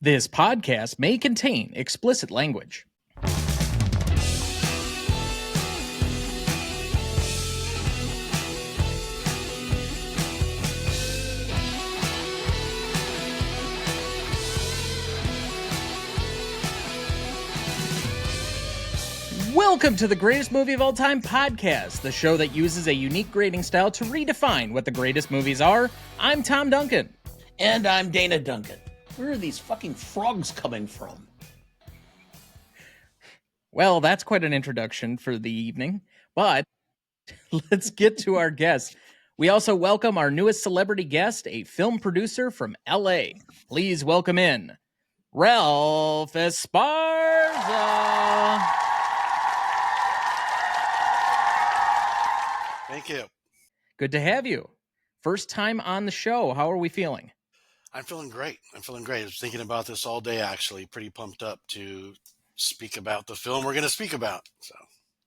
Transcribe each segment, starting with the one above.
This podcast may contain explicit language. Welcome to the Greatest Movie of All Time podcast, the show that uses a unique grading style to redefine what the greatest movies are. I'm Tom Duncan. And I'm Dana Duncan. Where are these fucking frogs coming from? Well, that's quite an introduction for the evening, but let's get to our guest. We also welcome our newest celebrity guest, a film producer from LA. Please welcome in Ralph Esparza. Thank you. Good to have you. First time on the show. How are we feeling? I'm feeling great. I was thinking about this all day, actually. Pretty pumped up to speak about the film we're going to speak about. So,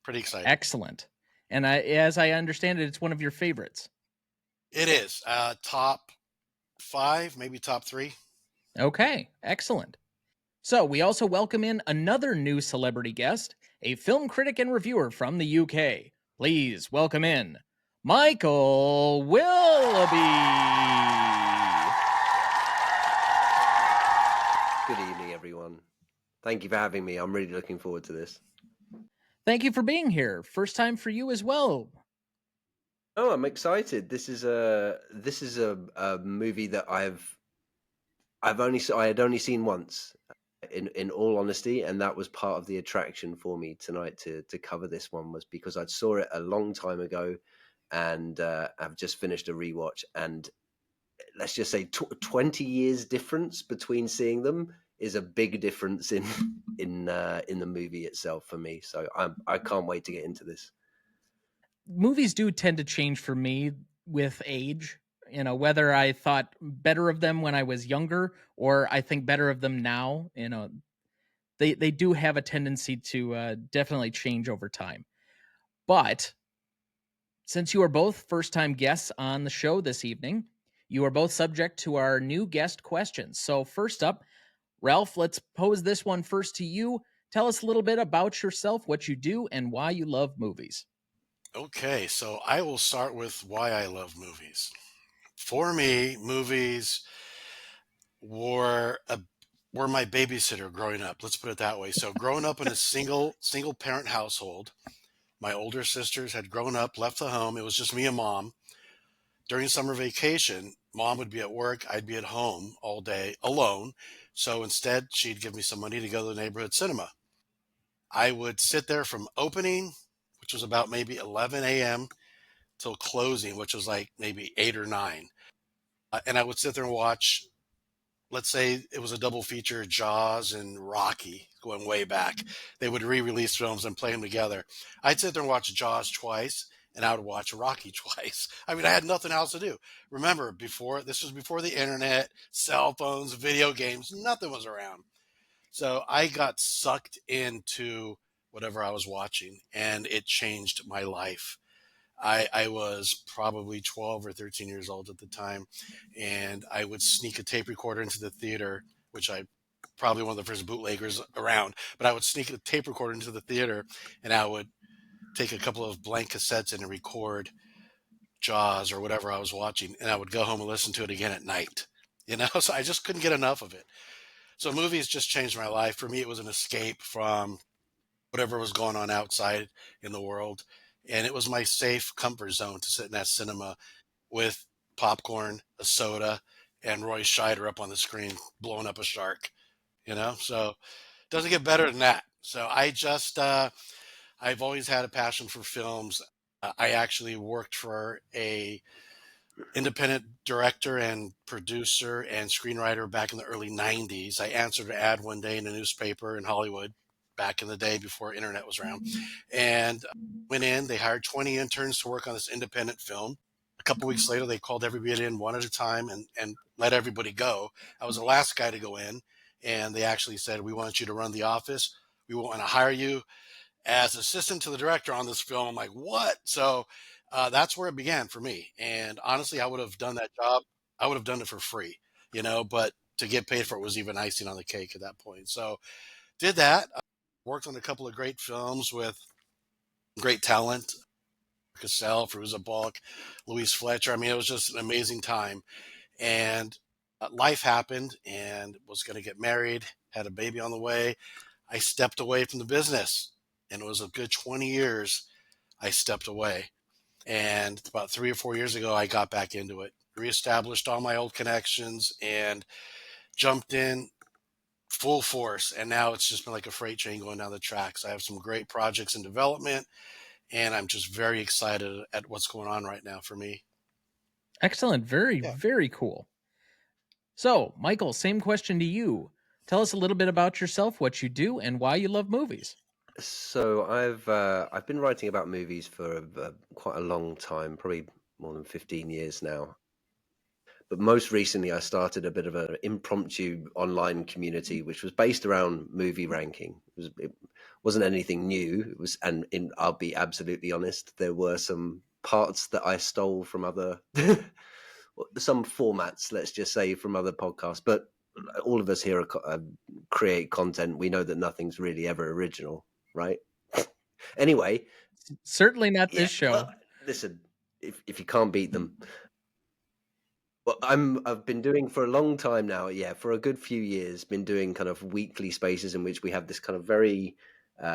pretty excited. Excellent. And as I understand it, it's one of your favorites. It is. Top 5, maybe top 3. Okay, excellent. So we also welcome in another new celebrity guest, a film critic and reviewer from the UK. Please welcome in Michael Willoughby. Good evening, everyone. Thank you for having me. I'm really looking forward to this. Thank you for being here. First time for you as well. Oh, I'm excited. This is a movie that I had only seen once, in all honesty, and that was part of the attraction for me tonight to cover this one, was because I saw it a long time ago, and I've just finished a rewatch, and let's just say 20 years difference between seeing them is a big difference in the movie itself for me. So I can't wait to get into this. Movies do tend to change for me with age. You know, whether I thought better of them when I was younger or I think better of them now, you know, they do have a tendency to definitely change over time. But since you are both first-time guests on the show this evening, you are both subject to our new guest questions. So first up, Ralph, let's pose this one first to you. Tell us a little bit about yourself, what you do, and why you love movies. Okay, so I will start with why I love movies. For me, movies were my babysitter growing up. Let's put it that way. So growing up in a single parent household, my older sisters had grown up, left the home. It was just me and mom. During summer vacation, mom would be at work. I'd be at home all day alone. So instead, she'd give me some money to go to the neighborhood cinema. I would sit there from opening, which was about maybe 11 a.m., till closing, which was like maybe 8 or 9. And I would sit there and watch, let's say it was a double feature, Jaws and Rocky, going way back. They would re-release films and play them together. I'd sit there and watch Jaws twice, and I would watch Rocky twice. I mean, I had nothing else to do. Remember, this was before the internet, cell phones, video games, nothing was around. So I got sucked into whatever I was watching, and it changed my life. I was probably 12 or 13 years old at the time, and I would sneak a tape recorder into the theater, which I probably one of the first bootleggers around, but I would sneak a tape recorder into the theater, and I would take a couple of blank cassettes in and record Jaws or whatever I was watching, and I would go home and listen to it again at night. You know, so I just couldn't get enough of it. So movies just changed my life. For me, it was an escape from whatever was going on outside in the world. And it was my safe comfort zone to sit in that cinema with popcorn, a soda, and Roy Scheider up on the screen blowing up a shark, you know? So it doesn't get better than that. So I've always had a passion for films. I actually worked for a independent director and producer and screenwriter back in the early 90s. I answered an ad one day in a newspaper in Hollywood back in the day before internet was around, and went in. They hired 20 interns to work on this independent film. A couple weeks later, they called everybody in one at a time and let everybody go. I was the last guy to go in, and they actually said, "We want you to run the office. We want to hire you as assistant to the director on this film." I'm like, what? So that's where it began for me. And honestly, I would have done that job. I would have done it for free, you know, but to get paid for it was even icing on the cake at that point. So did that. Worked on a couple of great films with great talent. Cassell, Fruza Balk, Louise Fletcher. I mean, it was just an amazing time. And life happened and was going to get married, had a baby on the way. I stepped away from the business, and it was a good 20 years I stepped away. And about 3 or 4 years ago, I got back into it, reestablished all my old connections, and jumped in full force. And now it's just been like a freight train going down the tracks. I have some great projects in development, and I'm just very excited at what's going on right now for me. Excellent. Very, Yeah. very cool. So, Michael, same question to you. Tell us a little bit about yourself, what you do, and why you love movies. So I've been writing about movies for quite a long time, probably more than 15 years now. But most recently, I started a bit of an impromptu online community, which was based around movie ranking. It wasn't anything new. It was, I'll be absolutely honest, there were some parts that I stole from other, some formats, let's just say, from other podcasts. But all of us here create content. We know that nothing's really ever original, right? Anyway, Certainly not yeah. this show. Well, listen, if you can't beat them. Well, I've been doing for a long time now, yeah, for a good few years, been doing kind of weekly spaces in which we have this kind of very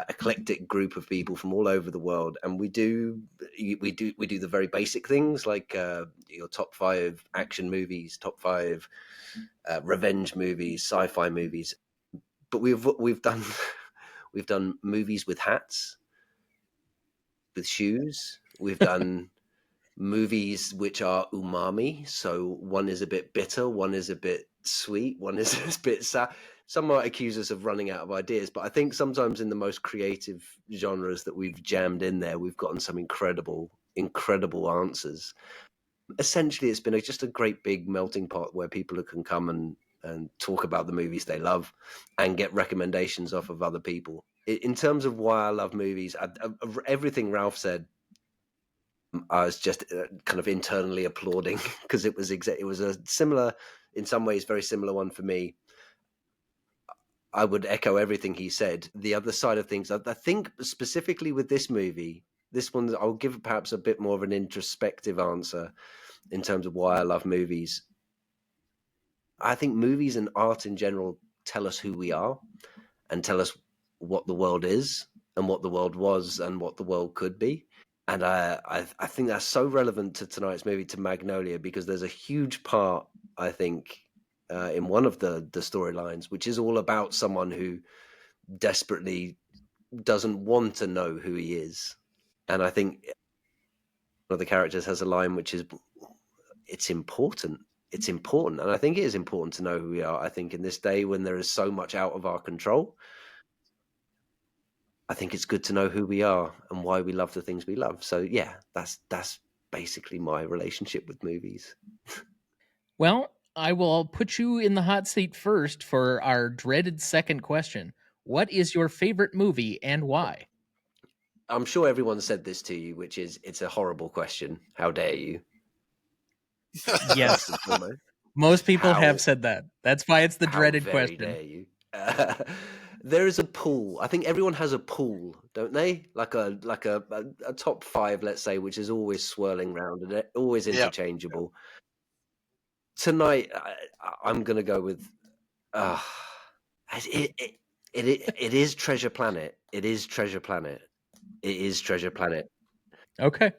eclectic group of people from all over the world, and we do the very basic things like your top 5 action movies, top 5 revenge movies, sci-fi movies, but we've done we've done movies with hats, with shoes, we've done movies which are umami, so one is a bit bitter, one is a bit sweet, one is a bit sad. Some might accuse us of running out of ideas, but I think sometimes in the most creative genres that we've jammed in there, we've gotten some incredible answers. Essentially, it's been just a great big melting pot where people can come and talk about the movies they love and get recommendations off of other people. In terms of why I love movies, everything Ralph said, I was just kind of internally applauding because it was a similar, in some ways, very similar one for me. I would echo everything he said. The other side of things, I think specifically with this movie, this one, I'll give perhaps a bit more of an introspective answer in terms of why I love movies. I think movies and art in general tell us who we are and tell us what the world is and what the world was and what the world could be. And I think that's so relevant to tonight's movie, to Magnolia, because there's a huge part, I think, in one of the storylines, which is all about someone who desperately doesn't want to know who he is. And I think one of the characters has a line which is, it's important. It's important. And I think it is important to know who we are. I think in this day when there is so much out of our control, I think it's good to know who we are and why we love the things we love. So yeah, that's basically my relationship with movies. Well, I will put you in the hot seat first for our dreaded second question. What is your favorite movie and why? I'm sure everyone said this to you, which is, it's a horrible question. How dare you? Yes. First and foremost. Most people How- have said that. That's why it's the How dreaded very question. dare you? There is a pool. I think everyone has a pool, don't they? Like a top 5, let's say, which is always swirling round and always Yep. interchangeable. Tonight, I'm going to go with. It is Treasure Planet. It is Treasure Planet. It is Treasure Planet. Okay.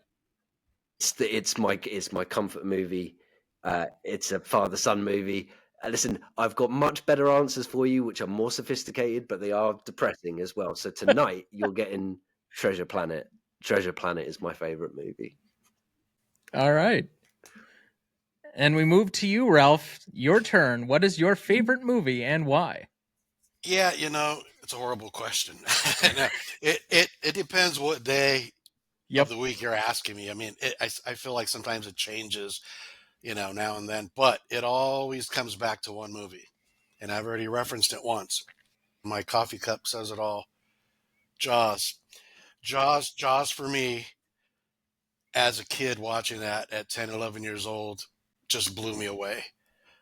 It's my comfort movie. It's a father-son movie. Listen, I've got much better answers for you, which are more sophisticated, but they are depressing as well. So tonight, you're getting Treasure Planet. Treasure Planet is my favorite movie. All right. And we move to you, Ralph. Your turn. What is your favorite movie and why? Yeah, it's a horrible question. It depends what day Yep. of the week you're asking me. I mean, I feel like sometimes it changes, now and then, but it always comes back to one movie. And I've already referenced it once. My coffee cup says it all. Jaws. Jaws for me, as a kid watching that at 10, 11 years old, just blew me away.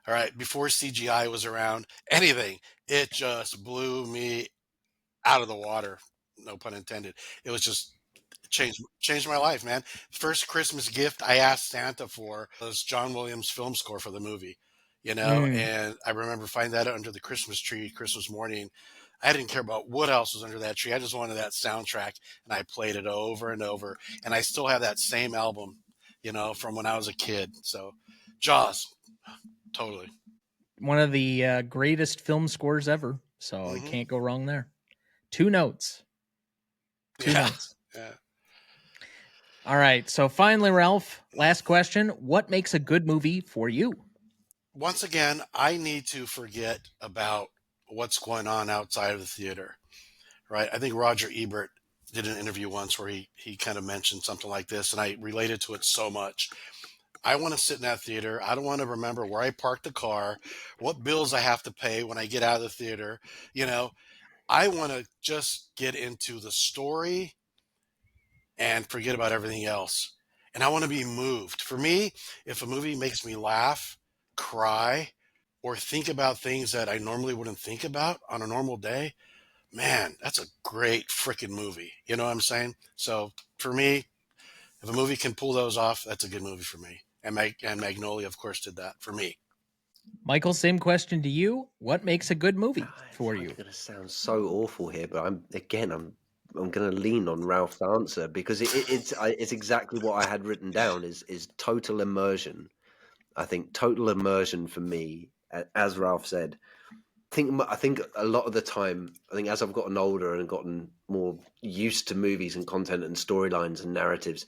All right, before CGI was around, anything, it just blew me out of the water. No pun intended. It was just changed my life, man. First Christmas gift I asked Santa for was John Williams' film score for the movie. Mm. And I remember finding that under the Christmas tree Christmas morning. I didn't care about what else was under that tree. I just wanted that soundtrack, and I played it over and over. And I still have that same album, from when I was a kid. So, Jaws, totally. One of the greatest film scores ever. So it Hmm. can't go wrong there. Two notes. Two Yeah, notes. yeah. All right. So finally, Ralph, last question. What makes a good movie for you? Once again, I need to forget about what's going on outside of the theater, right? I think Roger Ebert did an interview once where he kind of mentioned something like this, and I related to it so much. I want to sit in that theater. I don't want to remember where I parked the car, what bills I have to pay when I get out of the theater. You know, I want to just get into the story and forget about everything else. And I want to be moved. For me, if a movie makes me laugh, cry, or think about things that I normally wouldn't think about on a normal day, man, that's a great freaking movie. You know what I'm saying? So for me, if a movie can pull those off, that's a good movie for me. And Magnolia, of course, did that for me. Michael, same question to you. What makes a good movie for I'm you? going to sound so awful here, but I'm going to lean on Ralph's answer because it's exactly what I had written down is total immersion. I think total immersion for me, as Ralph said, I think a lot of the time, I think as I've gotten older and gotten more used to movies and content and storylines and narratives,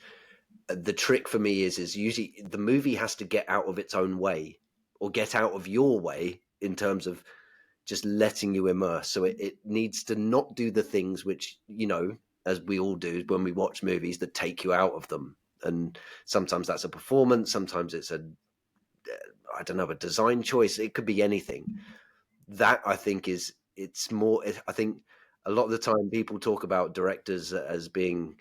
the trick for me is usually the movie has to get out of its own way or get out of your way in terms of just letting you immerse. So it needs to not do the things which, as we all do when we watch movies, that take you out of them. And sometimes that's a performance, sometimes it's I don't know, a design choice. It could be anything. That I think it's more. I think a lot of the time people talk about directors as being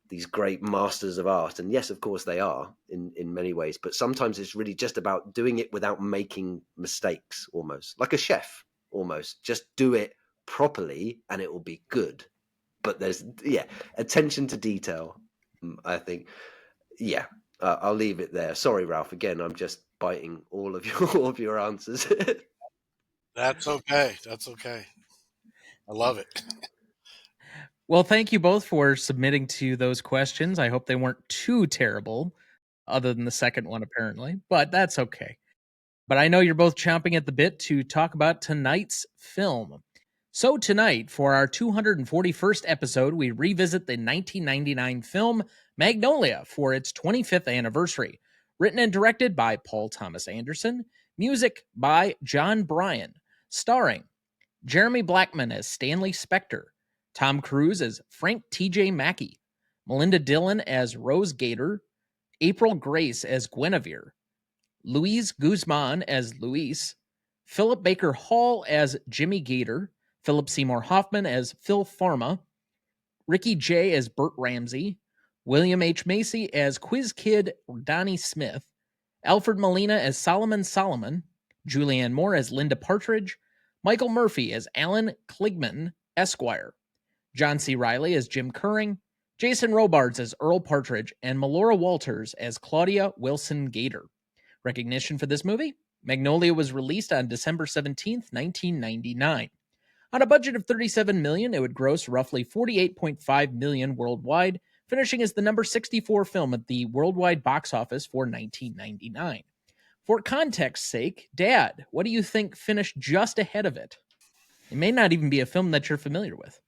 these great masters of art, and yes, of course they are in many ways. But sometimes it's really just about doing it without making mistakes, almost like a chef. Almost just do it properly, and it will be good. But there's attention to detail. I think I'll leave it there. Sorry, Ralph. Again, I'm just biting all of your answers. That's okay. That's okay. I love it. Well, thank you both for submitting to those questions. I hope they weren't too terrible, other than the second one, apparently, but that's okay. But I know you're both chomping at the bit to talk about tonight's film. So, tonight, for our 241st episode, we revisit the 1999 film Magnolia for its 25th anniversary. Written and directed by Paul Thomas Anderson, music by Jon Brion, starring Jeremy Blackman as Stanley Spector, Tom Cruise as Frank T.J. Mackey, Melinda Dillon as Rose Gator, April Grace as Guinevere, Luis Guzman as Luis, Philip Baker Hall as Jimmy Gator, Philip Seymour Hoffman as Phil Pharma, Ricky Jay as Burt Ramsey, William H. Macy as Quiz Kid Donnie Smith, Alfred Molina as Solomon, Julianne Moore as Linda Partridge, Michael Murphy as Alan Kligman, Esquire, John C. Reilly as Jim Curring, Jason Robards as Earl Partridge, and Melora Walters as Claudia Wilson Gator. Recognition for this movie? Magnolia was released on December 17th, 1999. On a budget of $37 million, it would gross roughly $48.5 million worldwide, finishing as the number 64 film at the worldwide box office for 1999. For context's sake, Dad, what do you think finished just ahead of it? It may not even be a film that you're familiar with.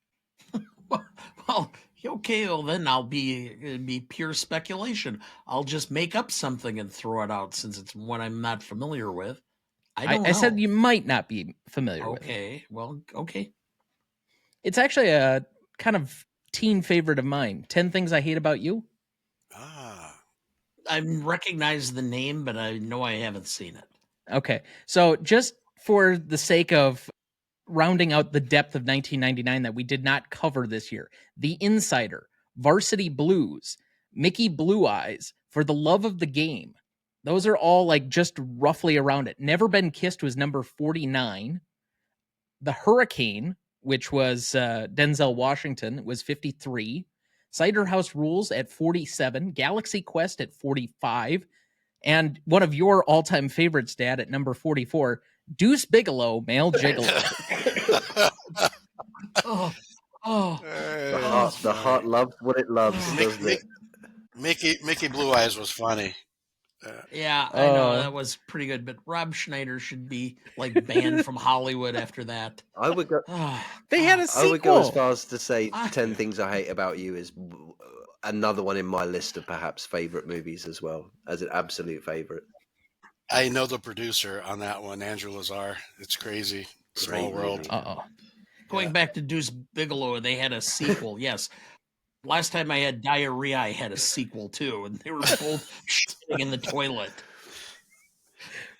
Well, okay, well then it'll be pure speculation. I'll just make up something and throw it out since it's one I'm not familiar with. I don't know. I said you might not be familiar with it. Okay, well, okay. It's actually a kind of teen favorite of mine. 10 Things I Hate About You. Ah, I recognize the name, but I know I haven't seen it. Okay. So just for the sake of rounding out the depth of 1999 that we did not cover this year, The Insider, Varsity Blues, Mickey Blue Eyes, For the Love of the Game, Those are all like just roughly around it. Never Been Kissed was number 49. The Hurricane, which was Denzel Washington, was 53. Cider House Rules at 47. Galaxy Quest at 45. And one of your all-time favorites, Dad, at number 44, Deuce Bigalow, Male Gigolo. The heart loves what it loves, doesn't it? Mickey Blue Eyes was funny. Yeah, I know that was pretty good, but Rob Schneider should be like banned from Hollywood after that. I would go. They had a sequel. I would go as far as to say 10 Things I Hate About You is another one in my list of perhaps favorite movies as well, as an absolute favorite. I know the producer on that one, Andrew Lazar. It's crazy. Small World. Going back to Deuce Bigalow, they had a sequel. Yes. Last time I had diarrhea, I had a sequel too, and they were both shitting in the toilet.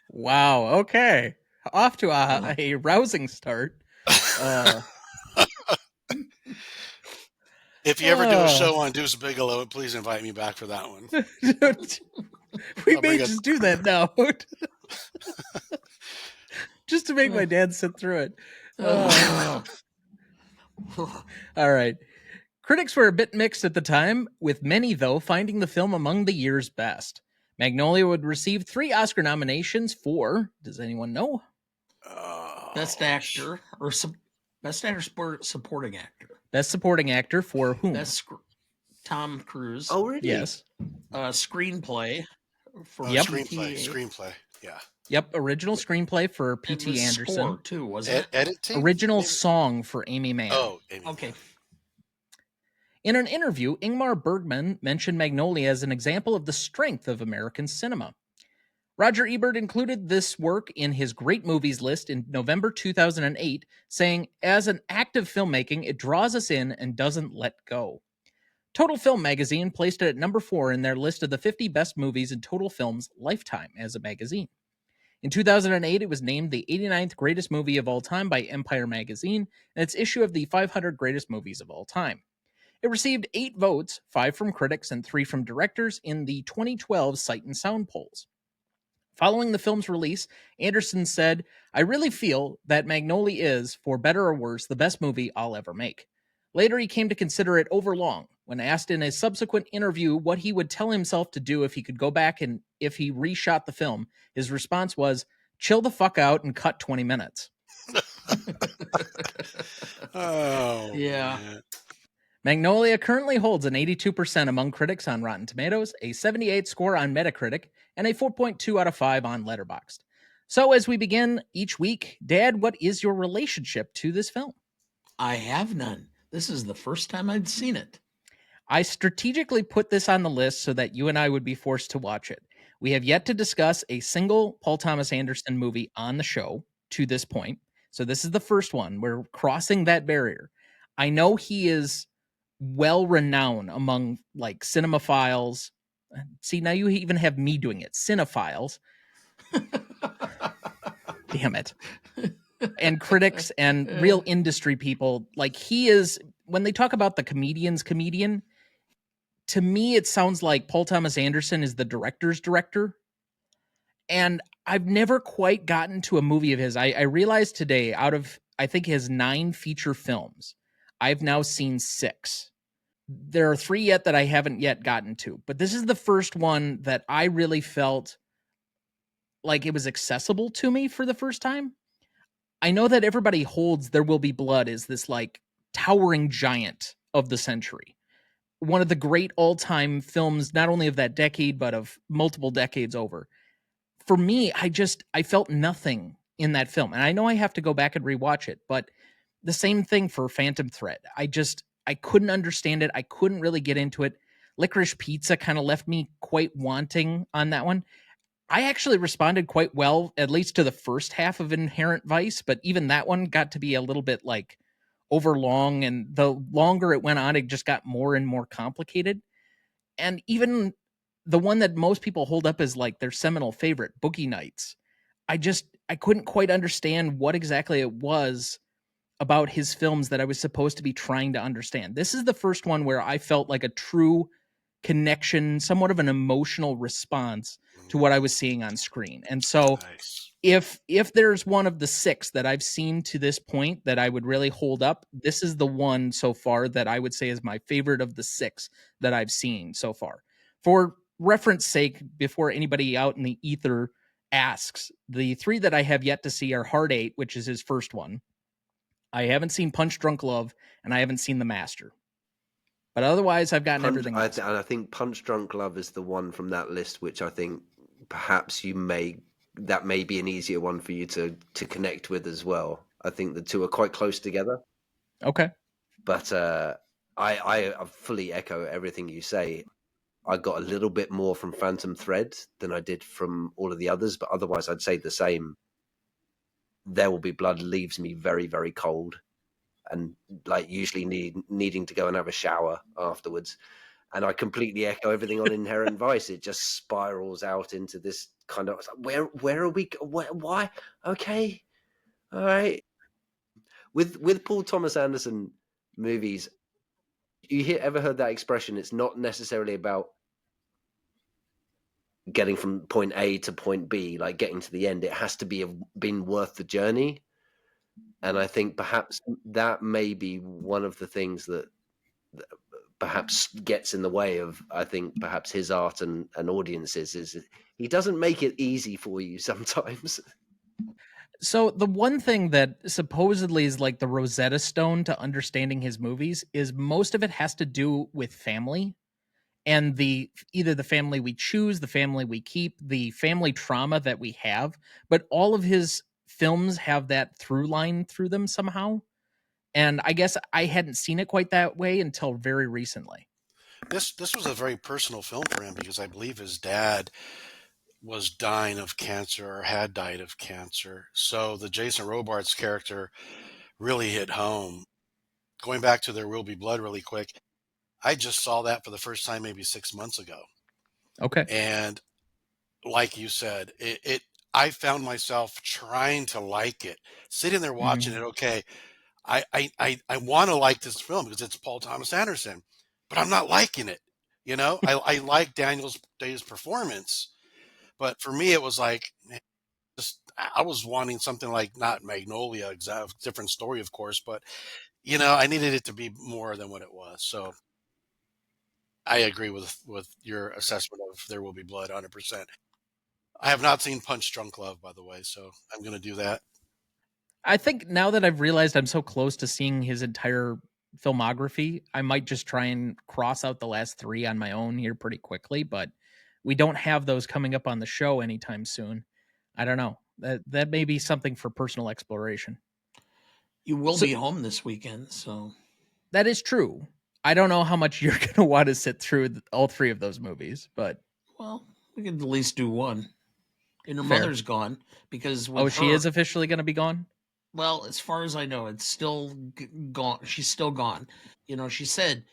Wow. Okay. Off to a rousing start. If you ever do a show on Deuce Bigalow, please invite me back for that one. We may just do that now. Just to make my dad sit through it. All right. Critics were a bit mixed at the time, with many, though, finding the film among the year's best. Magnolia would receive 3 Oscar nominations for, does anyone know? Best actor, or best actor, supporting actor. Best supporting actor for whom? Best Tom Cruise. Oh, really? Yes. Screenplay. For Screenplay. Yeah. Yep. Original screenplay for P.T. Anderson. Score too, wasn't it? Editing? Original song for Aimee Mann. Oh, Aimee. Okay. In an interview, Ingmar Bergman mentioned Magnolia as an example of the strength of American cinema. Roger Ebert included this work in his great movies list in November 2008, saying, "As an act of filmmaking, it draws us in and doesn't let go." Total Film magazine placed it at number 4 in their list of the 50 best movies in Total Film's lifetime as a magazine. In 2008, it was named the 89th greatest movie of all time by Empire magazine, and its issue of the 500 greatest movies of all time. It received 8 votes, 5 from critics and 3 from directors, in the 2012 Sight and Sound polls. Following the film's release, Anderson said, "I really feel that Magnolia is, for better or worse, the best movie I'll ever make." Later, he came to consider it overlong. When asked in a subsequent interview what he would tell himself to do if he could go back and if he reshot the film, his response was, "Chill the fuck out and cut 20 minutes." Yeah. Man. Magnolia currently holds an 82% among critics on Rotten Tomatoes, a 78 score on Metacritic, and a 4.2 out of 5 on Letterboxd. So as we begin each week, Dad, what is your relationship to this film? I have none. This is the first time I'd seen it. I strategically put this on the list so that you and I would be forced to watch it. We have yet to discuss a single Paul Thomas Anderson movie on the show to this point. So this is the first one. We're crossing that barrier. I know he is well renowned among like cinemaphiles. See, now you even have me doing it. Cinephiles. Damn it. And critics and real industry people. Like he is, when they talk about the comedian's comedian, to me, it sounds like Paul Thomas Anderson is the director's director. And I've never quite gotten to a movie of his. I realized today, out of, I think, his 9 feature films, I've now seen 6. There are 3 yet that I haven't yet gotten to. But this is the first one that I really felt like it was accessible to me for the first time. I know that everybody holds There Will Be Blood as this like towering giant of the century. One of the great all-time films, not only of that decade, but of multiple decades over. For me, I felt nothing in that film. And I know I have to go back and rewatch it, but the same thing for Phantom Thread. I couldn't understand it. I couldn't really get into it. Licorice Pizza kind of left me quite wanting on that one. I actually responded quite well, at least to the first half of Inherent Vice, but even that one got to be a little bit like overlong, and the longer it went on, it just got more and more complicated. And even the one that most people hold up as like their seminal favorite, Boogie Nights, I couldn't quite understand what exactly it was about his films that I was supposed to be trying to understand. This is the first one where I felt like a true connection, somewhat of an emotional response to what I was seeing on screen. And so Nice. if there's one of the 6 that I've seen to this point that I would really hold up, this is the one so far that I would say is my favorite of the 6 that I've seen so far. For reference sake, before anybody out in the ether asks, the 3 that I have yet to see are Hard 8, which is his first one. I haven't seen Punch Drunk Love, and I haven't seen The Master. But otherwise, I've gotten everything else. And I think Punch Drunk Love is the one from that list, which I think perhaps that may be an easier one for you to connect with as well. I think the two are quite close together. Okay. But I fully echo everything you say. I got a little bit more from Phantom Thread than I did from all of the others, but otherwise I'd say the same. There Will Be Blood leaves me very, very cold, and like usually needing to go and have a shower afterwards. And I completely echo everything on Inherent Vice. It just spirals out into this kind of where are we? Why? Okay, all right. With Paul Thomas Anderson movies, you ever heard that expression? It's not necessarily about getting from point A to point B, like getting to the end. It has to be been worth the journey. And I think perhaps that may be one of the things that perhaps gets in the way of, I think, perhaps his art and audiences, is he doesn't make it easy for you sometimes. So the one thing that supposedly is like the Rosetta Stone to understanding his movies is most of it has to do with family, and either the family we choose, the family we keep, the family trauma that we have. But all of his films have that through line through them somehow. And I guess I hadn't seen it quite that way until very recently. This was a very personal film for him because I believe his dad was dying of cancer or had died of cancer. So the Jason Robards character really hit home. Going back to There Will Be Blood really quick, I just saw that for the first time maybe 6 months ago. Okay. And like you said, I found myself trying to like it, sitting there watching it. Okay, I want to like this film because it's Paul Thomas Anderson, but I'm not liking it. I like Daniel Day's performance, but for me, it was like, I was wanting something like, not Magnolia, different story, of course, but I needed it to be more than what it was. So I agree with your assessment of There Will Be Blood 100%. I have not seen Punch Drunk Love, by the way, so I'm going to do that. I think now that I've realized I'm so close to seeing his entire filmography, I might just try and cross out the last 3 on my own here pretty quickly, but we don't have those coming up on the show anytime soon. I don't know. That may be something for personal exploration. You will be home this weekend, so that is true. I don't know how much you're going to want to sit through all 3 of those movies, but well, we could at least do one. And her Fair. mother's gone because she is officially going to be gone? Well, as far as I know, it's still gone. She's still gone. She said,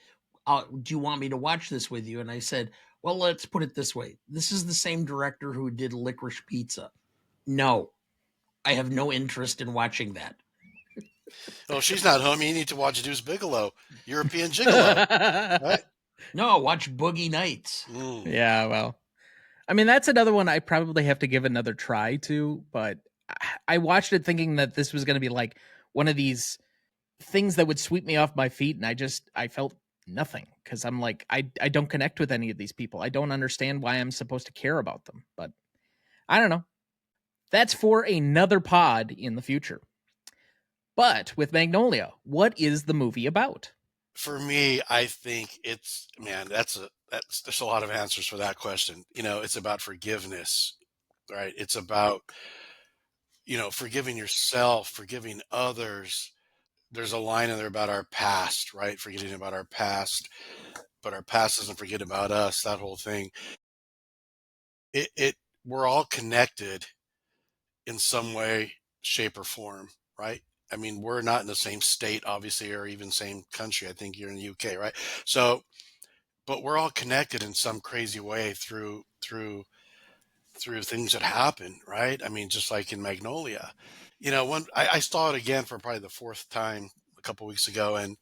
do you want me to watch this with you? And I said, well, let's put it this way. This is the same director who did Licorice Pizza. No, I have no interest in watching that. Oh, she's not home. You need to watch Deuce Bigelow, European Gigolo. Right? No, watch Boogie Nights. Yeah, well, I mean, that's another one I probably have to give another try to, but I watched it thinking that this was going to be like one of these things that would sweep me off my feet, and I felt nothing because I'm like, I don't connect with any of these people. I don't understand why I'm supposed to care about them, but I don't know. That's for another pod in the future. But with Magnolia, what is the movie about? For me, I think there's a lot of answers for that question. It's about forgiveness, right? It's about, forgiving yourself, forgiving others. There's a line in there about our past, right? Forgetting about our past, but our past doesn't forget about us, that whole thing. We're all connected in some way, shape, or form, right? I mean, we're not in the same state, obviously, or even same country. I think you're in the UK, right? So, but we're all connected in some crazy way through things that happen, right? I mean, just like in Magnolia, when I saw it again for probably the 4th time a couple weeks ago, and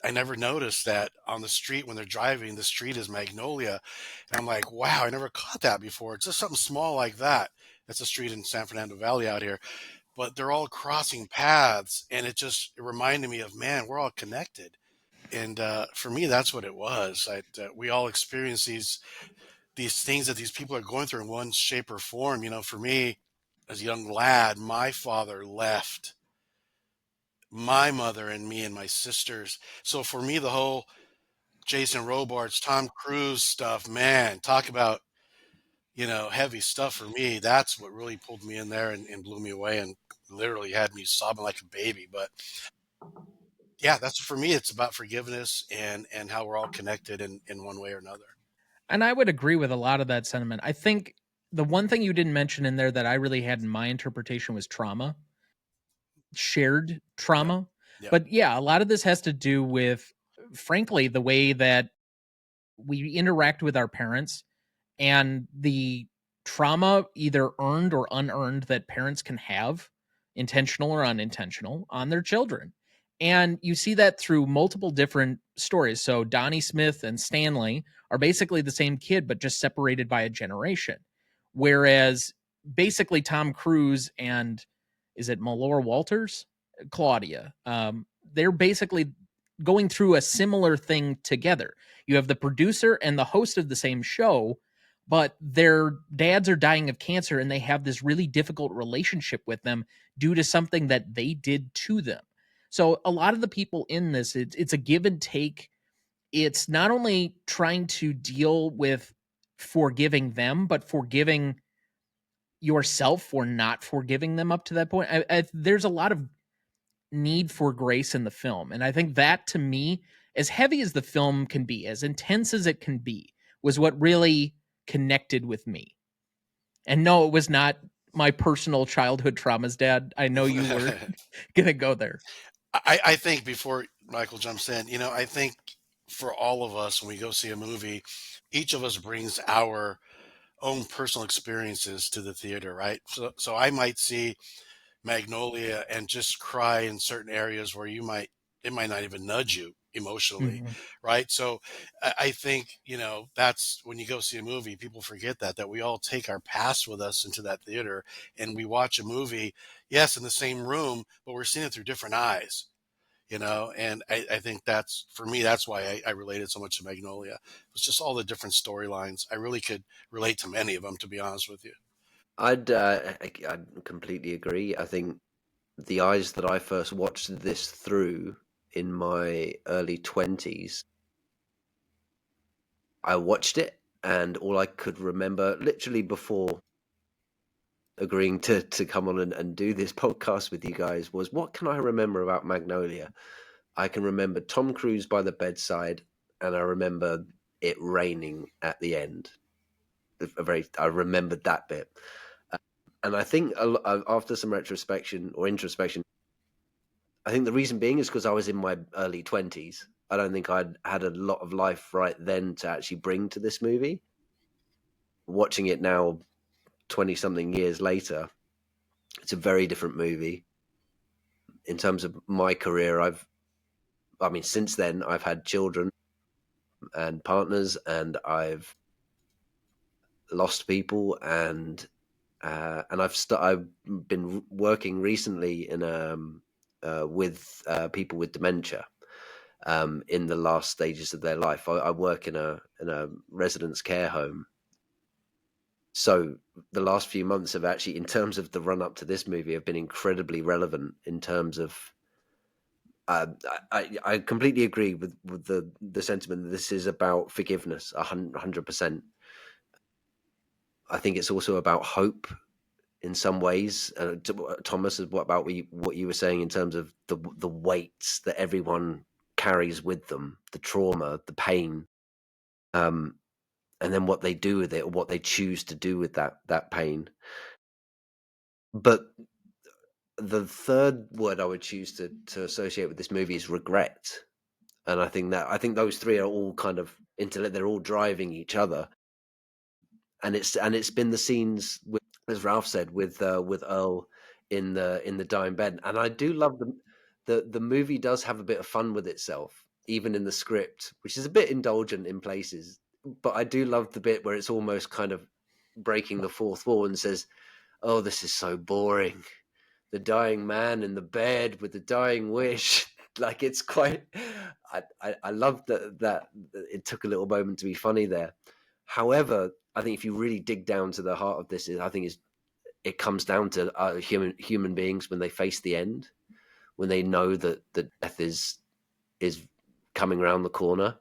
I never noticed that on the street when they're driving, the street is Magnolia. And I'm like, wow, I never caught that before. It's just something small like that. That's a street in San Fernando Valley out here. But they're all crossing paths, and it reminded me of, man, we're all connected. And for me, that's what it was. We all experience these things that these people are going through in one shape or form. You know, for me, as a young lad, my father left my mother and me and my sisters. So for me, the whole Jason Robards, Tom Cruise stuff, man, talk about, heavy stuff for me. That's what really pulled me in there and blew me away and literally had me sobbing like a baby. But yeah, that's for me. It's about forgiveness and how we're all connected in one way or another. And I would agree with a lot of that sentiment. I think the one thing you didn't mention in there that I really had in my interpretation was trauma, shared Yep. trauma. Yep. But yeah, a lot of this has to do with, frankly, the way that we interact with our parents and the trauma, either earned or unearned, that parents can have, intentional or unintentional, on their children. And you see that through multiple different stories. So Donnie Smith and Stanley are basically the same kid, but just separated by a generation. Whereas basically Tom Cruise and, is it Malore Walters? Claudia. They're basically going through a similar thing together. You have the producer and the host of the same show, but their dads are dying of cancer and they have this really difficult relationship with them due to something that they did to them. So a lot of the people in this, it's a give and take. It's not only trying to deal with forgiving them, but forgiving yourself for not forgiving them up to that point. There's a lot of need for grace in the film. And I think that, to me, as heavy as the film can be, as intense as it can be, was what really connected with me. And no, it was not my personal childhood traumas, Dad. I know you were going to go there. I think before Michael jumps in, I think for all of us, when we go see a movie, each of us brings our own personal experiences to the theater, right? So I might see Magnolia and just cry in certain areas where it might not even nudge you emotionally, Mm-hmm. right? So I think, that's when you go see a movie, people forget that we all take our past with us into that theater and we watch a movie, yes, in the same room, but we're seeing it through different eyes. And I think that's, for me, that's why I related so much to Magnolia. It was just all the different storylines. I really could relate to many of them, to be honest with you. I'd completely agree. I think the eyes that I first watched this through in my early 20s, I watched it and all I could remember, literally before agreeing to come on and do this podcast with you guys, was, what can I remember about Magnolia? I can remember Tom Cruise by the bedside, and I remember it raining at the end. I remembered that bit. And I think after some introspection, I think the reason being is because I was in my early 20s. I don't think I'd had a lot of life right then to actually bring to this movie. Watching it now, 20 something years later, it's a very different movie. In terms of my career, since then I've had children and partners, and I've lost people, and I've been working recently with people with dementia in the last stages of their life. I work in a residence care home. So the last few months have actually, in terms of the run up to this movie, have been incredibly relevant in terms of. I completely agree with the sentiment that this is about forgiveness, 100%. I think it's also about hope in some ways. Thomas, what about what you were saying in terms of the weights that everyone carries with them, the trauma, the pain, and then what they do with it, or what they choose to do with that pain. But the third word I would choose to associate with this movie is regret. And I think those three are all kind of they're all driving each other. And it's been the scenes with, as Ralph said, with Earl in the dying bed. And I do love the movie does have a bit of fun with itself. even in the script, which is a bit indulgent in places. But I do love the bit where it's almost kind of breaking the fourth wall and says, "Oh, this is so boring. The dying man in the bed with the dying wish." Like, it's quite. I love that it took a little moment to be funny there. However, I think if you really dig down to the heart of this, I think it comes down to human beings when they face the end, when they know that death is coming around the corner.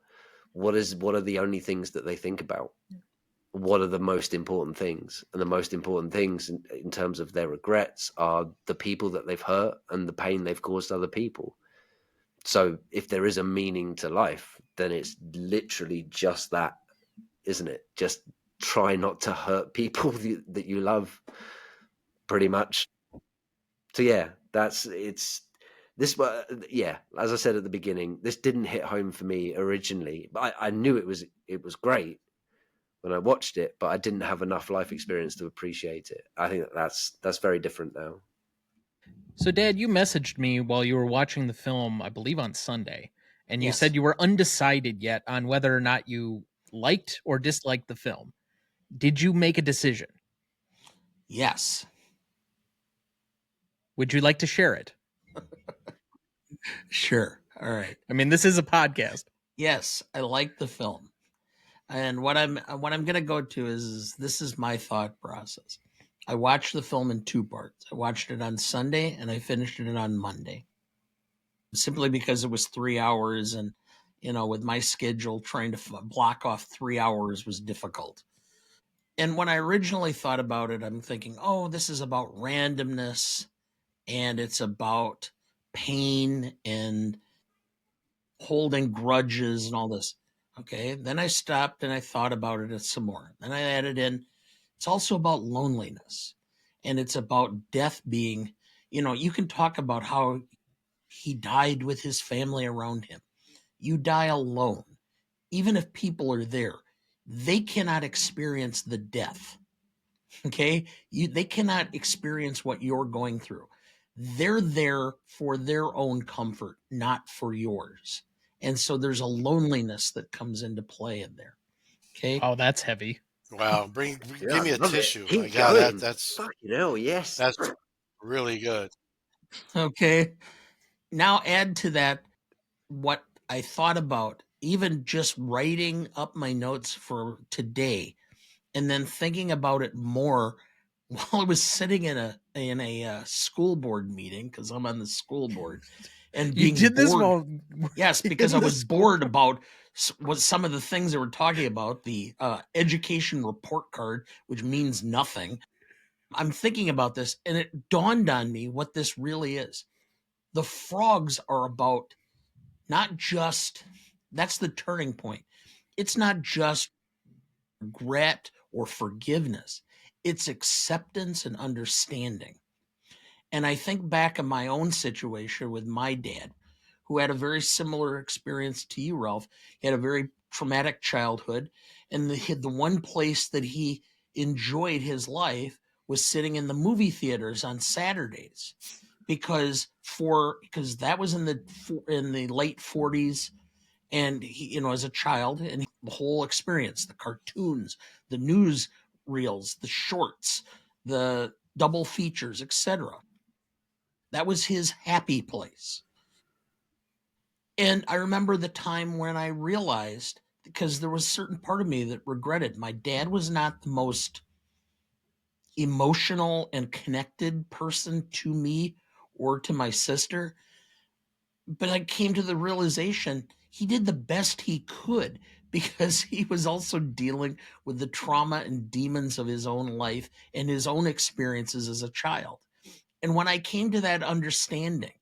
What are the only things that they think about? What are the most important things? And the most important things in terms of their regrets are the people that they've hurt and the pain they've caused other people. So if there is a meaning to life, then it's literally just that, isn't it? Just try not to hurt people that you love, pretty much. So yeah, yeah, as I said at the beginning, this didn't hit home for me originally, but I knew it was great when I watched it, but I didn't have enough life experience to appreciate it. I think that's very different now. So, Dad, you messaged me while you were watching the film, I believe on Sunday, and you Yes. said you were undecided yet on whether or not you liked or disliked the film. Did you make a decision? Yes. Would you like to share it? Sure. All right. I mean, this is a podcast. Yes, I like the film. And what I'm going to go to is this is my thought process. I watched the film in two parts. I watched it on Sunday and I finished it on Monday. Simply because it was 3 hours, and with my schedule, trying to block off 3 hours was difficult. And when I originally thought about it, I'm thinking, oh, this is about randomness and it's about pain and holding grudges and all this. Okay. Then I stopped and I thought about it some more. Then I added in, it's also about loneliness, and it's about death being, you can talk about how he died with his family around him. You die alone. Even if people are there, they cannot experience the death. Okay. They cannot experience what you're going through. They're there for their own comfort, not for yours. And so there's a loneliness that comes into play in there. Okay. Oh, that's heavy. Wow, give me a tissue. Keep Yeah, going. that's Fucking hell, yes. that's really good. Okay. Now add to that what I thought about, even just writing up my notes for today, and then thinking about it more while I was sitting in a school board meeting, because I'm on the school board, and being You did this bored. while Yes, because I was bored about what some of the things they were talking about, the education report card, which means nothing. I'm thinking about this, and it dawned on me what this really is. The frogs are about not just, that's the turning point. It's not just regret or forgiveness. It's acceptance and understanding. And I think back in my own situation with my dad, who had a very similar experience to you, Ralph. He had a very traumatic childhood. And the one place that he enjoyed his life was sitting in the movie theaters on Saturdays, because that was in the late 40s, and he, as a child, and the whole experience, the cartoons, the news reels, the shorts, the double features, etc. That was his happy place. And I remember the time when I realized, because there was a certain part of me that regretted, my dad was not the most emotional and connected person to me or to my sister. But I came to the realization he did the best he could, because he was also dealing with the trauma and demons of his own life and his own experiences as a child. And when I came to that understanding,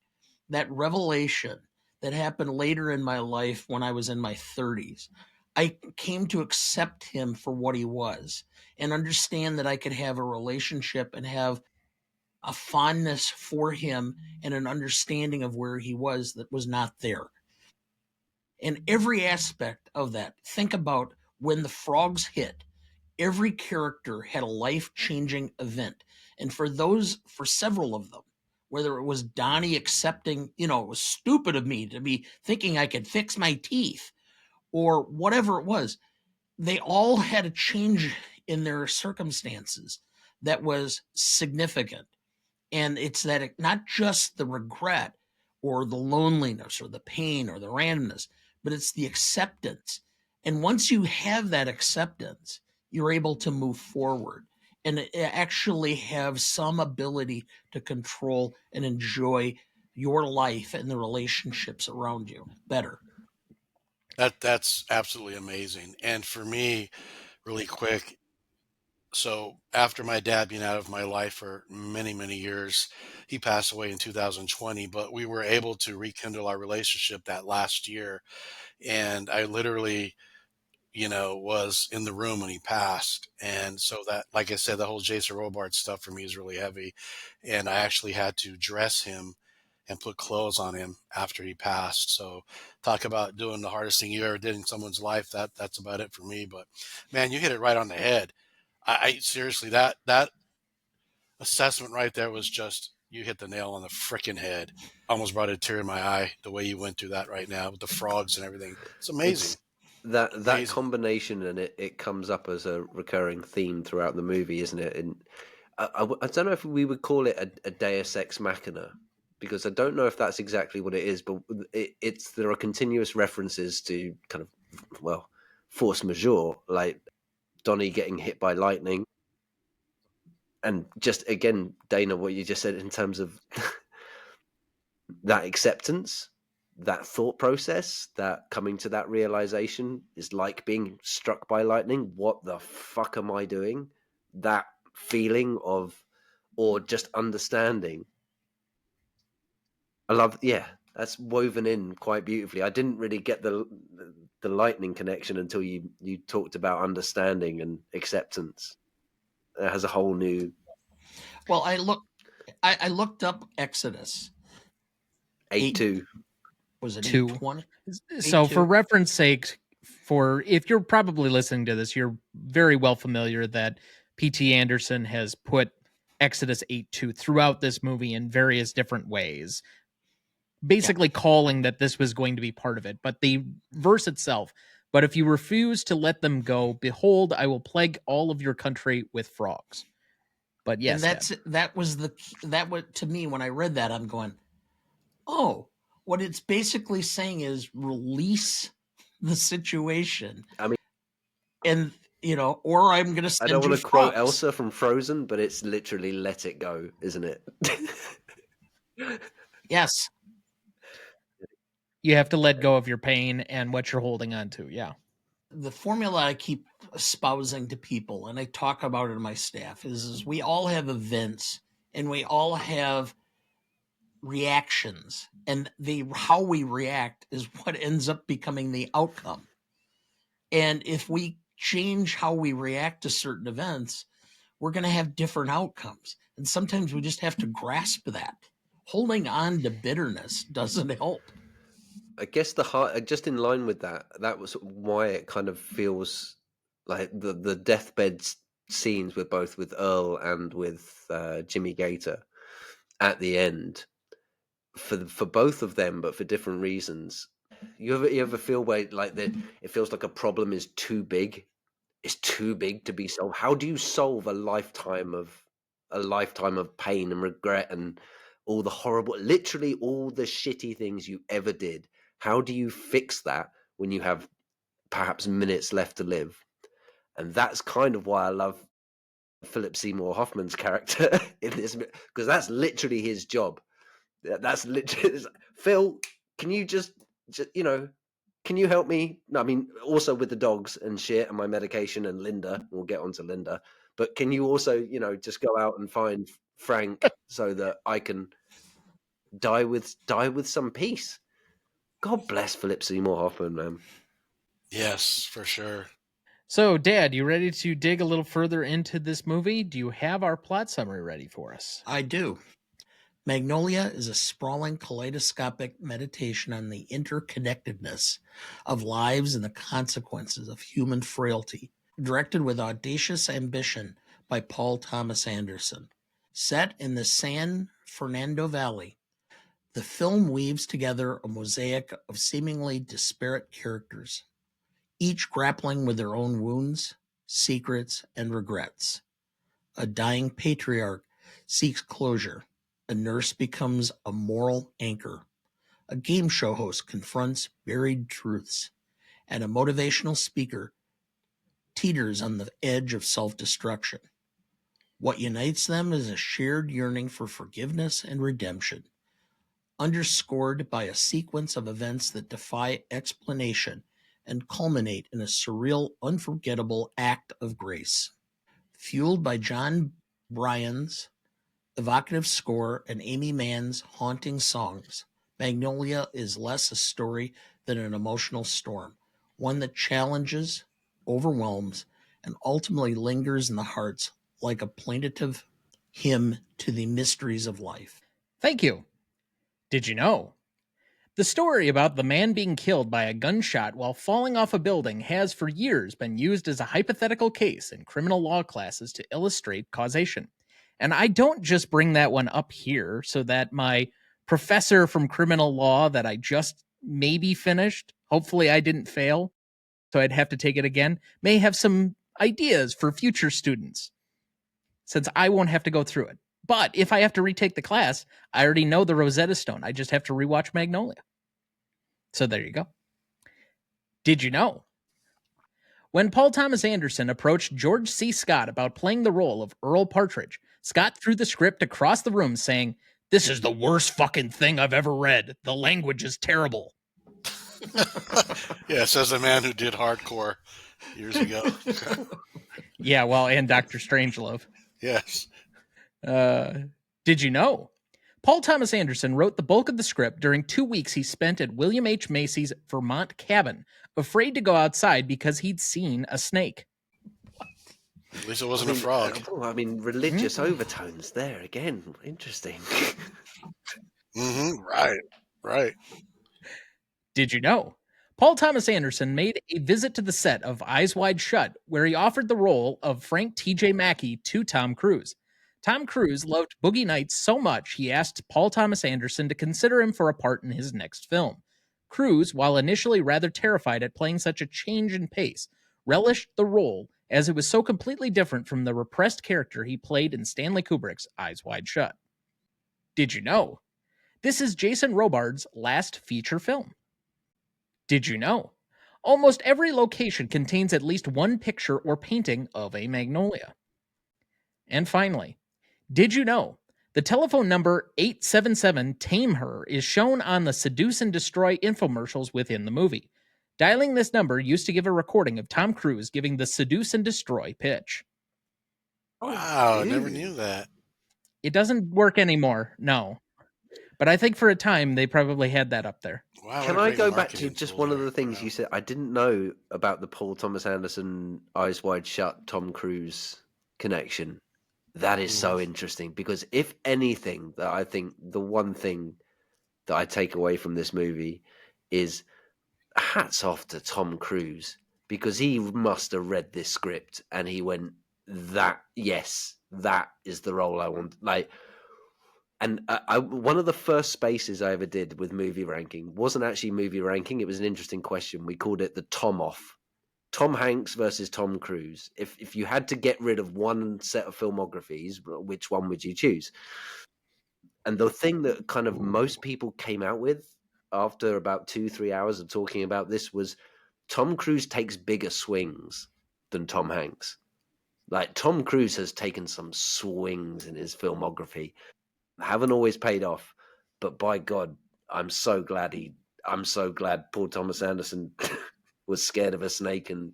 that revelation that happened later in my life when I was in my 30s, I came to accept him for what he was and understand that I could have a relationship and have a fondness for him and an understanding of where he was that was not there. And every aspect of that, think about when the frogs hit, every character had a life-changing event. And for several of them, whether it was Donnie accepting, it was stupid of me to be thinking I could fix my teeth, or whatever it was. They all had a change in their circumstances that was significant. And it's that not just the regret or the loneliness or the pain or the randomness, but it's the acceptance. And once you have that acceptance, you're able to move forward and actually have some ability to control and enjoy your life and the relationships around you better. That's absolutely amazing. And for me, really quick, so after my dad being out of my life for many, many years, he passed away in 2020, but we were able to rekindle our relationship that last year. And I literally, was in the room when he passed. And so that, like I said, the whole Jason Robart stuff for me is really heavy. And I actually had to dress him and put clothes on him after he passed. So talk about doing the hardest thing you ever did in someone's life. That's about it for me. But man, you hit it right on the head. I seriously, that assessment right there was just, you hit the nail on the freaking head. Almost brought a tear in my eye the way you went through that right now with the frogs and everything. It's amazing. That Amazing. combination, and it comes up as a recurring theme throughout the movie, isn't it? And I don't know if we would call it a Deus Ex Machina, because I don't know if that's exactly what it is, but there are continuous references to kind of, force majeure, like Donnie getting hit by lightning, and just again, Dana, what you just said in terms of that acceptance, that thought process, that coming to that realization is like being struck by lightning. What the fuck am I doing? That feeling of, or just understanding. I love, that's woven in quite beautifully. I didn't really get the lightning connection until you talked about understanding and acceptance. It has a whole new. Well, I looked up Exodus 8-2. Was it 2. 820? So 8-2? for reference sake, if you're probably listening to this, you're very well familiar that P.T. Anderson has put Exodus 8-2 throughout this movie in various different ways, basically calling that this was going to be part of it. But the verse itself, but if you refuse to let them go, behold, I will plague all of your country with frogs. But yes, and that was to me, when I read that, I'm going, oh, what it's basically saying is release the situation. I mean, and or I'm going to send I don't you want to quote frogs. Elsa from Frozen, but it's literally let it go, isn't it? Yes. you have to let go of your pain and what you're holding on to. Yeah. The formula I keep espousing to people, and I talk about it to my staff, is we all have events and we all have reactions, and how we react is what ends up becoming the outcome. And if we change how we react to certain events, we're going to have different outcomes. And sometimes we just have to grasp that. Holding on to bitterness doesn't help. I guess the heart, just in line with that, that was why it kind of feels like the deathbed scenes with both with Earl and with Jimmy Gator at the end, for both of them, but for different reasons. You ever feel where like it feels like a problem is too big? It's too big to be solved. How do you solve a lifetime of pain and regret and all the horrible, literally all the shitty things you ever did? How do you fix that when you have perhaps minutes left to live? And that's kind of why I love Philip Seymour Hoffman's character in this, because that's literally his job. That's literally Phil. Can you just can you help me? No, I mean, also with the dogs and shit and my medication and Linda. We'll get onto Linda, but can you also, just go out and find Frank so that I can die with some peace? God bless Philip Seymour Hoffman, man. Yes, for sure. So, Dad, you ready to dig a little further into this movie? Do you have our plot summary ready for us? I do. Magnolia is a sprawling kaleidoscopic meditation on the interconnectedness of lives and the consequences of human frailty, directed with audacious ambition by Paul Thomas Anderson. Set in the San Fernando Valley. The film weaves together a mosaic of seemingly disparate characters, each grappling with their own wounds, secrets, and regrets. A dying patriarch seeks closure. A nurse becomes a moral anchor. A game show host confronts buried truths. And a motivational speaker teeters on the edge of self-destruction. What unites them is a shared yearning for forgiveness and redemption, underscored by a sequence of events that defy explanation and culminate in a surreal, unforgettable act of grace. Fueled by Jon Brion's evocative score and Aimee Mann's haunting songs, Magnolia is less a story than an emotional storm, one that challenges, overwhelms, and ultimately lingers in the hearts like a plaintive hymn to the mysteries of life. Thank you. Did you know? The story about the man being killed by a gunshot while falling off a building has for years been used as a hypothetical case in criminal law classes to illustrate causation. And I don't just bring that one up here so that my professor from criminal law that I just maybe finished, hopefully I didn't fail, so I'd have to take it again, may have some ideas for future students, since I won't have to go through it. But if I have to retake the class, I already know the Rosetta Stone. I just have to rewatch Magnolia. So there you go. Did you know? When Paul Thomas Anderson approached George C. Scott about playing the role of Earl Partridge, Scott threw the script across the room saying, "This is the worst fucking thing I've ever read. The language is terrible." Yeah, says the man who did hardcore years ago. Yeah, well, and Dr. Strangelove. Yes. Did you know? Paul Thomas Anderson wrote the bulk of the script during 2 weeks he spent at William H. Macy's Vermont cabin, afraid to go outside because he'd seen a snake. At least it wasn't a frog. I mean, religious overtones there again. Interesting. Right. Did you know? Paul Thomas Anderson made a visit to the set of Eyes Wide Shut, where he offered the role of Frank T.J. Mackey to Tom Cruise. Tom Cruise loved Boogie Nights so much he asked Paul Thomas Anderson to consider him for a part in his next film. Cruise, while initially rather terrified at playing such a change in pace, relished the role as it was so completely different from the repressed character he played in Stanley Kubrick's Eyes Wide Shut. Did you know? This is Jason Robards' last feature film. Did you know? Almost every location contains at least one picture or painting of a magnolia. And finally, did you know? The telephone number 877-TAME-HER is shown on the Seduce and Destroy infomercials within the movie. Dialing this number used to give a recording of Tom Cruise giving the Seduce and Destroy pitch. Wow, I never knew that. It doesn't work anymore, no. But I think for a time they probably had that up there. Wow, Can what a I great go back to marketing just tool one of there. the things Wow. you said? I didn't know about the Paul Thomas Anderson Eyes Wide Shut Tom Cruise connection. That is so interesting because if anything, that I think the one thing that I take away from this movie is hats off to Tom Cruise because he must have read this script and he went, that is the role I want. And one of the first spaces I ever did with movie ranking wasn't actually movie ranking. It was an interesting question. We called it the Tom Off. Tom Hanks versus Tom Cruise. If you had to get rid of one set of filmographies, which one would you choose? And the thing that kind of most people came out with after about 2-3 hours of talking about this was Tom Cruise takes bigger swings than Tom Hanks. Like Tom Cruise has taken some swings in his filmography. Haven't always paid off, but by God, I'm so glad Paul Thomas Anderson was scared of a snake and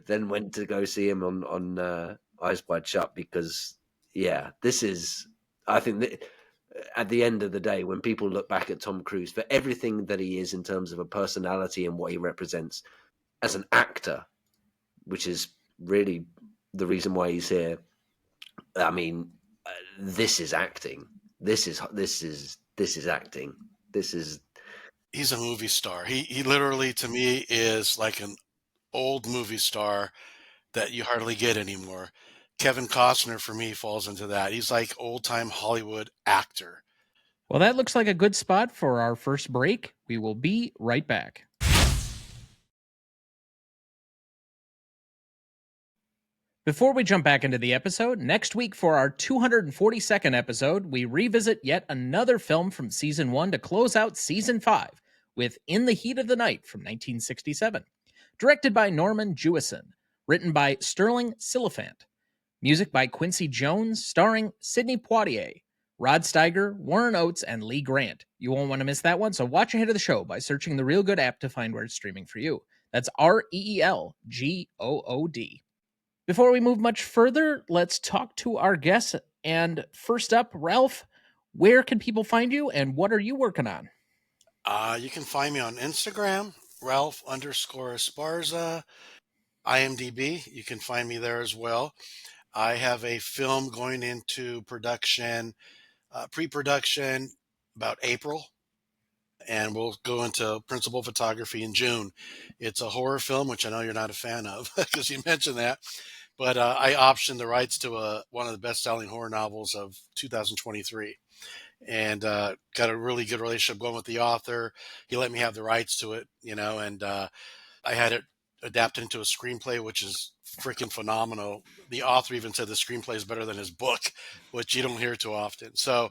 then went to go see him on Eyes Wide Shut because, yeah, this is, I think that at the end of the day, when people look back at Tom Cruise for everything that he is in terms of a personality and what he represents as an actor, which is really the reason why he's here. I mean, this is acting. This is acting. He's a movie star. He literally, to me, is like an old movie star that you hardly get anymore. Kevin Costner for me falls into that. He's like old-time Hollywood actor. Well, that looks like a good spot for our first break. We will be right back. Before we jump back into the episode, next week for our 242nd episode, we revisit yet another film from Season 1 to close out Season 5 with In the Heat of the Night from 1967. Directed by Norman Jewison. Written by Sterling Siliphant. Music by Quincy Jones, starring Sidney Poitier, Rod Steiger, Warren Oates, and Lee Grant. You won't want to miss that one, so watch ahead of the show by searching the Real Good app to find where it's streaming for you. That's REELGOOD. Before we move much further, let's talk to our guests. And first up, Ralph, where can people find you and what are you working on? You can find me on Instagram, Ralph_Esparza, IMDb. You can find me there as well. I have a film going into production, pre-production about April, and we'll go into principal photography in June. It's a horror film, which I know you're not a fan of because you mentioned that. But I optioned the rights to one of the best-selling horror novels of 2023, and got a really good relationship going with the author. He let me have the rights to it, and I had it adapted into a screenplay, which is freaking phenomenal. The author even said the screenplay is better than his book, which you don't hear too often. So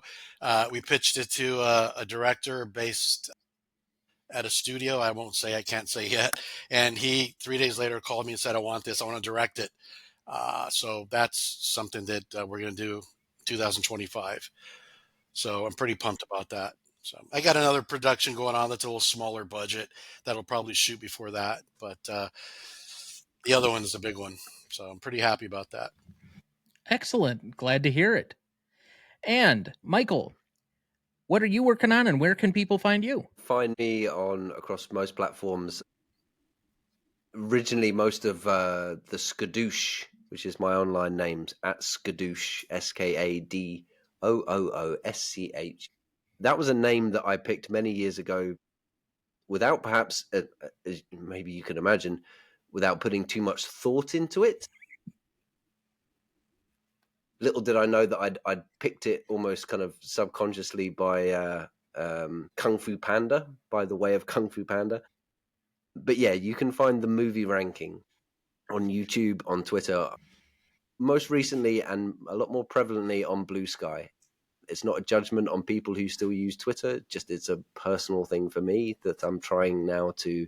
we pitched it to a director based at a studio. I can't say yet. And he 3 days later called me and said, I want this. I want to direct it. So that's something that we're going to do 2025. So I'm pretty pumped about that. So I got another production going on that's a little smaller budget that'll probably shoot before that. But the other one is a big one. So I'm pretty happy about that. Excellent. Glad to hear it. And Michael, what are you working on and where can people find you? Find me across most platforms. Originally, most of the Skadoosh, which is my online names, at Skadoosh, SKADOOOSCH. That was a name that I picked many years ago without perhaps, maybe you can imagine, without putting too much thought into it. Little did I know that I'd picked it almost kind of subconsciously by Kung Fu Panda, by the way of Kung Fu Panda. But yeah, you can find the movie ranking on YouTube, on Twitter, most recently and a lot more prevalently on Blue Sky. It's not a judgment on people who still use Twitter, just it's a personal thing for me that I'm trying now to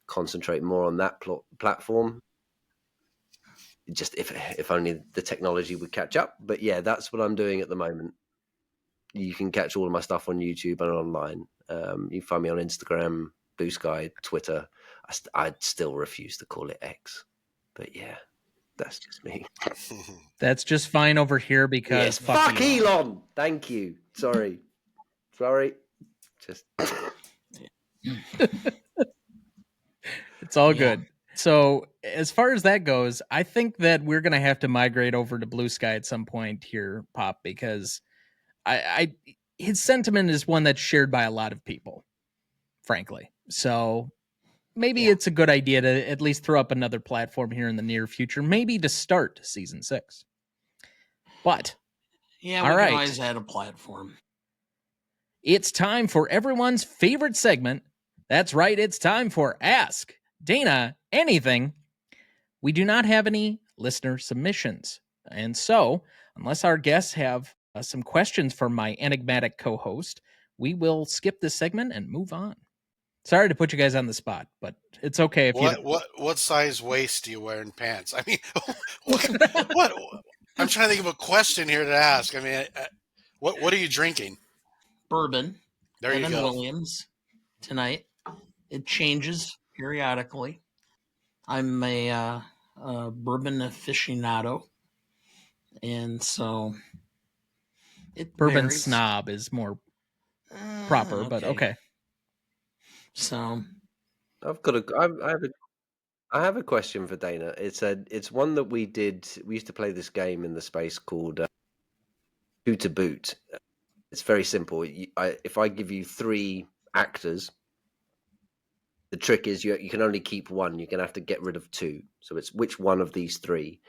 concentrate more on that platform. Just if only the technology would catch up. But yeah, that's what I'm doing at the moment. You can catch all of my stuff on YouTube and online. You can find me on Instagram, Blue Sky, Twitter. I'd still refuse to call it X. But yeah, that's just me. That's just fine over here because yes, fuck Elon. Thank you. Sorry. Just it's all good. So as far as that goes, I think that we're going to have to migrate over to Blue Sky at some point here, Pop, because his sentiment is one that's shared by a lot of people, frankly. So maybe it's a good idea to at least throw up another platform here in the near future, maybe to start season 6. But yeah, we can always add a platform. It's time for everyone's favorite segment. That's right. It's time for Ask Dana Anything. We do not have any listener submissions. And so, unless our guests have some questions for my enigmatic co-host, we will skip this segment and move on. Sorry to put you guys on the spot, but it's okay if what size waist do you wear in pants? I mean, what? I'm trying to think of a question here to ask. I mean, what are you drinking? Bourbon. There you go. Williams tonight. It changes periodically. I'm a bourbon aficionado, and so bourbon varies. Snob is more proper, but okay. So I have a question for Dana. It's one that we used to play this game in the space called Who to Boot. It's very simple. If I give you 3 actors, the trick is you can only keep one. You're going to have to get rid of 2. So it's which one of these 3.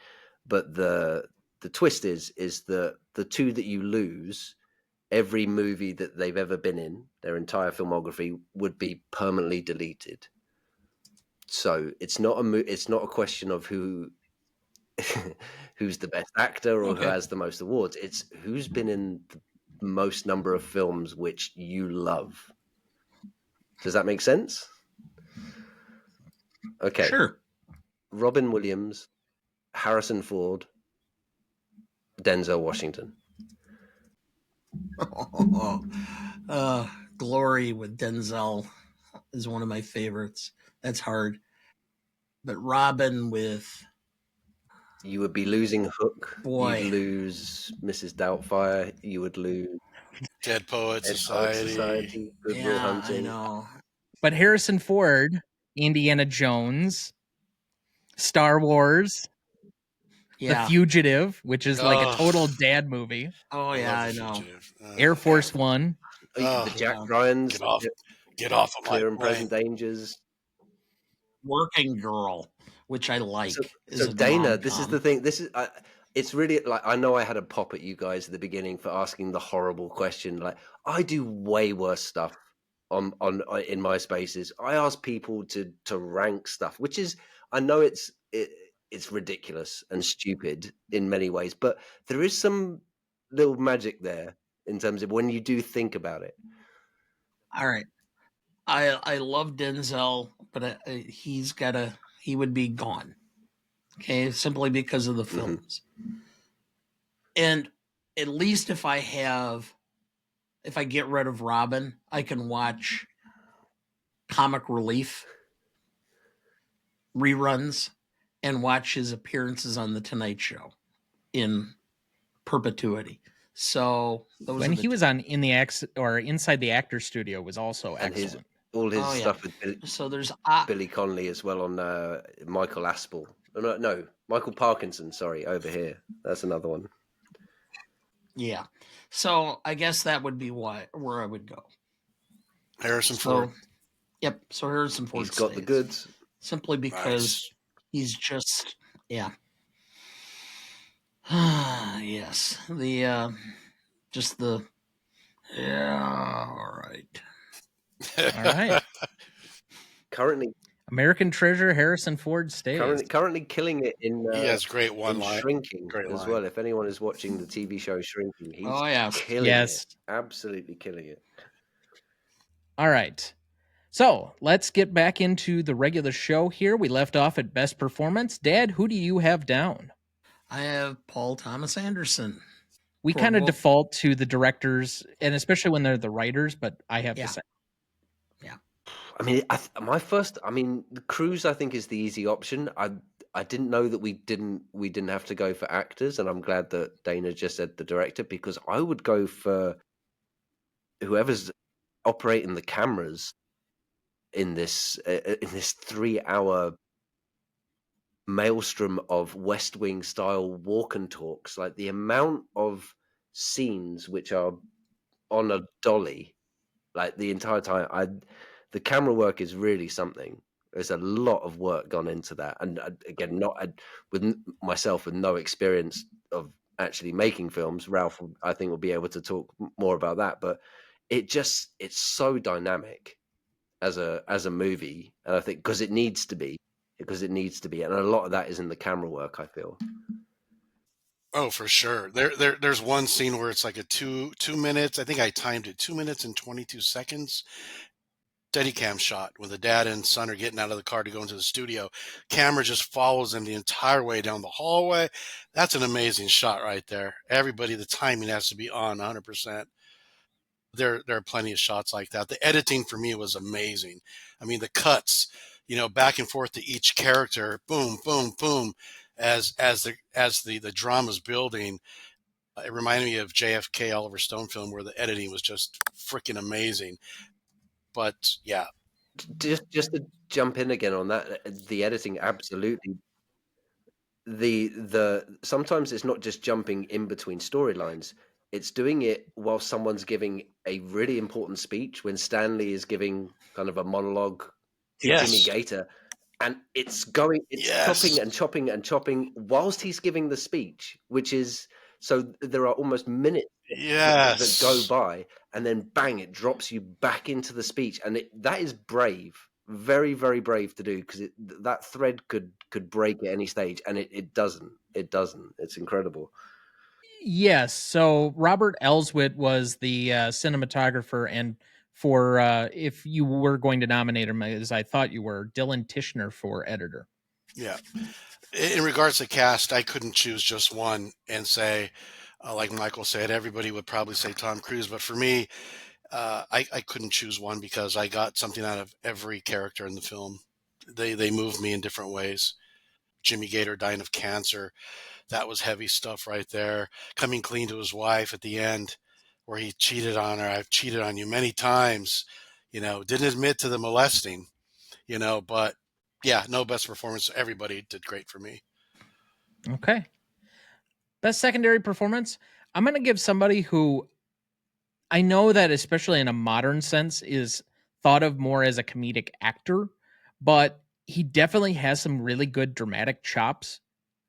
But the the twist is that the two that you lose, every movie that they've ever been in, their entire filmography, would be permanently deleted. So it's not a question of who who's the best actor or who Okay. has the most awards. It's who's been in the most number of films which you love. Does that make sense? Okay. Sure. Robin Williams, Harrison Ford, Denzel Washington. Glory with Denzel is one of my favorites. That's hard. But Robin with... You would be losing Hook. Boy. You'd lose Mrs. Doubtfire. You would lose Dead Poet Dead Poets Society. Society, Good Will Yeah, I Hunting. know. But Harrison Ford, Indiana Jones, Star Wars, Yeah. The Fugitive, which is like a Oh. total dad movie, Oh, I yeah, I love The know. Fugitive. Air Force One. Oh. The Jack Yeah. Ryan's, Get off of my Clear and plane. Present Dangers. Working Girl, which I like. is So a Dana, this is rom-com. the thing. This is it's really like, I know I had a pop at you guys at the beginning for asking the horrible question. Like, I do way worse stuff on in my spaces. I ask people to rank stuff, which is, I know it's ridiculous and stupid in many ways, but there is some little magic there in terms of when you do think about it. All right. I love Denzel, but he would be gone. Okay, simply because of the films. And at least if I get rid of Robin, I can watch Comic Relief reruns and watch his appearances on the Tonight Show in perpetuity. So those When are he was on Inside the Actor Studio was also And excellent. all his Oh, yeah. stuff with So there's Billy Connolly as well on Michael Aspel. No, Michael Parkinson. Sorry, over here. That's another one. yeah. So I guess that would be where I would go. Harrison Ford. Yep. So Harrison Ford. He's got the goods. Simply because he's just, yeah. Yes. Yeah. All right. All right. Currently, American Treasure, Harrison Ford stays. currently killing it in He has great one in line. Shrinking Great as line. well. If anyone is watching the TV show Shrinking, he's Oh, yes. killing Yes. it. Absolutely killing it. All right. So let's get back into the regular show here. We left off at best performance. Dad, who do you have down? I have Paul Thomas Anderson. We For kind of both- default to the directors, and especially when they're the writers, but I have Yeah. to say. I mean, the Cruise, I think, is the easy option. I didn't know that we didn't have to go for actors, and I'm glad that Dana just said the director, because I would go for whoever's operating the cameras in this 3-hour maelstrom of West Wing style walk and talks. Like, the amount of scenes which are on a dolly, like the entire time, the camera work is really something. There's a lot of work gone into that, and again, with myself with no experience of actually making films. Ralph, I think, will be able to talk more about that. But it's so dynamic as a movie, and I think because it needs to be, and a lot of that is in the camera work, I feel. Oh, for sure. There's one scene where it's like a two minutes. I think I timed it 2 minutes and 22 seconds. Steadicam shot when the dad and son are getting out of the car to go into the studio. Camera just follows them the entire way down the hallway. That's an amazing shot right there. Everybody, the timing has to be on 100%. There are plenty of shots like that. The editing for me was amazing. I mean, the cuts, back and forth to each character, boom, boom, boom, as the drama's building. It reminded me of JFK Oliver Stone film where the editing was just freaking amazing. But yeah, just to jump in again on that, the editing, absolutely. The sometimes it's not just jumping in between storylines, it's doing it while someone's giving a really important speech. When Stanley is giving kind of a monologue to yes. Jimmy Gator, and it's chopping Yes. and chopping and chopping whilst he's giving the speech, which is so there are almost minutes that go Yes. by, and then bang, it drops you back into the speech, and that is brave, very, very brave to do, because that thread could break at any stage, and it doesn't. It doesn't. It's incredible. Yes. So Robert Elswit was the cinematographer, and for if you were going to nominate him, as I thought you were, Dylan Tishner for editor. Yeah. In regards to cast, I couldn't choose just one and say, like Michael said, everybody would probably say Tom Cruise. But for me, I couldn't choose one because I got something out of every character in the film. They moved me in different ways. Jimmy Gator dying of cancer, that was heavy stuff right there. Coming clean to his wife at the end, where he cheated on her. I've cheated on you many times. Didn't admit to the molesting. But yeah, no, best performance. Everybody did great for me. Okay. Best secondary performance. I'm going to give somebody who I know that, especially in a modern sense, is thought of more as a comedic actor, but he definitely has some really good dramatic chops.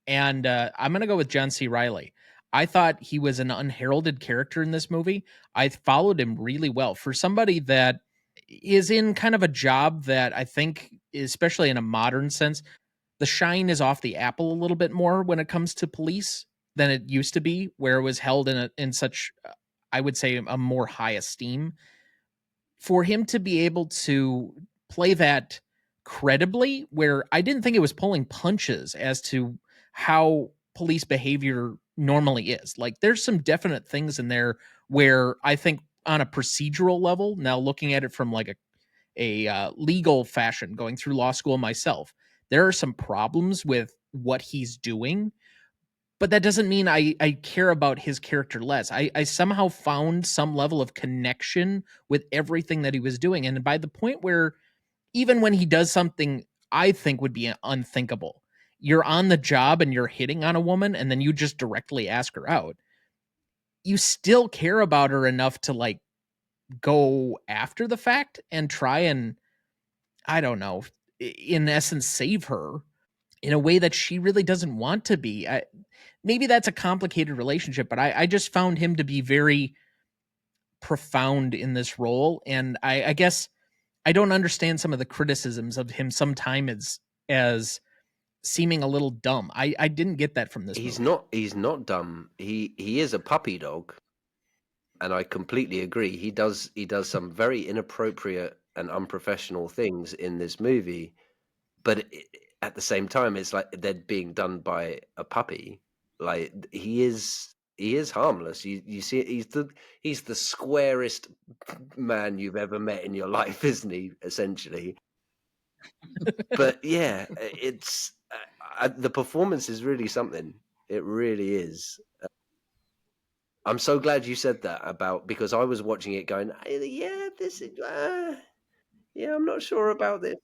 And I'm going to go with John C. Reilly. I thought he was an unheralded character in this movie. I followed him really well for somebody that is in kind of a job that I think, especially in a modern sense, the shine is off the apple a little bit more when it comes to police than it used to be, where it was held in such, I would say, a more high esteem. For him to be able to play that credibly, where I didn't think it was pulling punches as to how police behavior normally is. Like, there's some definite things in there where I think on a procedural level, now looking at it from like a legal fashion, going through law school myself, there are some problems with what he's doing, but that doesn't mean I care about his character less. I somehow found some level of connection with everything that he was doing. And by the point where even when he does something I think would be unthinkable, you're on the job and you're hitting on a woman and then you just directly ask her out, you still care about her enough to like go after the fact and try and, I don't know, in essence, save her in a way that she really doesn't want to be. Maybe that's a complicated relationship, but I just found him to be very profound in this role. And I guess I don't understand some of the criticisms of him sometimes as seeming a little dumb. I didn't get that from this movie. He's not dumb. He is a puppy dog, and I completely agree. He does some very inappropriate and unprofessional things in this movie, but at the same time, it's like they're being done by a puppy. Like he is harmless. You see, he's the squarest man you've ever met in your life, isn't he? Essentially, but yeah, the performance is really something. It really is. I'm so glad you said that about, because I was watching it going, yeah, this is, yeah, I'm not sure about this.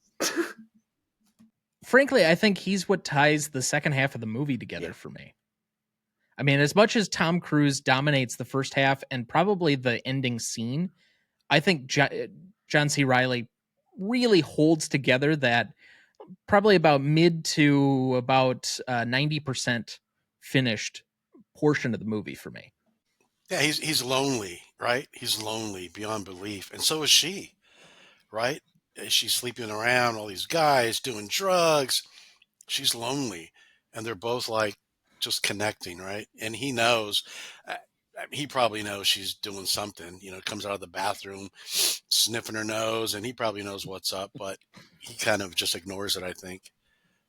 Frankly, I think he's what ties the second half of the movie together Yeah. for me. I mean, as much as Tom Cruise dominates the first half and probably the ending scene, I think John C. Reilly really holds together that probably about mid to about 90% finished portion of the movie for me. Yeah, he's lonely, right? He's lonely beyond belief, and so is she, right? She's sleeping around all these guys doing drugs. She's lonely, and they're both like just connecting, right? And he knows. He probably knows she's doing something. Comes out of the bathroom, sniffing her nose, and he probably knows what's up, but he kind of just ignores it, I think,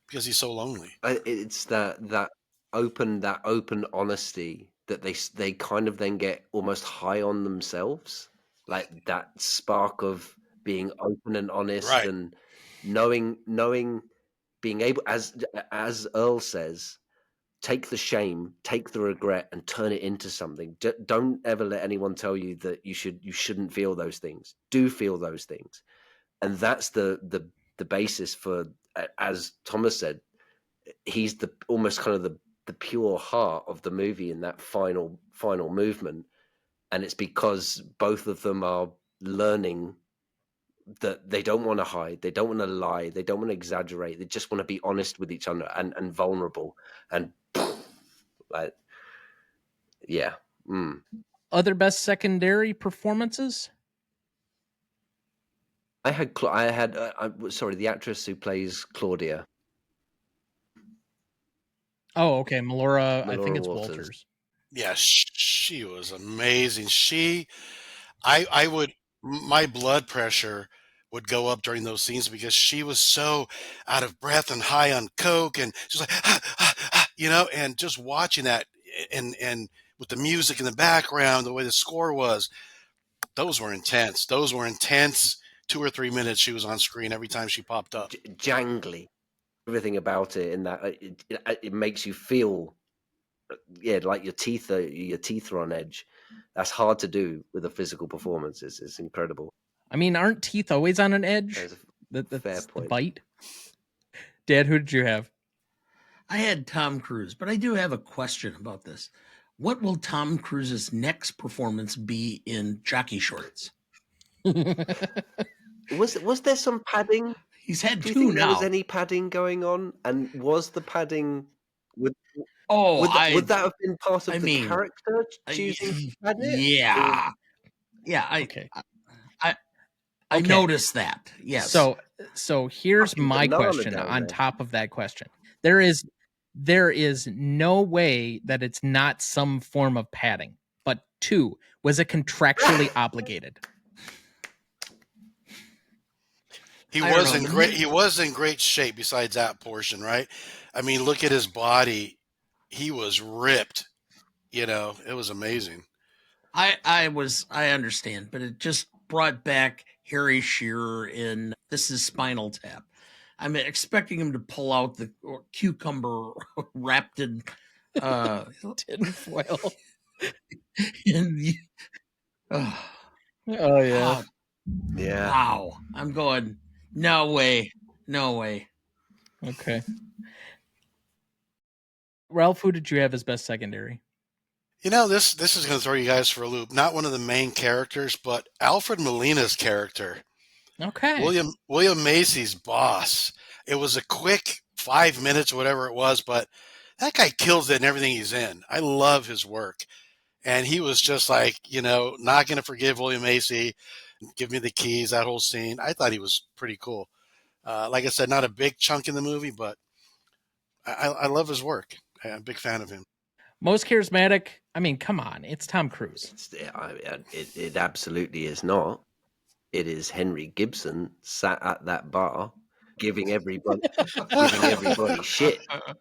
because he's so lonely. It's that open honesty that they kind of then get almost high on themselves, like that spark of being open and honest, Right. and knowing being able, as Earl says, take the shame, take the regret, and turn it into something. Don't ever let anyone tell you that you shouldn't feel those things. Do feel those things, and that's the basis for, as Thomas said, he's the almost kind of the pure heart of the movie in that final movement, and it's because both of them are learning that they don't want to hide, they don't want to lie, they don't want to exaggerate, they just want to be honest with each other and vulnerable, and like, yeah. Other best secondary performances? I had sorry, the actress who plays Claudia. Oh, okay, Melora. I think Melora it's Walters. Walters. Yeah, she was amazing. I would, my blood pressure would go up during those scenes because she was so out of breath and high on coke, and she's like, you know, and just watching that, and with the music in the background, the way the score was, those were intense. Those were intense. 2 or 3 minutes she was on screen every time she popped up. Jangly, everything about it, in that it makes you feel, yeah, like your teeth are on edge. That's hard to do with a physical performance. It's incredible. I mean, aren't teeth always on an edge? That's a fair That's point. the bite. Dad, who did you have? I had Tom Cruise, but I do have a question about this. What will Tom Cruise's next performance be in jockey shorts? Was there some padding? He's had Do you two think there was now. any padding going on? And was the padding would that have been part of the character choosing to pad it? Yeah. Yeah, Okay. I noticed that. Yes. So here's Fucking my banana question down on there. top of that question. There is no way that it's not some form of padding. But 2, was it contractually obligated? He was in great shape besides that portion, right? I mean, look at his body. He was ripped. You know, it was amazing. I understand, but it just brought back Harry Shearer in This Is Spinal Tap. I'm expecting him to pull out the cucumber wrapped in tinfoil. Oh yeah. Yeah. Wow. I'm going, no way. Okay. Ralph, who did you have as best secondary? You know, this is going to throw you guys for a loop. Not one of the main characters, but Alfred Molina's character. Okay. William Macy's boss. It was a quick 5 minutes or whatever it was, but that guy kills it in everything he's in. I love his work. And he was just like, you know, not going to forgive William Macy. Give me the keys, that whole scene. I thought he was pretty cool. Like I said, not a big chunk in the movie, but I love his work. I'm a big fan of him. Most charismatic? I mean, come on. It's Tom Cruise. It absolutely is not. It is Henry Gibson sat at that bar giving everybody shit.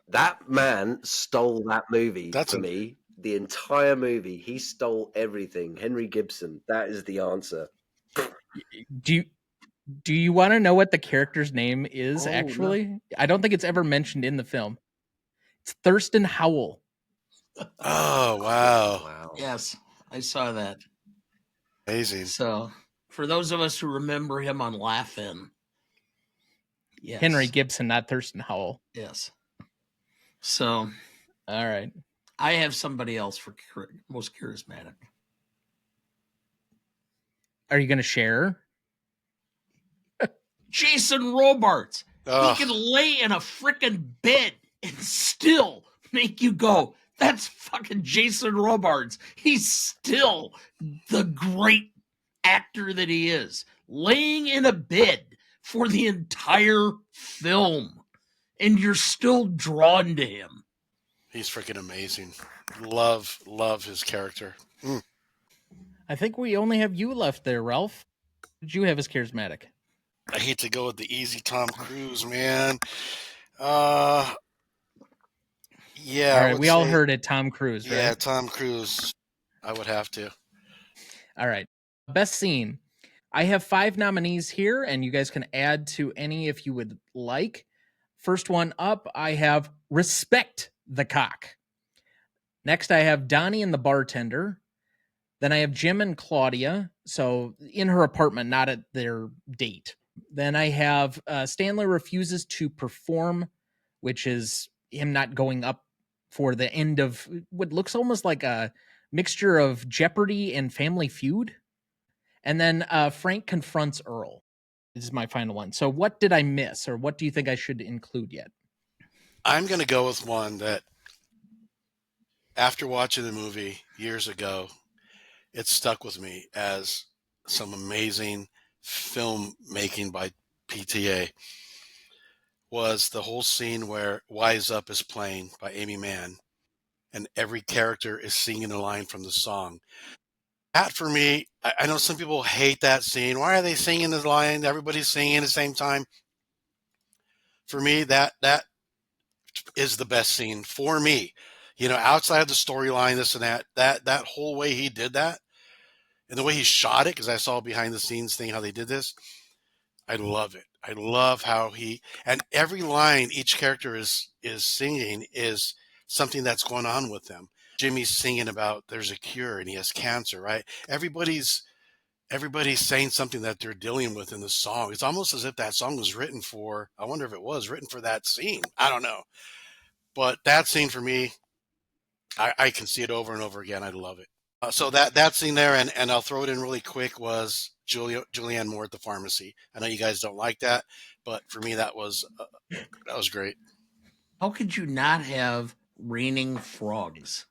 That man stole that movie for me. The entire movie. He stole everything. Henry Gibson. That is the answer. Do you want to know what the character's name is, actually? No. I don't think it's ever mentioned in the film. It's Thurston Howell. Oh, wow. Yes, I saw that. Amazing. So, for those of us who remember him on Laugh-In. Yes. Henry Gibson, not Thurston Howell. Yes. So. All right. I have somebody else for most charismatic. Are you going to share? Jason Robards. He can lay in a freaking bed and still make you go, that's fucking Jason Robards. He's still the great actor that he is. Laying in a bed for the entire film. And you're still drawn to him. He's freaking amazing. Love his character. I think we only have you left there, Ralph. Did you have as charismatic? I hate to go with the easy Tom Cruise, man. Yeah. All right, we all heard it, Tom Cruise, right? Yeah, Tom Cruise. I would have to. All right. Best scene. I have 5 nominees here, and you guys can add to any if you would like. First one up, I have Respect the Cock. Next, I have Donnie and the Bartender. Then I have Jim and Claudia, so in her apartment, not at their date. Then I have Stanley refuses to perform, which is him not going up for the end of what looks almost like a mixture of Jeopardy and Family Feud. And then Frank confronts Earl. is my final one. So what did I miss, or what do you think I should include yet? I'm going to go with one that, after watching the movie years ago, it stuck with me as some amazing filmmaking by PTA, was the whole scene where Wise Up is playing by Aimee Mann, and every character is singing a line from the song. That, for me, I know some people hate that scene. Why are they singing the line? Everybody's singing at the same time. For me, that is the best scene for me. Outside of the storyline, this and that whole way he did that, and the way he shot it, because I saw behind the scenes thing how they did this. I love it. I love how and every line each character is singing is something that's going on with them. Jimmy's singing about there's a cure and he has cancer, right? Everybody's saying something that they're dealing with in the song. It's almost as if that song was written for, I wonder if it was written for that scene. I don't know. But that scene for me, I can see it over and over again. I love it. So that scene there, and I'll throw it in really quick, was Julianne Moore at the pharmacy. I know you guys don't like that, but for me that was great. How could you not have raining frogs?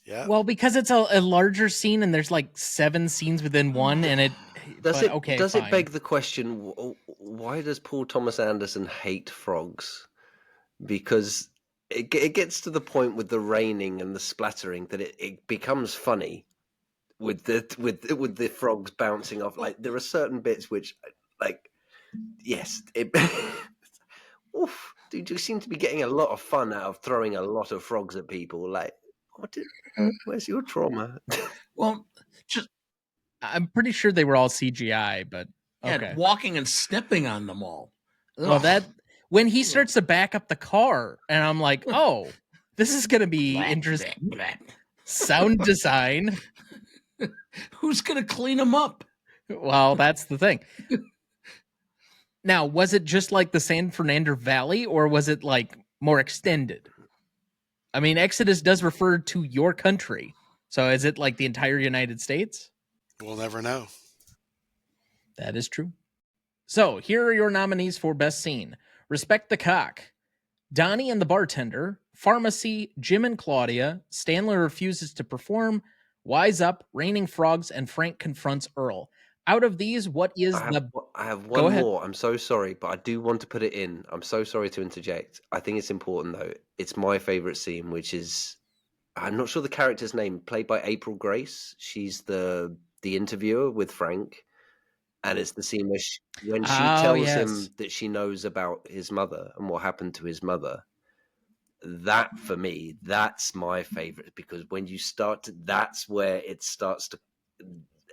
Yeah. Well, because it's a larger scene, and there's like 7 scenes within one, and it Does fine. it beg the question, why does Paul Thomas Anderson hate frogs? Because it gets to the point with the raining and the splattering that it becomes funny with the frogs bouncing off. Like, there are certain bits which, like, yes, oof, dude, you seem to be getting a lot of fun out of throwing a lot of frogs at people. Like, where's your trauma? Well, I'm pretty sure they were all CGI, but okay. Yeah, walking and stepping on them all. Ugh. Well, that when he starts to back up the car, and I'm like, oh, this is going to be interesting. Sound design. Who's going to clean them up? Well, that's the thing. Now, was it just like the San Fernando Valley, or was it like more extended? I mean, Exodus does refer to your country. So is it like the entire United States? We'll never know. That is true. So here are your nominees for Best Scene. Respect the Cock, Donnie and the Bartender, Pharmacy, Jim and Claudia, Stanley Refuses to Perform, Wise Up, Raining Frogs, and Frank Confronts Earl. Out of these, what is I have one more. I'm so sorry, but I do want to put it in. I'm so sorry to interject. I think it's important, though. It's my favorite scene, which is, I'm not sure the character's name, played by April Grace. She's the interviewer with Frank. And it's the scene where when she tells him that she knows about his mother and what happened to his mother. That, for me, that's my favorite, because when you that's where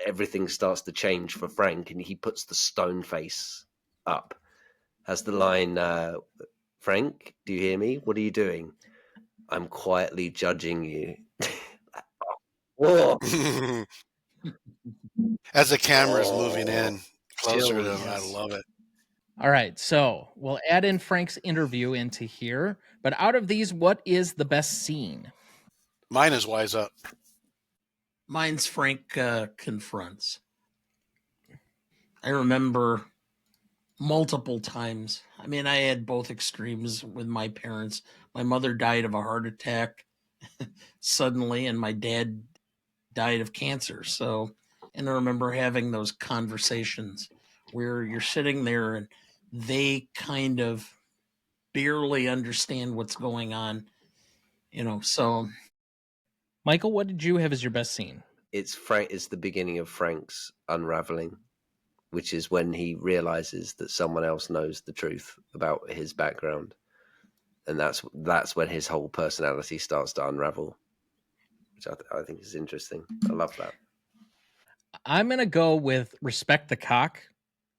everything starts to change for Frank, and he puts the stone face up. Has the line, Frank, do you hear me? What are you doing? I'm quietly judging you. Whoa. As the camera's moving in closer to him, I love it. All right, so we'll add in Frank's interview into here. But out of these, what is the best scene? Mine is Wise Up. Mine's Frank Confronts. I remember multiple times. I mean, I had both extremes with my parents. My mother died of a heart attack suddenly, and my dad died of cancer. So, and I remember having those conversations where you're sitting there and they kind of barely understand what's going on, so. Michael, what did you have as your best scene? It's the beginning of Frank's unraveling, which is when he realizes that someone else knows the truth about his background. And that's when his whole personality starts to unravel, which I think is interesting. I love that. I'm going to go with Respect the Cock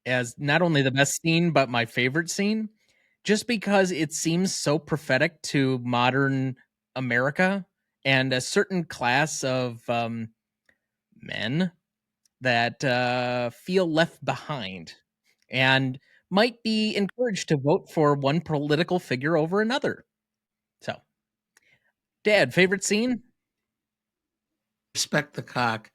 as not only the best scene, but my favorite scene, just because it seems so prophetic to modern America and a certain class of men that feel left behind and might be encouraged to vote for one political figure over another. So, Dad, favorite scene? Respect the Cock.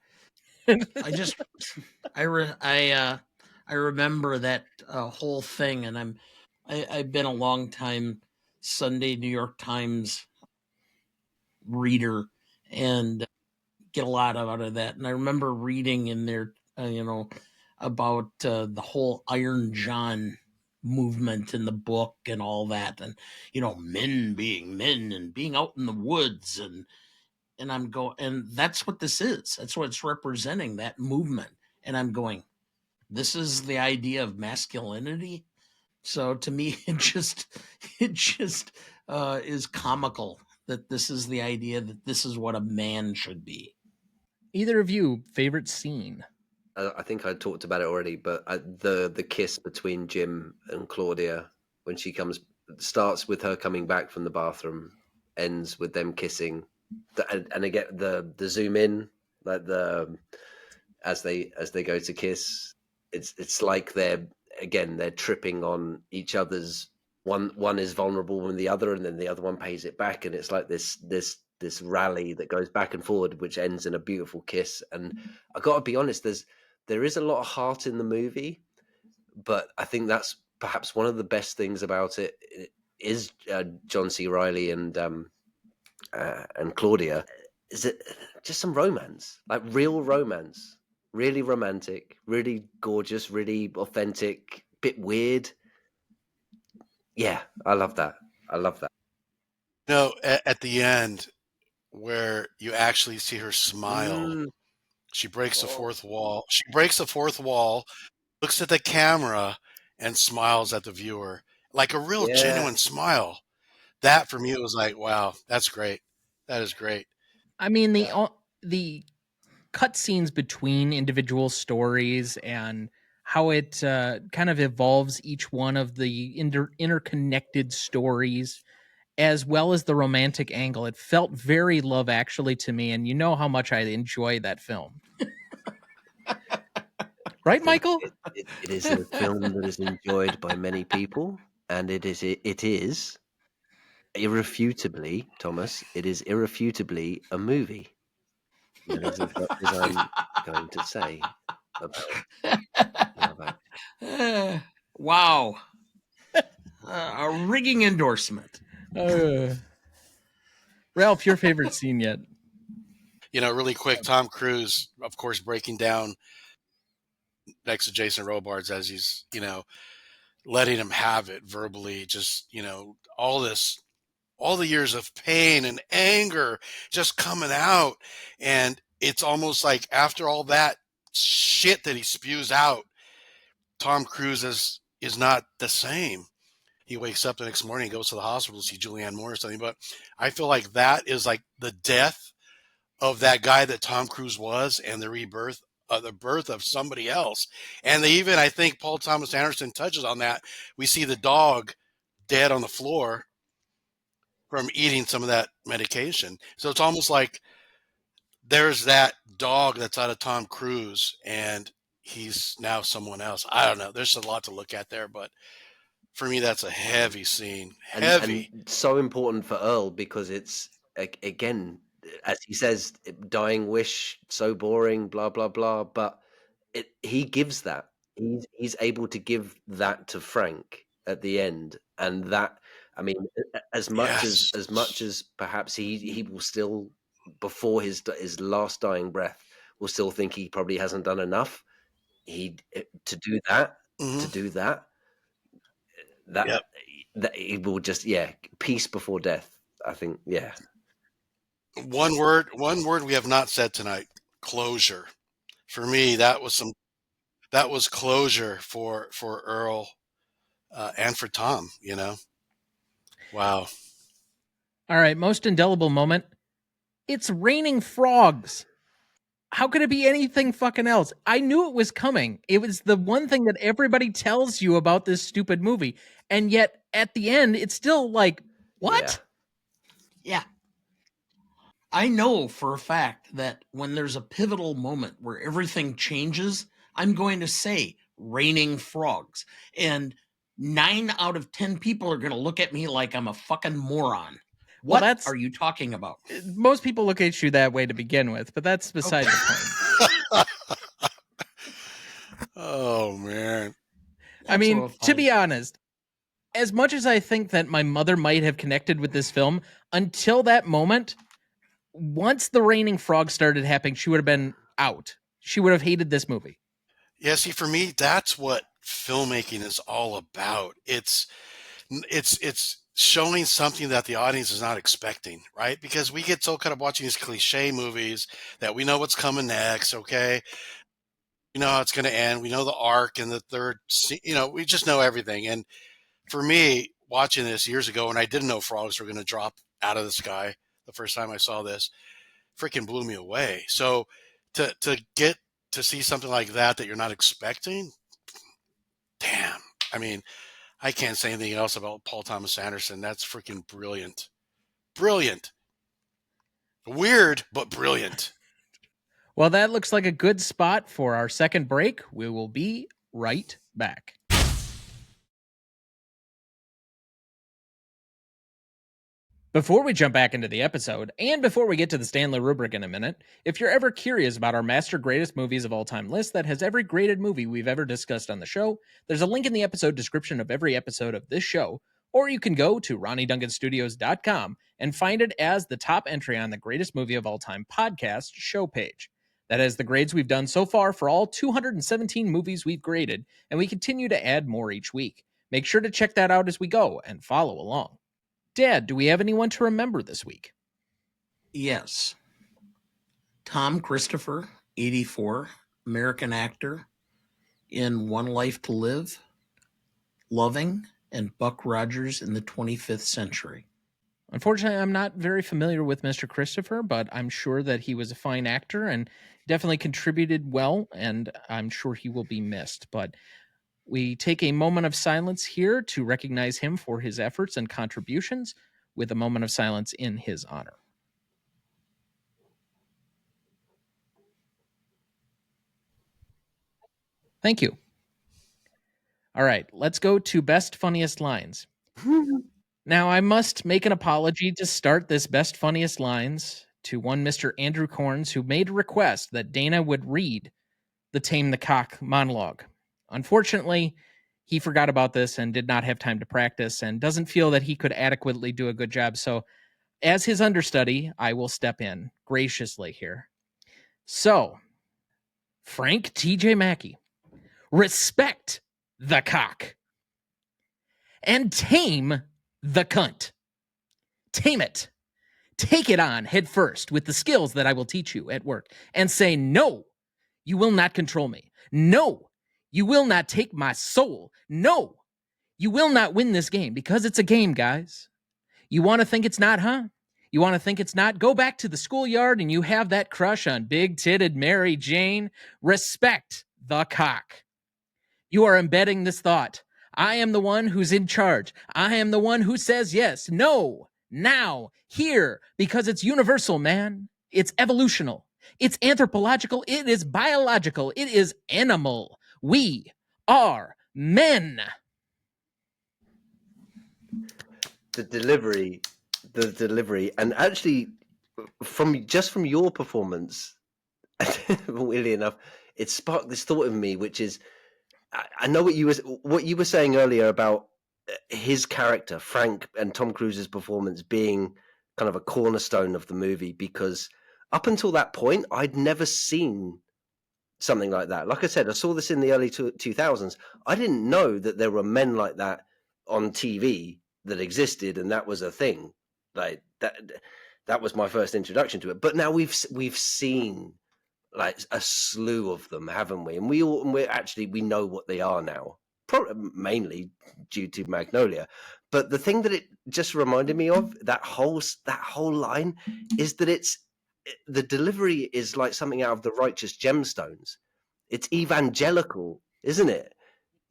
I remember that whole thing, and I've been a long time Sunday New York Times reader and get a lot out of that. And I remember reading in there, about the whole Iron John movement in the book and all that, and men being men and being out in the woods, and I'm going, and that's what this is. That's what it's representing, that movement. And I'm going, this is the idea of masculinity. So to me, it just is comical that this is the idea that this is what a man should be. Either of you, favorite scene? I think I talked about it already, but the kiss between Jim and Claudia when she starts with her coming back from the bathroom, ends with them kissing, and again the zoom in, like as they go to kiss, it's like they're tripping on each other's. One is vulnerable than the other, and then the other one pays it back, and it's like this rally that goes back and forward, which ends in a beautiful kiss. And I got to be honest, there is a lot of heart in the movie, but I think that's perhaps one of the best things about it is John C. Reilly and Claudia. Is it just some romance, like real romance, really romantic, really gorgeous, really authentic, bit weird. Yeah, I love that. At the end, where you actually see her smile, she breaks the fourth wall. She breaks the fourth wall, looks at the camera, and smiles at the viewer like a real genuine smile. That for me, it was like, wow, that's great. That is great. I mean, the cut scenes between individual stories and how it kind of evolves each one of the interconnected stories, as well as the romantic angle. It felt very Love Actually to me, and you know how much I enjoy that film. Right, Michael? It is a film that is enjoyed by many people, and it is irrefutably, Thomas, it is irrefutably a movie. That is as much as I'm going to say about Wow. A rigging endorsement. Ralph, your favorite scene yet? Really quick, Tom Cruise, of course, breaking down next to Jason Robards as he's, letting him have it verbally, just, all the years of pain and anger just coming out. And it's almost like after all that shit that he spews out, Tom Cruise is not the same. He wakes up the next morning, goes to the hospital to see Julianne Moore or something. But I feel like that is like the death of that guy that Tom Cruise was, and the rebirth, the birth of somebody else. And they even, I think Paul Thomas Anderson touches on that. We see the dog dead on the floor from eating some of that medication. So it's almost like there's that dog that's out of Tom Cruise, and he's now someone else. I don't know. There's a lot to look at there, but for me, that's a heavy scene. Heavy. And so important for Earl because it's, again, as he says, dying wish, so boring, blah, blah, blah. But he gives that. He's able to give that to Frank at the end. And that, I mean, as much as perhaps he will still, before his last dying breath, will still think he probably hasn't done enough. To do that, that it will just, peace before death. I think, One word we have not said tonight: closure. For me, that was closure for Earl and for Tom. Wow. All right, most indelible moment. It's raining frogs. How could it be anything fucking else? I knew it was coming. It was the one thing that everybody tells you about this stupid movie. And yet, at the end, it's still like, what? Yeah. I know for a fact that when there's a pivotal moment where everything changes, I'm going to say raining frogs. And 9 out of 10 people are going to look at me like I'm a fucking moron. What are you talking about? Most people look at you that way to begin with, but that's beside the point. Oh man. I That's a mean, little to fun. be honest, as much as I think that my mother might have connected with this film, until that moment, once the raining frog started happening, she would have been out. She would have hated this movie. Yeah, see, for me, that's what filmmaking is all about. It's showing something that the audience is not expecting, right? Because we get so caught up watching these cliche movies that we know what's coming next. Okay, we know how it's going to end. We know the arc and the third. We just know everything. And for me, watching this years ago, when I didn't know frogs were going to drop out of the sky, the first time I saw this, freaking blew me away. So to get to see something like that you're not expecting, damn. I mean, I can't say anything else about Paul Thomas Anderson. That's freaking brilliant. Brilliant. Weird, but brilliant. Well, that looks like a good spot for our second break. We will be right back. Before we jump back into the episode, and before we get to the Stanley Rubric in a minute, if you're ever curious about our master greatest movies of all time list that has every graded movie we've ever discussed on the show, there's a link in the episode description of every episode of this show, or you can go to RonnieDuncanStudios.com and find it as the top entry on the Greatest Movie of All Time podcast show page. That has the grades we've done so far for all 217 movies we've graded, and we continue to add more each week. Make sure to check that out as we go and follow along. Dad, do we have anyone to remember this week? Yes. Tom Christopher, 84, American actor in One Life to Live, Loving, and Buck Rogers in the 25th Century. Unfortunately, I'm not very familiar with Mr. Christopher, but I'm sure that he was a fine actor and definitely contributed well, and I'm sure he will be missed. But we take a moment of silence here to recognize him for his efforts and contributions with a moment of silence in his honor. Thank you. All right, let's go to best funniest lines. Now, I must make an apology to start this best funniest lines to one Mr. Andrew Corns, who made a request that Dana would read the Tame the Cock monologue. Unfortunately, he forgot about this and did not have time to practice and doesn't feel that he could adequately do a good job. So, as his understudy, I will step in graciously here. So, Frank T.J. Mackey, respect the cock and tame the cunt. Tame it. Take it on head first with the skills that I will teach you at work and say, no, you will not control me. No, you will not take my soul. No, you will not win this game because it's a game, guys. You want to think it's not, huh? You want to think it's not? Go back to the schoolyard and you have that crush on big-titted Mary Jane. Respect the cock. You are embedding this thought. I am the one who's in charge. I am the one who says yes, no, now, here, because it's universal, man. It's evolutional. It's anthropological. It is biological. It is animal. We are men. The delivery, and actually, from your performance, weirdly enough, it sparked this thought in me, which is, I know what you were saying earlier about his character, Frank, and Tom Cruise's performance being kind of a cornerstone of the movie, because up until that point, I'd never seen something like that. Like I said, I saw this in the early 2000s. I didn't know that there were men like that on TV that existed, and that was a thing. Like that was my first introduction to it. But now we've seen like a slew of them, haven't we? And we know what they are now, mainly due to Magnolia. But the thing that it just reminded me of, that whole line, is that the delivery is like something out of the Righteous Gemstones. It's evangelical, isn't it?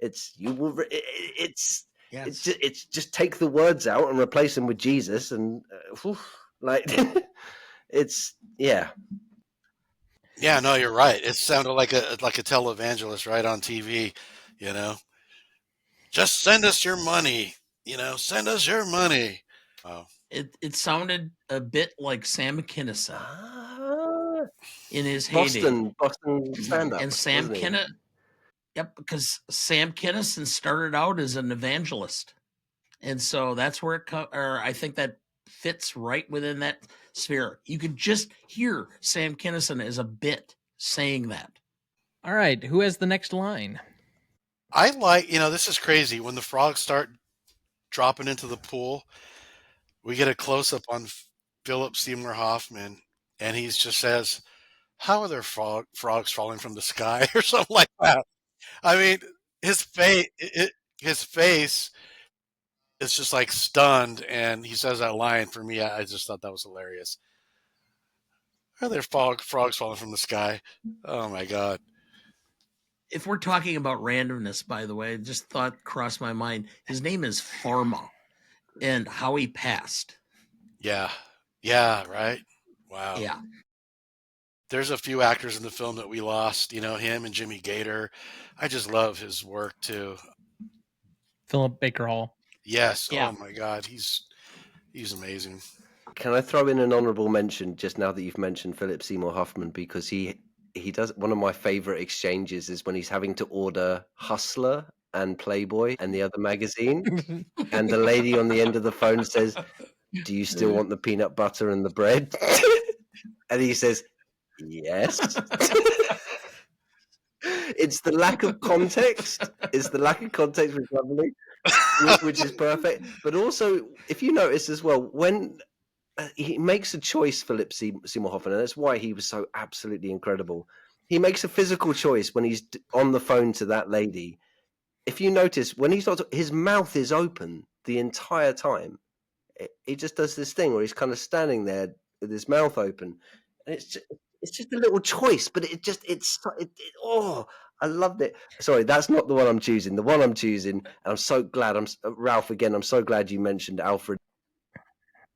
It's you will. It's Yes. it's just take the words out and replace them with Jesus, and like it's yeah. Yeah, no, you're right. It sounded like a televangelist right on TV, you know. Just send us your money, send us your money. Oh. It sounded a bit like Sam Kinison in his heyday. Boston stand-up. And Sam Kinison, Yep, because Sam Kinison started out as an evangelist. And so that's where I think that fits right within that sphere. You could just hear Sam Kinison as a bit saying that. All right, who has the next line? I like, this is crazy. When the frogs start dropping into the pool, we get a close up on Philip Seymour Hoffman, and he just says, "How are there frogs falling from the sky?" or something like that. I mean, his face is just like stunned, and he says that line. For me, I just thought that was hilarious. Are there frogs falling from the sky? Oh my god! If we're talking about randomness, by the way, just thought crossed my mind. His name is Pharma, and how he passed. Yeah, right. Wow. Yeah. There's a few actors in the film that we lost. Him and Jimmy Gator. I just love his work too. Philip Baker Hall. Yes. Yeah. Oh my god, he's amazing. Can I throw in an honourable mention just now that you've mentioned Philip Seymour Hoffman, because he does one of my favourite exchanges is when he's having to order Hustler and Playboy and the other magazine, and the lady on the end of the phone says, "Do you still want the peanut butter and the bread?" And he says, "Yes." It's the lack of context. It's the lack of context with lovely, which is perfect. But also, if you notice as well, when he makes a choice, Philip Seymour Hoffman, and that's why he was so absolutely incredible. He makes a physical choice when he's on the phone to that lady. If you notice, when he's not, his mouth is open the entire time. He just does this thing where he's kind of standing there with his mouth open, and it's just a little choice, but oh, I loved it. Sorry, that's not the one I'm choosing. The one I'm choosing, and I'm so glad. Ralph again. I'm so glad you mentioned Alfred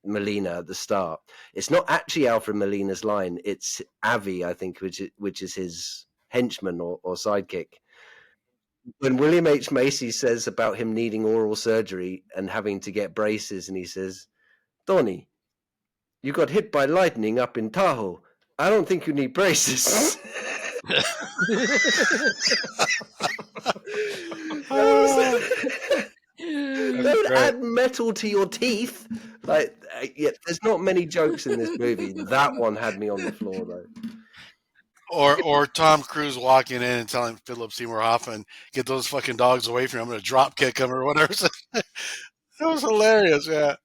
Molina at the start. It's not actually Alfred Molina's line. It's Avi, I think, which is his henchman or sidekick. When William H. Macy says about him needing oral surgery and having to get braces, and he says, "Donnie, you got hit by lightning up in Tahoe. I don't think you need braces." Don't add metal to your teeth. There's not many jokes in this movie. That one had me on the floor, though. Or Tom Cruise walking in and telling Philip Seymour Hoffman, "Get those fucking dogs away from him. I'm going to drop kick him," or whatever. That was hilarious, yeah.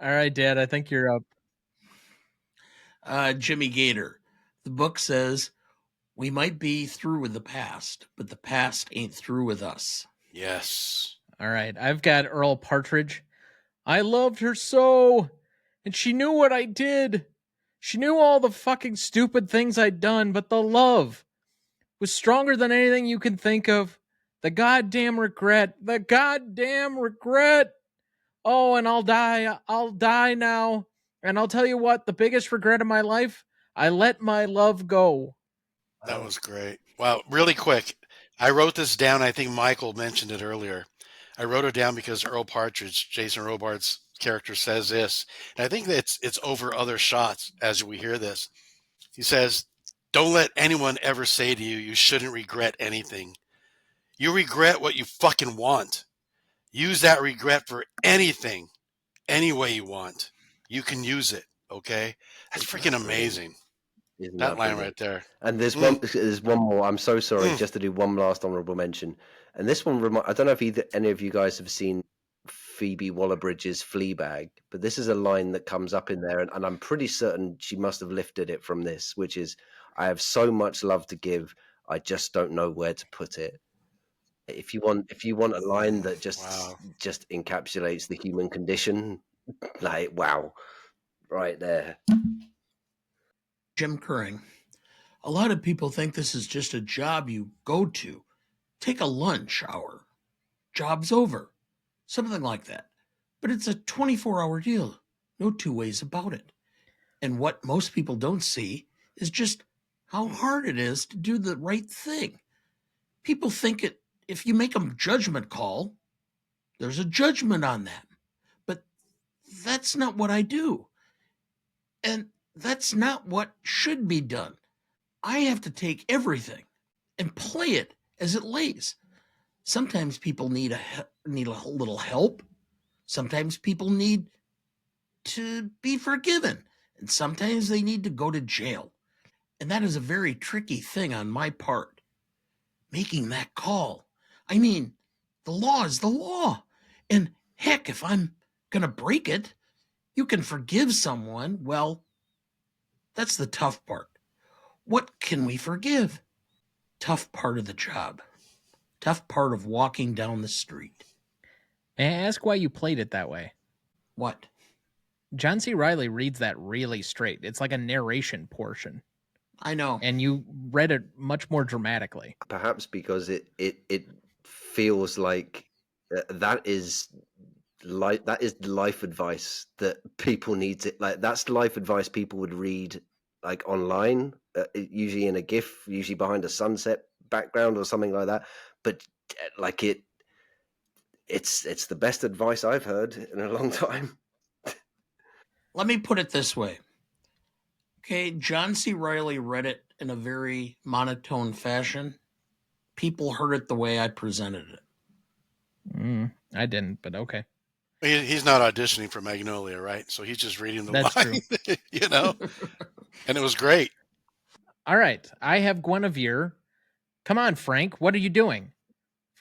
All right, Dad, I think you're up. Jimmy Gator. The book says, "We might be through with the past, but the past ain't through with us." Yes. All right, I've got Earl Partridge. "I loved her so, and she knew what I did. She knew all the fucking stupid things I'd done, but the love was stronger than anything you can think of. The goddamn regret. Oh, and I'll die now. And I'll tell you what, the biggest regret of my life, I let my love go." That was great. Wow, really quick. I wrote this down. I think Michael mentioned it earlier. I wrote it down because Earl Partridge, Jason Robards' character, says this. And I think that it's over other shots as we hear this. He says, "Don't let anyone ever say to you, you shouldn't regret anything. You regret what you fucking want. Use that regret for anything, any way you want. You can use it, okay?" That's freaking amazing. Isn't That line brilliant? right there. And there's one more. I'm so sorry, just to do one last honourable mention. And this one, I don't know if any of you guys have seen Phoebe Waller-Bridge's Fleabag, but this is a line that comes up in there, and I'm pretty certain she must have lifted it from this, which is, "I have so much love to give, I just don't know where to put it." If you want a line that just encapsulates the human condition, wow, right there. Jim Curring. "A lot of people think this is just a job you go to. Take a lunch hour. Job's over." Something like that. But it's a 24-hour deal. No two ways about it. And what most people don't see is just how hard it is to do the right thing. People think if you make a judgment call, there's a judgment on that. But that's not what I do. And that's not what should be done. I have to take everything and play it as it lays. Sometimes people need a little help. Sometimes people need to be forgiven, and sometimes they need to go to jail. And that is a very tricky thing on my part, making that call. I mean, the law is the law. And heck, if I'm going to break it, you can forgive someone. Well, that's the tough part. What can we forgive? Tough part of the job. Tough part of walking down the street. May I ask why you played it that way? What? John C. Reilly reads that really straight. It's like a narration portion. I know. And you read it much more dramatically. Perhaps because it feels like that is life advice that people need to, like, that's life advice people would read like online, usually in a GIF, usually behind a sunset background or something like that. But like it's the best advice I've heard in a long time. Let me put it this way. Okay, John C. Reilly read it in a very monotone fashion. People heard it the way I presented it. I didn't, but okay. He's not auditioning for Magnolia, right? So he's just reading the That's line, true. you know? And it was great. All right, I have Guinevere. Come on, Frank, what are you doing?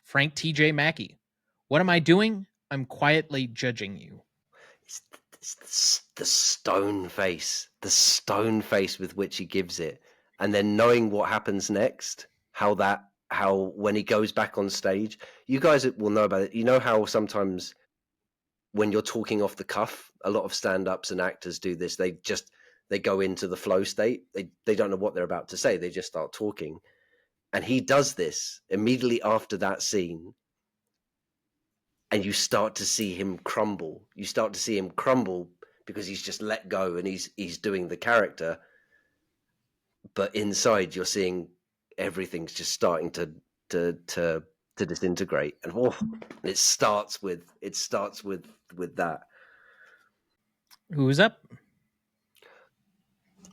Frank T.J. Mackey. What am I doing? I'm quietly judging you. It's the stone face with which he gives it, and then knowing what happens next, how when he goes back on stage, you guys will know about it. You know how sometimes when you're talking off the cuff, a lot of stand-ups and actors do this. They go into the flow state. They don't know what they're about to say. They just start talking. And he does this immediately after that scene. And you start to see him crumble. You start to see him crumble because he's just let go and he's doing the character. But inside, you're seeing everything's just starting to disintegrate. And it starts with that. Who's up?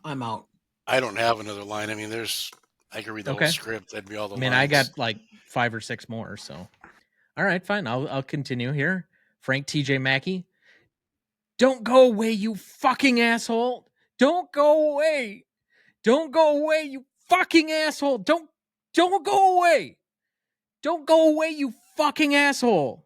I'm out. I don't have another line. I mean, I could read the whole script. That'd be all the lines. I got like 5 or 6 more, so. All right, fine. I'll continue here. Frank T.J. Mackey. Don't go away, you fucking asshole. Don't go away. Don't go away, you fucking asshole. Don't go away. Don't go away, you fucking asshole.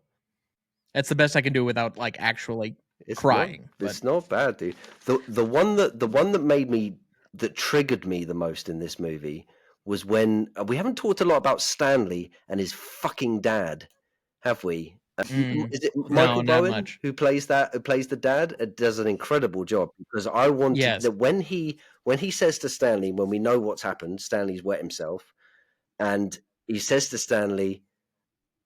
That's the best I can do without like actually crying. It's not bad, dude. The one that triggered me the most in this movie was when we haven't talked a lot about Stanley and his fucking dad, have we? Is it Michael Bowen who plays the dad? It does an incredible job, because I wanted that when he says to Stanley, when we know what's happened, Stanley's wet himself, and he says to Stanley,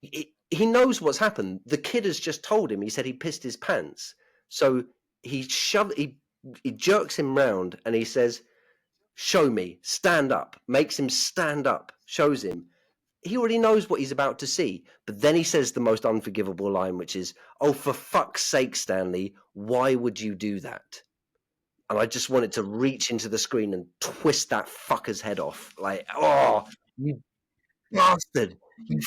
he knows what's happened. The kid has just told him. He said he pissed his pants, so he jerks him round and he says, "Show me, stand up." Makes him stand up, shows him. He already knows what he's about to see, but then he says the most unforgivable line, which is, "Oh, for fuck's sake, Stanley, why would you do that?" And I just wanted to reach into the screen and twist that fucker's head off. Like, oh, you bastard, you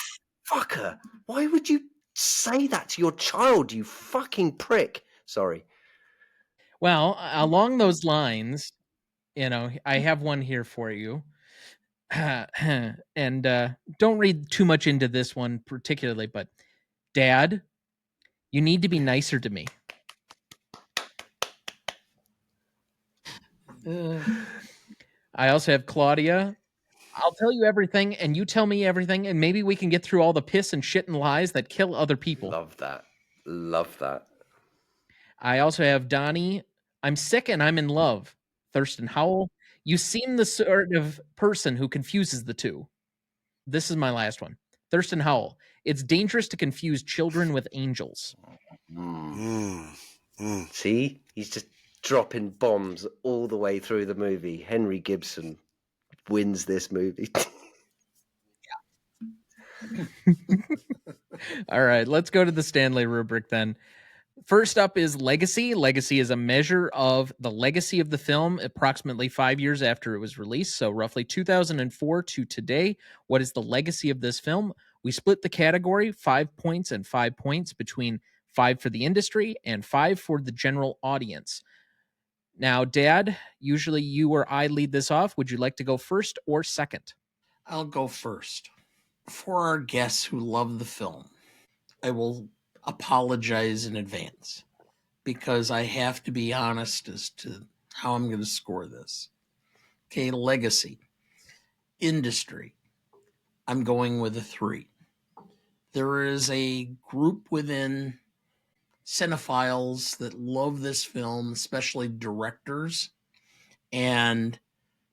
fucker. Why would you say that to your child, you fucking prick? Sorry. Well, along those lines, I have one here for you. And don't read too much into this one particularly, but Dad, you need to be nicer to me. I also have Claudia. I'll tell you everything and you tell me everything, and maybe we can get through all the piss and shit and lies that kill other people. Love that. I also have Donnie. I'm sick and I'm in love. Thurston Howell. You seem the sort of person who confuses the two. This is my last one. Thurston Howell. It's dangerous to confuse children with angels. See? He's just dropping bombs all the way through the movie. Henry Gibson wins this movie. All right, let's go to the Stanley rubric then. First up is legacy. Legacy is a measure of the legacy of the film approximately 5 years after it was released. So roughly 2004 to today. What is the legacy of this film? We split the category 5 points and 5 points between 5 for the industry and 5 for the general audience. Now, Dad, usually you or I lead this off. Would you like to go first or second? I'll go first. For our guests who love the film, I will apologize in advance because I have to be honest as to how I'm going to score this. Okay, legacy. Industry. I'm going with a 3. There is a group within cinephiles that love this film, especially directors and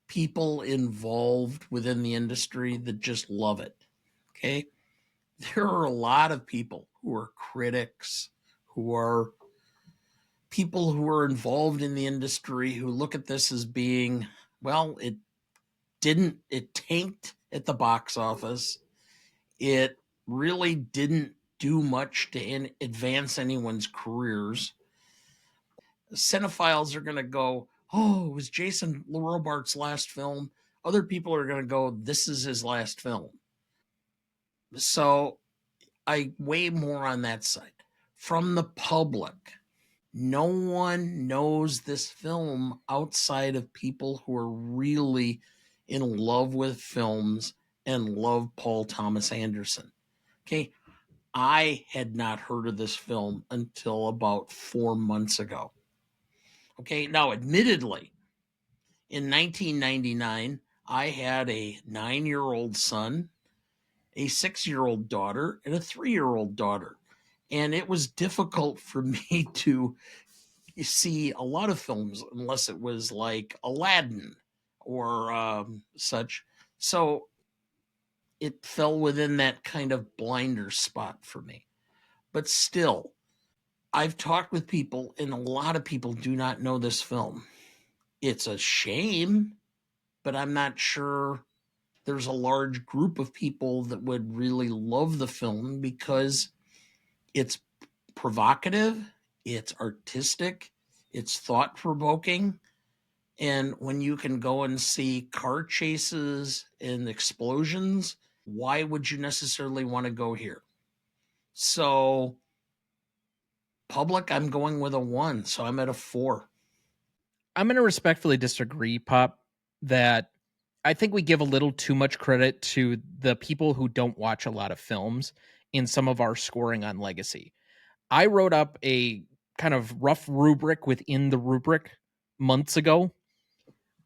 people involved within the industry that just love it. Okay. There are a lot of people who are critics, who are people who are involved in the industry who look at this as being, well, it tanked at the box office. It really didn't do much to advance anyone's careers. Cinephiles are going to go, oh, it was Jason Robards' last film. Other people are going to go, this is his last film. So I weigh more on that side. From the public, no one knows this film outside of people who are really in love with films and love Paul Thomas Anderson. Okay, I had not heard of this film until about 4 months ago. Okay, now admittedly, in 1999, I had a 9-year-old son, a 6-year-old daughter, and a 3-year-old daughter. And it was difficult for me to see a lot of films unless it was like Aladdin or such. So it fell within that kind of blinder spot for me. But still, I've talked with people, and a lot of people do not know this film. It's a shame, but I'm not sure there's a large group of people that would really love the film because it's provocative, it's artistic, it's thought-provoking. And when you can go and see car chases and explosions, why would you necessarily want to go here? So, public, I'm going with a 1, so I'm at a 4. I'm going to respectfully disagree, Pop, that I think we give a little too much credit to the people who don't watch a lot of films in some of our scoring on Legacy. I wrote up a kind of rough rubric within the rubric months ago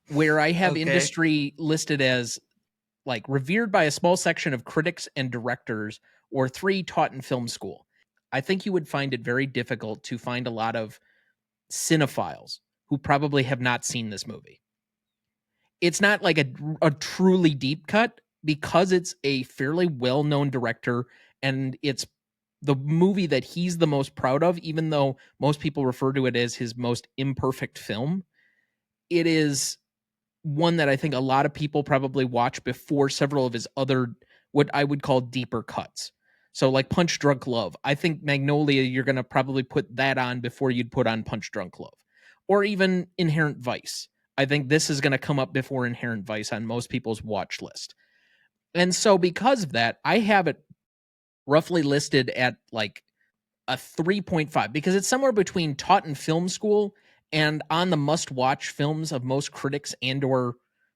where I have industry listed as like revered by a small section of critics and directors, or 3 taught in film school. I think you would find it very difficult to find a lot of cinephiles who probably have not seen this movie. It's not like a truly deep cut because it's a fairly well-known director and it's the movie that he's the most proud of, even though most people refer to it as his most imperfect film. It is one that I think a lot of people probably watch before several of his other, what I would call deeper cuts. So like Punch Drunk Love. I think Magnolia, you're going to probably put that on before you'd put on Punch Drunk Love. Or even Inherent Vice. I think this is going to come up before Inherent Vice on most people's watch list. And so because of that, I have it roughly listed at like a 3.5 because it's somewhere between taught in film school and on the must-watch films of most critics and or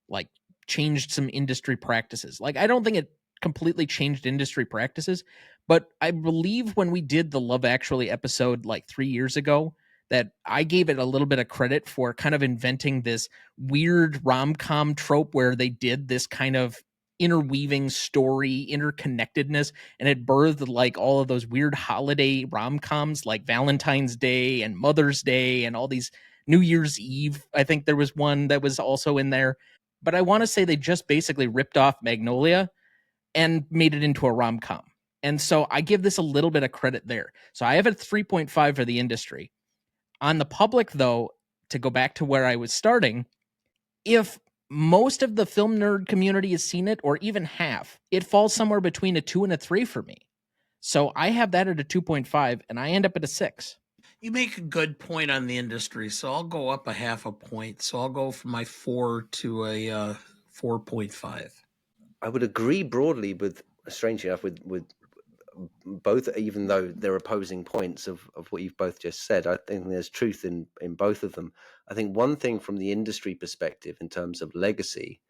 like changed some industry practices. Like I don't think it completely changed industry practices, but I believe when we did the Love Actually episode like 3 years ago, that I gave it a little bit of credit for kind of inventing this weird rom-com trope where they did this kind of interweaving story, interconnectedness, and it birthed like all of those weird holiday rom-coms like Valentine's Day and Mother's Day and all these New Year's Eve. I think there was one that was also in there. But I want to say they just basically ripped off Magnolia and made it into a rom-com. And so I give this a little bit of credit there. So I have a 3.5 for the industry. On the public, though, to go back to where I was starting, if most of the film nerd community has seen it, or even half, it falls somewhere between a 2 and a 3 for me. So I have that at a 2.5, and I end up at a 6. You make a good point on the industry, so I'll go up a half a point. So I'll go from my 4 to a 4.5. I would agree broadly with strangely enough, with both, even though they're opposing points of what you've both just said, I think there's truth in both of them. I think one thing from the industry perspective in terms of legacy,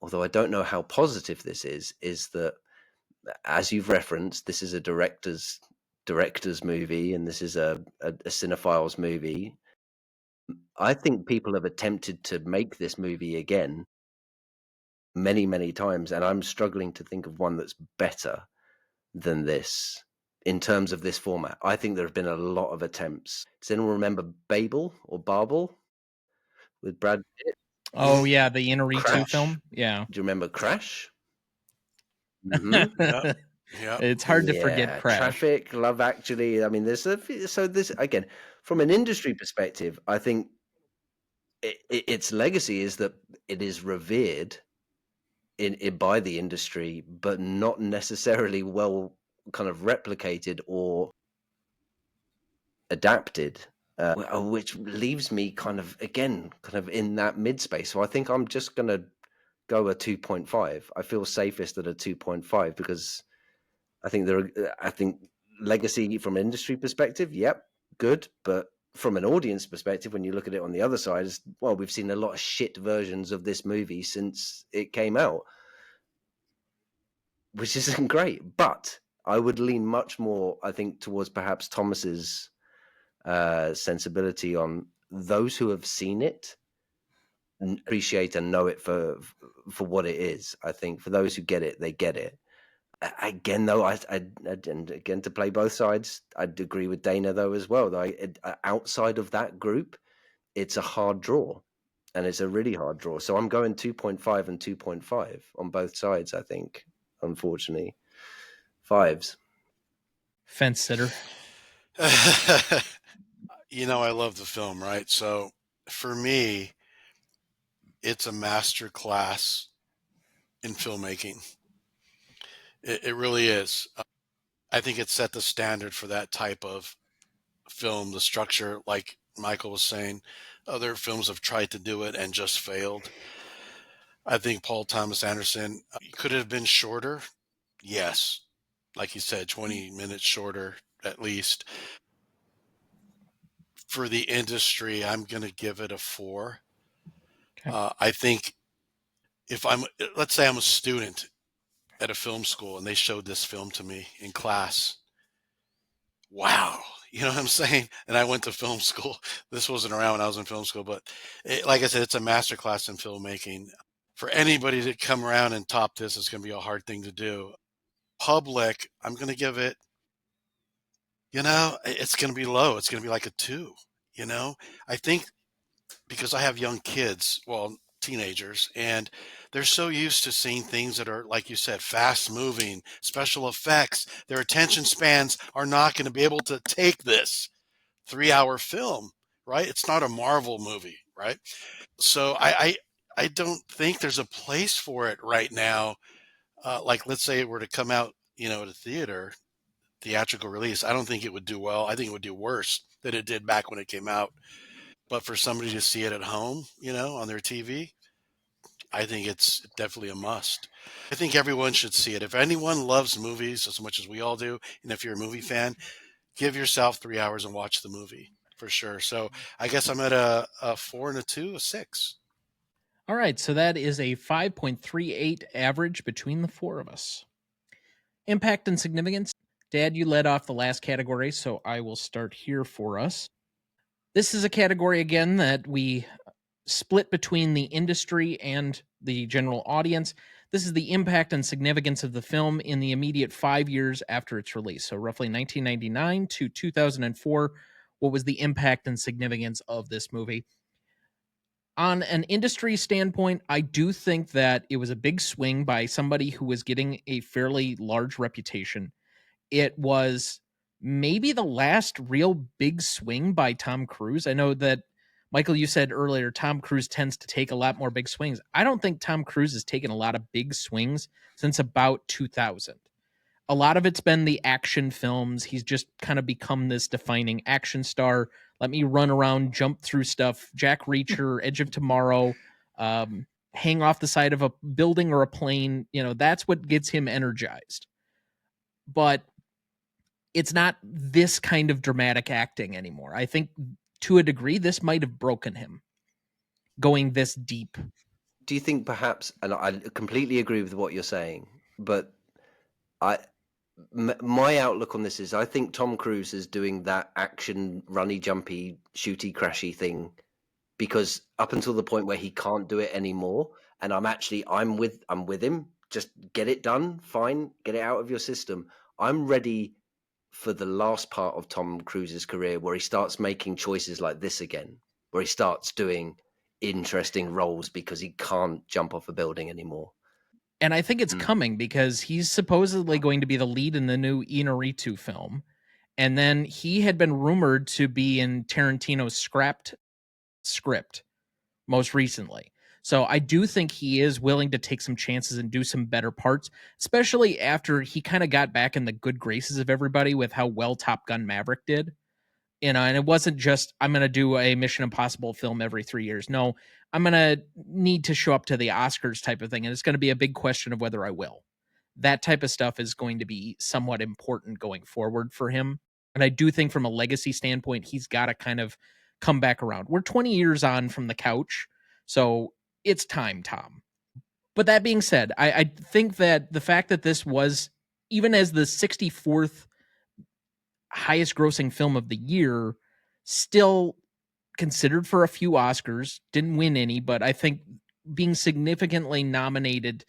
although I don't know how positive this is that, as you've referenced, this is a director's movie, and this is a cinephile's movie. I think people have attempted to make this movie again many, many times, and I'm struggling to think of one that's better than this in terms of this format. I think there have been a lot of attempts. Does anyone remember Babel or Babel with Brad Pitt? Oh yeah, the Inarritu Crash. film. Yeah. Do you remember Crash? Mm-hmm. Yeah. It's hard to forget Crash. Traffic, Love Actually. I mean, there's so this, again, from an industry perspective, I think its legacy is that it is revered in by the industry, but not necessarily well kind of replicated or adapted, which leaves me kind of in that mid space. So I think I'm just going to go a 2.5. I feel safest at a 2.5 because I think legacy from an industry perspective, yep, good, but from an audience perspective, when you look at it on the other side, is, well, we've seen a lot of shit versions of this movie since it came out, which isn't great. But I would lean much more, I think, towards perhaps Thomas's sensibility on those who have seen it and appreciate and know it for what it is. I think for those who get it, they get it. Again, though, and again, to play both sides, I'd agree with Dana though as well. Though outside of that group, it's a hard draw, and it's a really hard draw. So I'm going 2.5 and 2.5 on both sides. I think, unfortunately, fives. Fence sitter. You know, I love the film, right? So for me, it's a master class in filmmaking. It really is. I think it set the standard for that type of film, the structure, like Michael was saying. Other films have tried to do it and just failed. I think Paul Thomas Anderson could have been shorter. Yes. Like you said, 20 minutes shorter at least. For the industry, I'm going to give it a 4. Okay. I think let's say I'm a student at a film school and they showed this film to me in class. Wow. You know what I'm saying? And I went to film school. This wasn't around when I was in film school, but like I said, it's a masterclass in filmmaking. For anybody to come around and top this, it's going to be a hard thing to do. Public, I'm going to give it, it's going to be low. It's going to be like a 2, I think because I have young kids, well, teenagers, and they're so used to seeing things that are, like you said, fast moving, special effects. Their attention spans are not going to be able to take this 3-hour film, right? It's not a Marvel movie, right? So I don't think there's a place for it right now. Like, let's say it were to come out, at a theatrical release. I don't think it would do well. I think it would do worse than it did back when it came out. But for somebody to see it at home, on their TV, I think it's definitely a must. I think everyone should see it. If anyone loves movies as much as we all do, and if you're a movie fan, give yourself 3 hours and watch the movie for sure. So I guess I'm at a 4 and a 2, a 6. All right, so that is a 5.38 average between the four of us. Impact and significance. Dad, you led off the last category, so I will start here for us. This is a category, again, that we split between the industry and the general audience. This is the impact and significance of the film in the immediate 5 years after its release. So roughly 1999 to 2004, what was the impact and significance of this movie? On an industry standpoint, I do think that it was a big swing by somebody who was getting a fairly large reputation. It was maybe the last real big swing by Tom Cruise. I know that, Michael, you said earlier, Tom Cruise tends to take a lot more big swings. I don't think Tom Cruise has taken a lot of big swings since about 2000. A lot of it's been the action films. He's just kind of become this defining action star. Let me run around, jump through stuff. Jack Reacher, Edge of Tomorrow. hang off the side of a building or a plane. That's what gets him energized. But it's not this kind of dramatic acting anymore. I think to a degree, this might have broken him going this deep. Do you think perhaps, and I completely agree with what you're saying, but my outlook on this is I think Tom Cruise is doing that action, runny, jumpy, shooty, crashy thing because up until the point where he can't do it anymore, and I'm with him. Just get it done, fine, get it out of your system. I'm ready for the last part of Tom Cruise's career where he starts making choices like this again, where he starts doing interesting roles because he can't jump off a building anymore. And I think it's coming because he's supposedly going to be the lead in the new Inarritu film. And then he had been rumored to be in Tarantino's scrapped script most recently. So I do think he is willing to take some chances and do some better parts, especially after he kind of got back in the good graces of everybody with how well Top Gun Maverick did. And it wasn't just, I'm going to do a Mission Impossible film every 3 years. No, I'm going to need to show up to the Oscars type of thing. And it's going to be a big question of whether I will. That type of stuff is going to be somewhat important going forward for him. And I do think from a legacy standpoint, he's got to kind of come back around. We're 20 years on from the couch, so it's time, Tom. But that being said, I think that the fact that this was, even as the 64th highest grossing film of the year, still considered for a few Oscars, didn't win any, but I think being significantly nominated,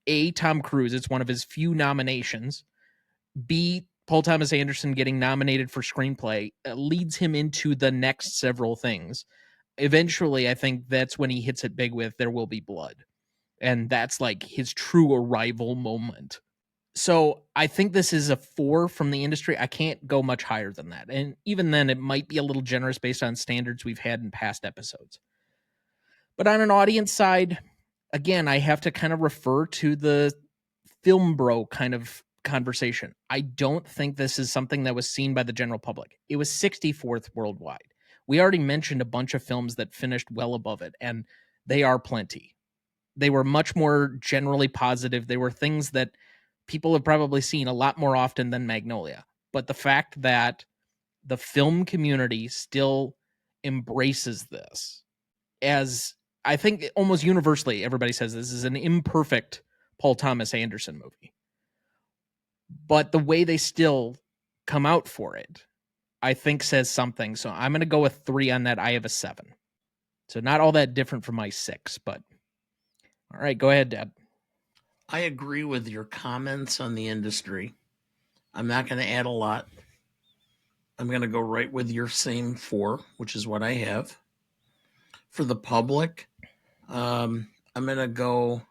A, Tom Cruise, it's one of his few nominations, B, Paul Thomas Anderson getting nominated for screenplay leads him into the next several things. Eventually, I think that's when he hits it big with There Will Be Blood. And that's like his true arrival moment. So I think this is a 4 from the industry. I can't go much higher than that. And even then, it might be a little generous based on standards we've had in past episodes. But on an audience side, again, I have to kind of refer to the film bro kind of conversation. I don't think this is something that was seen by the general public. It was 64th worldwide. We already mentioned a bunch of films that finished well above it, and they are plenty. They were much more generally positive. They were things that people have probably seen a lot more often than Magnolia. But the fact that the film community still embraces this, as I think almost universally everybody says this is an imperfect Paul Thomas Anderson movie. But the way they still come out for it, I think says something. So I'm going to go with 3 on that. I have a 7. So not all that different from my 6, but all right, go ahead, Dad. I agree with your comments on the industry. I'm not going to add a lot. I'm going to go right with your same 4, which is what I have. For the public, I'm going to go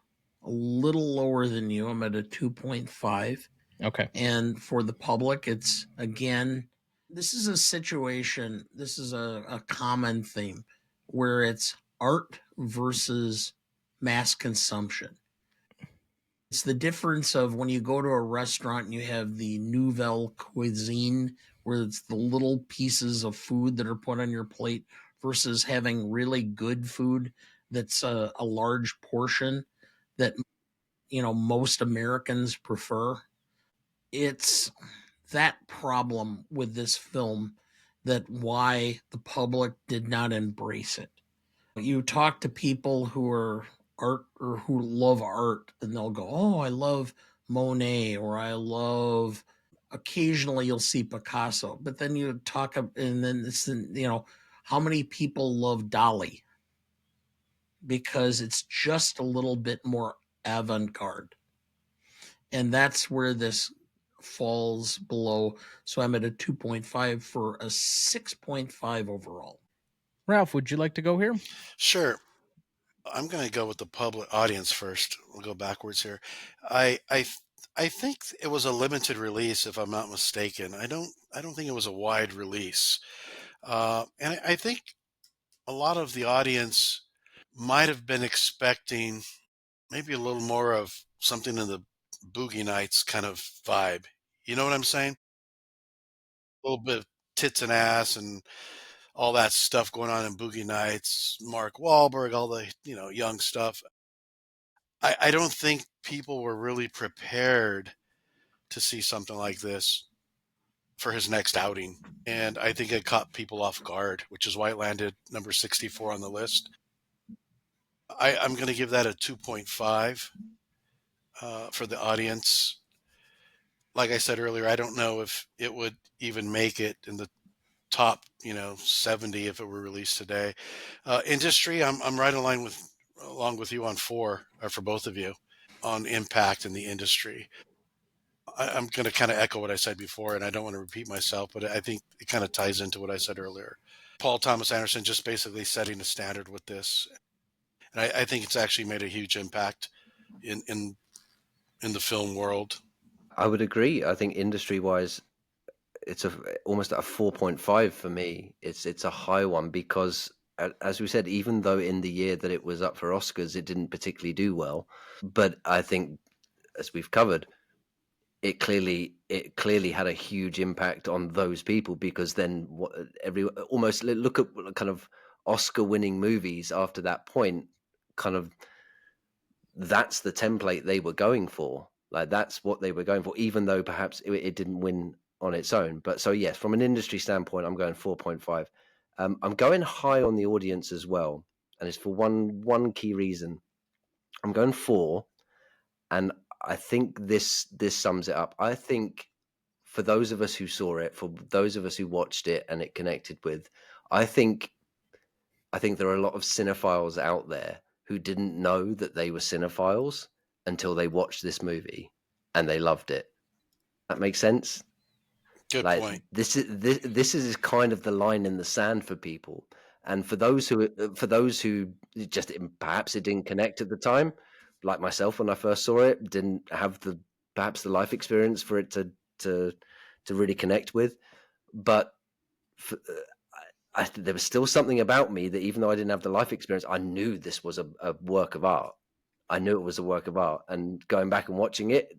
a little lower than you. I'm at a 2.5. Okay. And for the public, it's, again, this is a situation, this is a common theme where it's art versus mass consumption. It's the difference of when you go to a restaurant and you have the nouvelle cuisine, where it's the little pieces of food that are put on your plate, versus having really good food that's a large portion that most Americans prefer. It's that problem with this film that why the public did not embrace it. You talk to people who are art or who love art, and they'll go, "Oh, I love Monet," or "I love." Occasionally, you'll see Picasso, but then you talk, and then it's how many people love Dali because it's just a little bit more avant-garde, and that's where this falls below. So I'm at a 2.5 for a 6.5 overall. Ralph, would you like to go here? Sure. I'm going to go with the public audience first. We'll go backwards here. I think it was a limited release, if I'm not mistaken. I don't think it was a wide release. And I think a lot of the audience might have been expecting maybe a little more of something in the Boogie Nights kind of vibe. You know what I'm saying? A little bit of tits and ass and all that stuff going on in Boogie Nights, Mark Wahlberg, all the, young stuff. I don't think people were really prepared to see something like this for his next outing. And I think it caught people off guard, which is why it landed number 64 on the list. I'm going to give that a 2.5 for the audience. Like I said earlier, I don't know if it would even make it in the top, 70 if it were released today. Industry, I'm right along with you on 4, or for both of you, on impact in the industry. I'm going to kind of echo what I said before, and I don't want to repeat myself, but I think it kind of ties into what I said earlier. Paul Thomas Anderson just basically setting a standard with this, and I think it's actually made a huge impact in the film world. I would agree. I think industry-wise, it's almost a 4.5 for me. It's a high one because, as we said, even though in the year that it was up for Oscars, it didn't particularly do well. But I think, as we've covered, it clearly had a huge impact on those people, because then almost look at kind of Oscar-winning movies after that point, kind of that's the template they were going for. Like, that's what they were going for, even though perhaps it didn't win on its own. But so yes, from an industry standpoint, I'm going 4.5. I'm going high on the audience as well, and it's for one key reason. I'm going 4, and I think this sums it up. I think for those of us who saw it, for those of us who watched it and it connected with, I think there are a lot of cinephiles out there who didn't know that they were cinephiles until they watched this movie and they loved it. That makes sense? Good point. This is kind of the line in the sand for people. And for those who just perhaps it didn't connect at the time, like myself when I first saw it, didn't have perhaps the life experience for it to really connect with. But there was still something about me that, even though I didn't have the life experience, I knew this was a work of art. I knew it was a work of art, and going back and watching it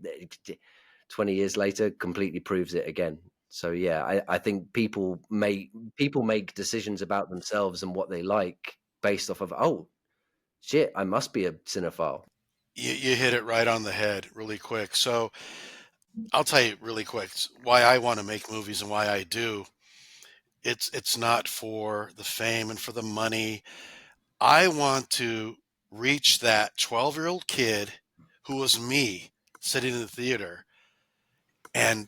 20 years later completely proves it again. So yeah, I think people make decisions about themselves and what they like based off of, oh shit, I must be a cinephile. You hit it right on the head really quick. So I'll tell you really quick why I want to make movies and why I do. It's not for the fame and for the money. I want to reach that 12-year-old kid who was me sitting in the theater and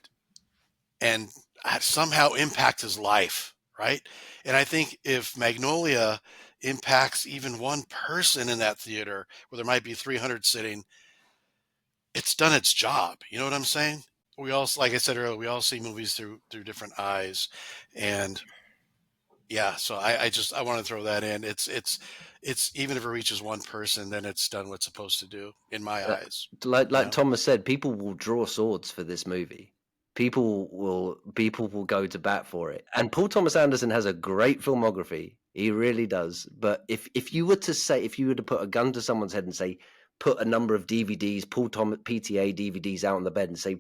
somehow impact his life, right? And I think if Magnolia impacts even one person in that theater, where there might be 300 sitting, it's done its job. You know what I'm saying? We all, like I said earlier, we all see movies through different eyes, and yeah. So I want to throw that in. It's even if it reaches one person, then it's done what's supposed to do in my eyes. Like Thomas said, people will draw swords for this movie. People will go to bat for it. And Paul Thomas Anderson has a great filmography. He really does. But if you were to put a gun to someone's head and say, put a number of DVDs, Paul Thomas PTA DVDs out on the bed and say,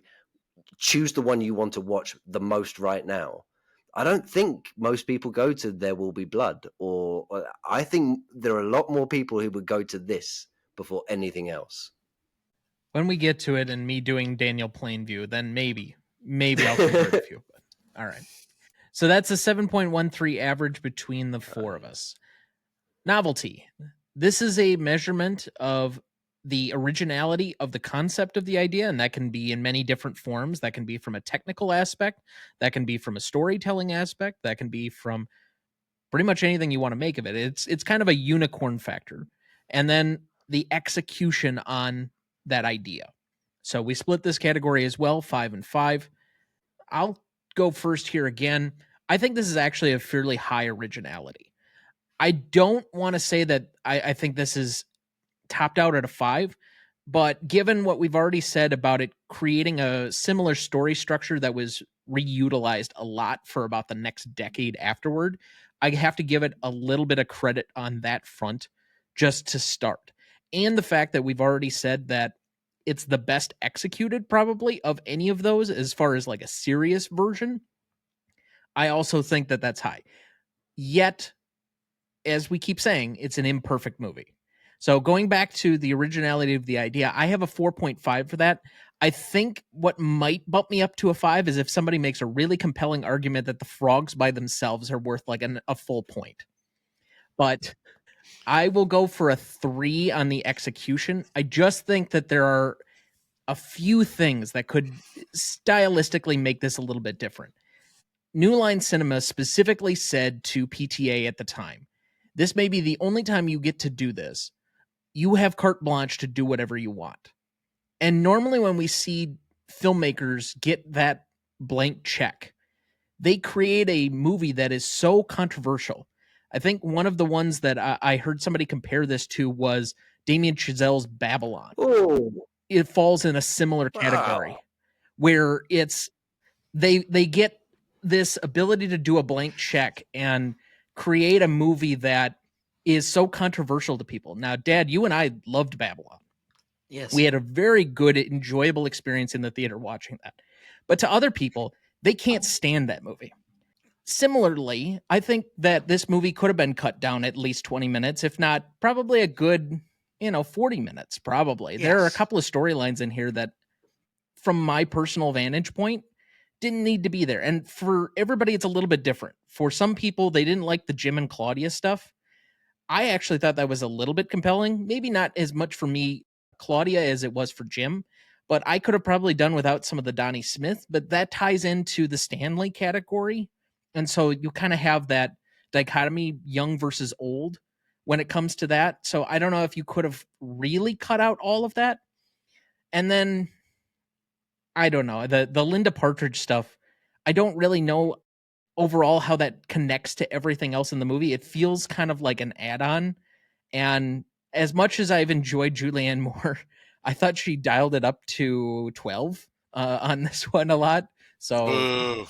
choose the one you want to watch the most right now, I don't think most people go to There Will Be Blood, or I think there are a lot more people who would go to this before anything else. When we get to it and me doing Daniel Plainview, then maybe I'll convert a few. But, all right. So that's a 7.13 average between the four of us. Novelty. This is a measurement of the originality of the concept of the idea, and that can be in many different forms. That can be from a technical aspect, that can be from a storytelling aspect, that can be from pretty much anything you want to make of it. It's kind of a unicorn factor. And then the execution on that idea. So we split this category as well, 5 and 5. I'll go first here again. I think this is actually a fairly high originality. I don't want to say that I think this is topped out at a 5, but given what we've already said about it creating a similar story structure that was reutilized a lot for about the next decade afterward, I have to give it a little bit of credit on that front just to start. And the fact that we've already said that it's the best executed probably of any of those as far as like a serious version, I also think that that's high. Yet, as we keep saying, it's an imperfect movie. So going back to the originality of the idea, I have a 4.5 for that. I think what might bump me up to a 5 is if somebody makes a really compelling argument that the frogs by themselves are worth like a full point. But I will go for a 3 on the execution. I just think that there are a few things that could stylistically make this a little bit different. New Line Cinema specifically said to PTA at the time, this may be the only time you get to do this. You have carte blanche to do whatever you want. And normally when we see filmmakers get that blank check, they create a movie that is so controversial. I think one of the ones that I heard somebody compare this to was Damien Chazelle's Babylon. Oh, It falls in a similar category wow. where it's they get this ability to do a blank check and create a movie that is so controversial to people. Now, Dad, you and I loved Babylon. Yes. We had a very good, enjoyable experience in the theater watching that. But to other people, they can't stand that movie. Similarly, I think that this movie could have been cut down at least 20 minutes, if not probably a good, 40 minutes, probably. There are a Yes. couple of storylines in here that, from my personal vantage point, didn't need to be there. And for everybody, it's a little bit different. For some people, they didn't like the Jim and Claudia stuff. I actually thought that was a little bit compelling. Maybe not as much for me, Claudia, as it was for Jim, but I could have probably done without some of the Donnie Smith, but that ties into the Stanley category. And so you kind of have that dichotomy, young versus old, when it comes to that. So I don't know if you could have really cut out all of that. And then I don't know, the Linda Partridge stuff, I don't really know overall how that connects to everything else in the movie. It feels kind of like an add-on. And as much as I've enjoyed Julianne Moore, I thought she dialed it up to 12 on this one a lot. So Boo.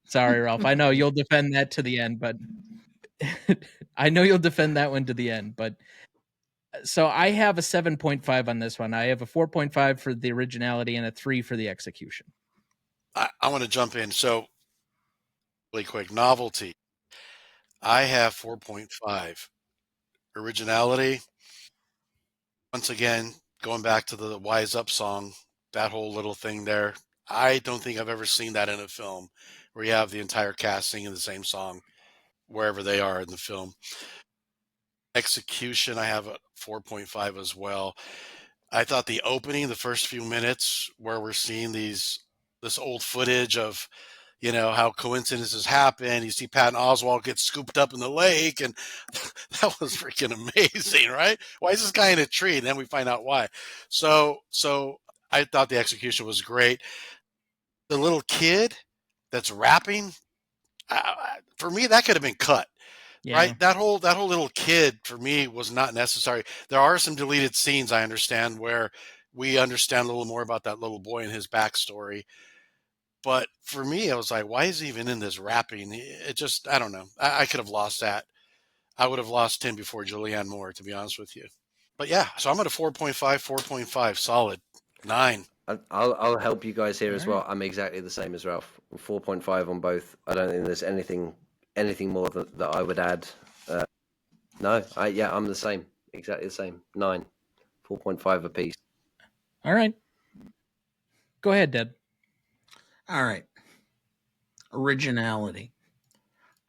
sorry, Ralph. I know you'll defend that to the end, but I know you'll defend that one to the end. But so I have a 7.5 on this one. I have a 4.5 for the originality and a 3 for the execution. I want to jump in. So, really quick, Novelty. I have 4.5. Originality, once again, going back to the Wise Up song, that whole little thing there. I don't think I've ever seen that in a film where you have the entire cast singing the same song wherever they are in the film. Execution, I have a 4.5 as well. I thought the opening, the first few minutes where we're seeing this old footage of, how coincidences happen. You see Patton Oswalt get scooped up in the lake, and that was freaking amazing, right? Why is this guy in a tree? And then we find out why. So I thought the execution was great. The little kid that's rapping, for me, that could have been cut. Yeah. Right, that whole little kid for me was not necessary. There are some deleted scenes, I understand, where we understand a little more about that little boy and his backstory. But for me, I was like, why is he even in this rapping? It just, I don't know. I could have lost that. I would have lost him before Julianne Moore, to be honest with you. But yeah, so I'm at a 4.5, 4.5, solid 9. I'll help you guys here All as well. right. I'm exactly the same as Ralph. 4.5 on both. I don't think there's anything more that I would add. No, I'm the same. Exactly the same. 9. 4.5 apiece. All right. Go ahead, Dad. All right. Originality.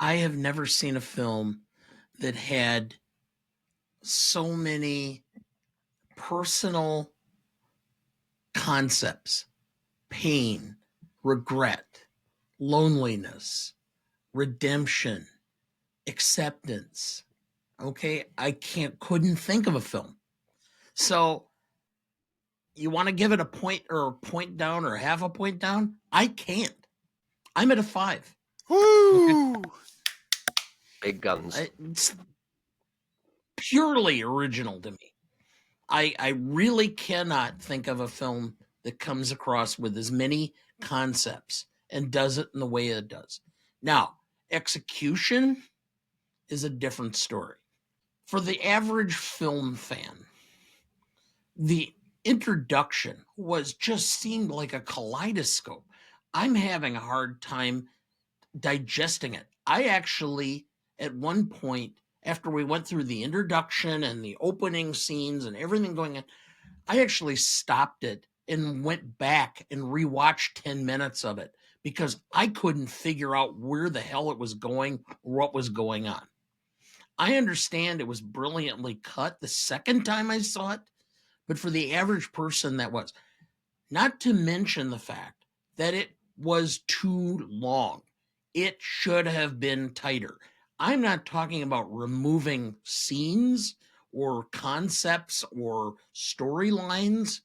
I have never seen a film that had so many personal concepts: pain, regret, loneliness, redemption, acceptance. Okay, I couldn't think of a film. So you want to give it a point or a point down or half a point down? I can't. I'm at a 5. Woo! Big guns. It's purely original to me. I really cannot think of a film that comes across with as many concepts and does it in the way it does. Now, execution is a different story. For the average film fan, the introduction seemed like a kaleidoscope. I'm having a hard time digesting it. I actually, at one point, after we went through the introduction and the opening scenes and everything going on, I actually stopped it and went back and rewatched 10 minutes of it because I couldn't figure out where the hell it was going or what was going on. I understand it was brilliantly cut the second time I saw it, but for the average person, that was. Not to mention the fact that it was too long. It should have been tighter. I'm not talking about removing scenes or concepts or storylines,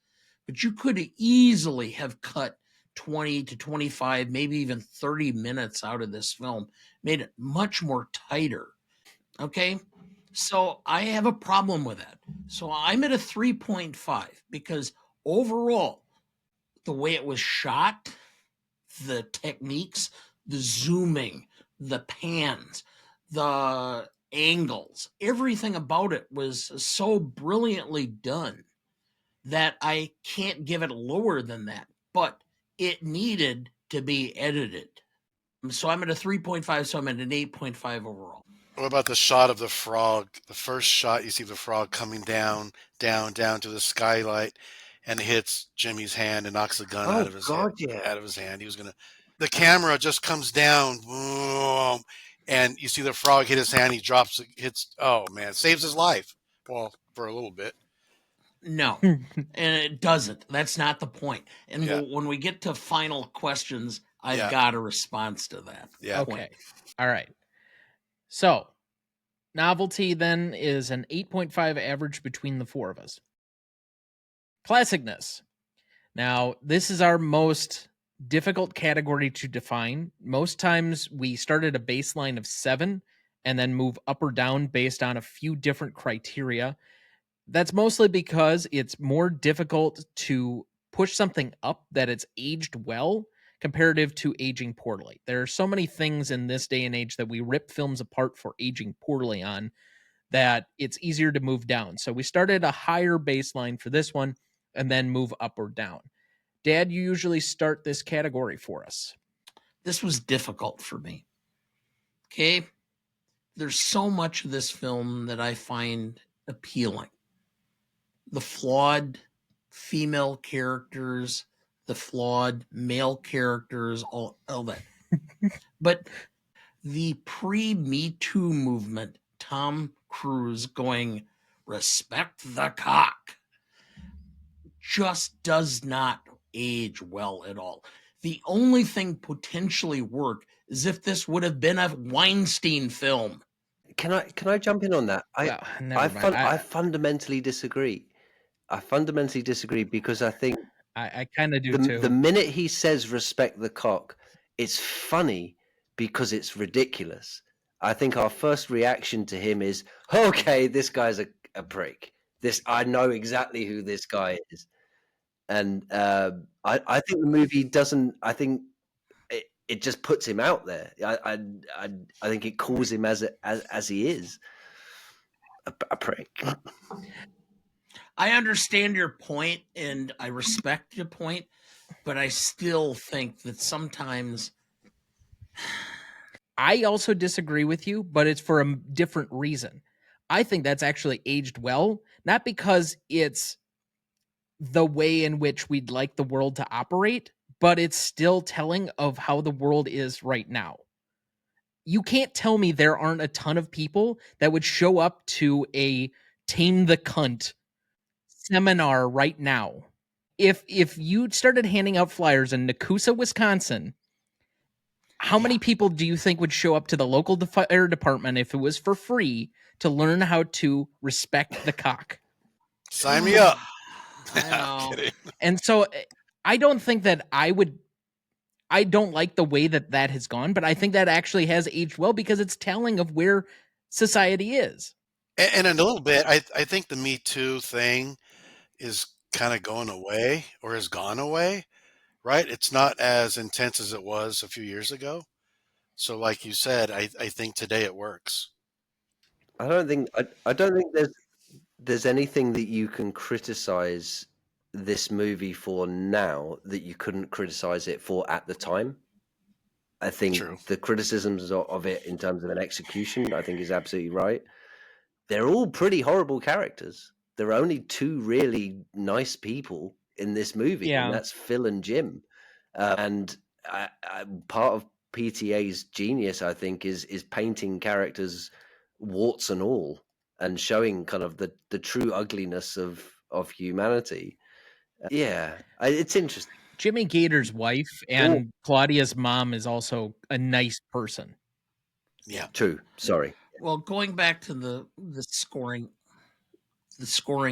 but you could easily have cut 20 to 25, maybe even 30 minutes out of this film, made it much more tighter. Okay. So I have a problem with that. So I'm at a 3.5 because overall, the way it was shot, the techniques, the zooming, the pans, the angles, everything about it was so brilliantly done that I can't give it lower than that. But it needed to be edited. So I'm at a 3.5, so I'm at an 8.5 overall. What about the shot of the frog? The first shot, you see the frog coming down to the skylight, and it hits Jimmy's hand and knocks the gun out of his God, out of his hand. He was gonna. The camera just comes down, boom, and you see the frog hit his hand. He drops, hits. Oh man, saves his life. Well, for a little bit. No, and it doesn't. That's not the point. And Yeah. when we get to final questions, I've Yeah. got a response to that. Yeah. Okay. All right. So, Novelty then is an 8.5 average between the four of us. Classicness. Now, this is our most difficult category to define. Most times we start at a baseline of 7 and then move up or down based on a few different criteria. That's mostly because it's more difficult to push something up that it's aged well comparative to aging poorly. There are so many things in this day and age that we rip films apart for aging poorly on that it's easier to move down. So we started a higher baseline for this one and then move up or down. Dad, you usually start this category for us. This was difficult for me. Okay. There's so much of this film that I find appealing. The flawed female characters, the flawed male characters, all that. But the pre-Me Too movement, Tom Cruise going, respect the cock, just does not age well at all. The only thing potentially work is if this would have been a Weinstein film. Can I jump in on that? I fundamentally disagree. I fundamentally disagree because I think I kind of do too. The minute he says respect the cock, it's funny because it's ridiculous. I think our first reaction to him is, okay, this guy's a prick. I know exactly who this guy is. And I think the movie doesn't. I think it just puts him out there. I think it calls him as he is a prick. I understand your point and I respect your point, but I still think that sometimes. I also disagree with you, but it's for a different reason. I think that's actually aged well, not because it's the way in which we'd like the world to operate, but it's still telling of how the world is right now. You can't tell me there aren't a ton of people that would show up to a Tame the Cunt seminar right now. If you started handing out flyers in Nakusa, Wisconsin, how many people do you think would show up to the local fire department if it was for free to learn how to respect the cock? Sign me up. And so I don't think that I don't like the way that has gone, but I think that actually has aged well because it's telling of where society is. And in a little bit, I think the Me Too thing is kind of going away or has gone away, right? It's not as intense as it was a few years ago. So like you said, I think today it works. I don't think there's anything that you can criticize this movie for now that you couldn't criticize it for at the time. I think True. the criticisms of it in terms of an execution, I think, is absolutely right. They're all pretty horrible characters. There are only two really nice people in this movie, and that's Phil and Jim. And part of PTA's genius, I think, is painting characters warts and all, and showing kind of the true ugliness of humanity. It's interesting. Jimmy Gator's wife and Claudia's mom is also a nice person. Yeah. True. Sorry. Well, going back to the scoring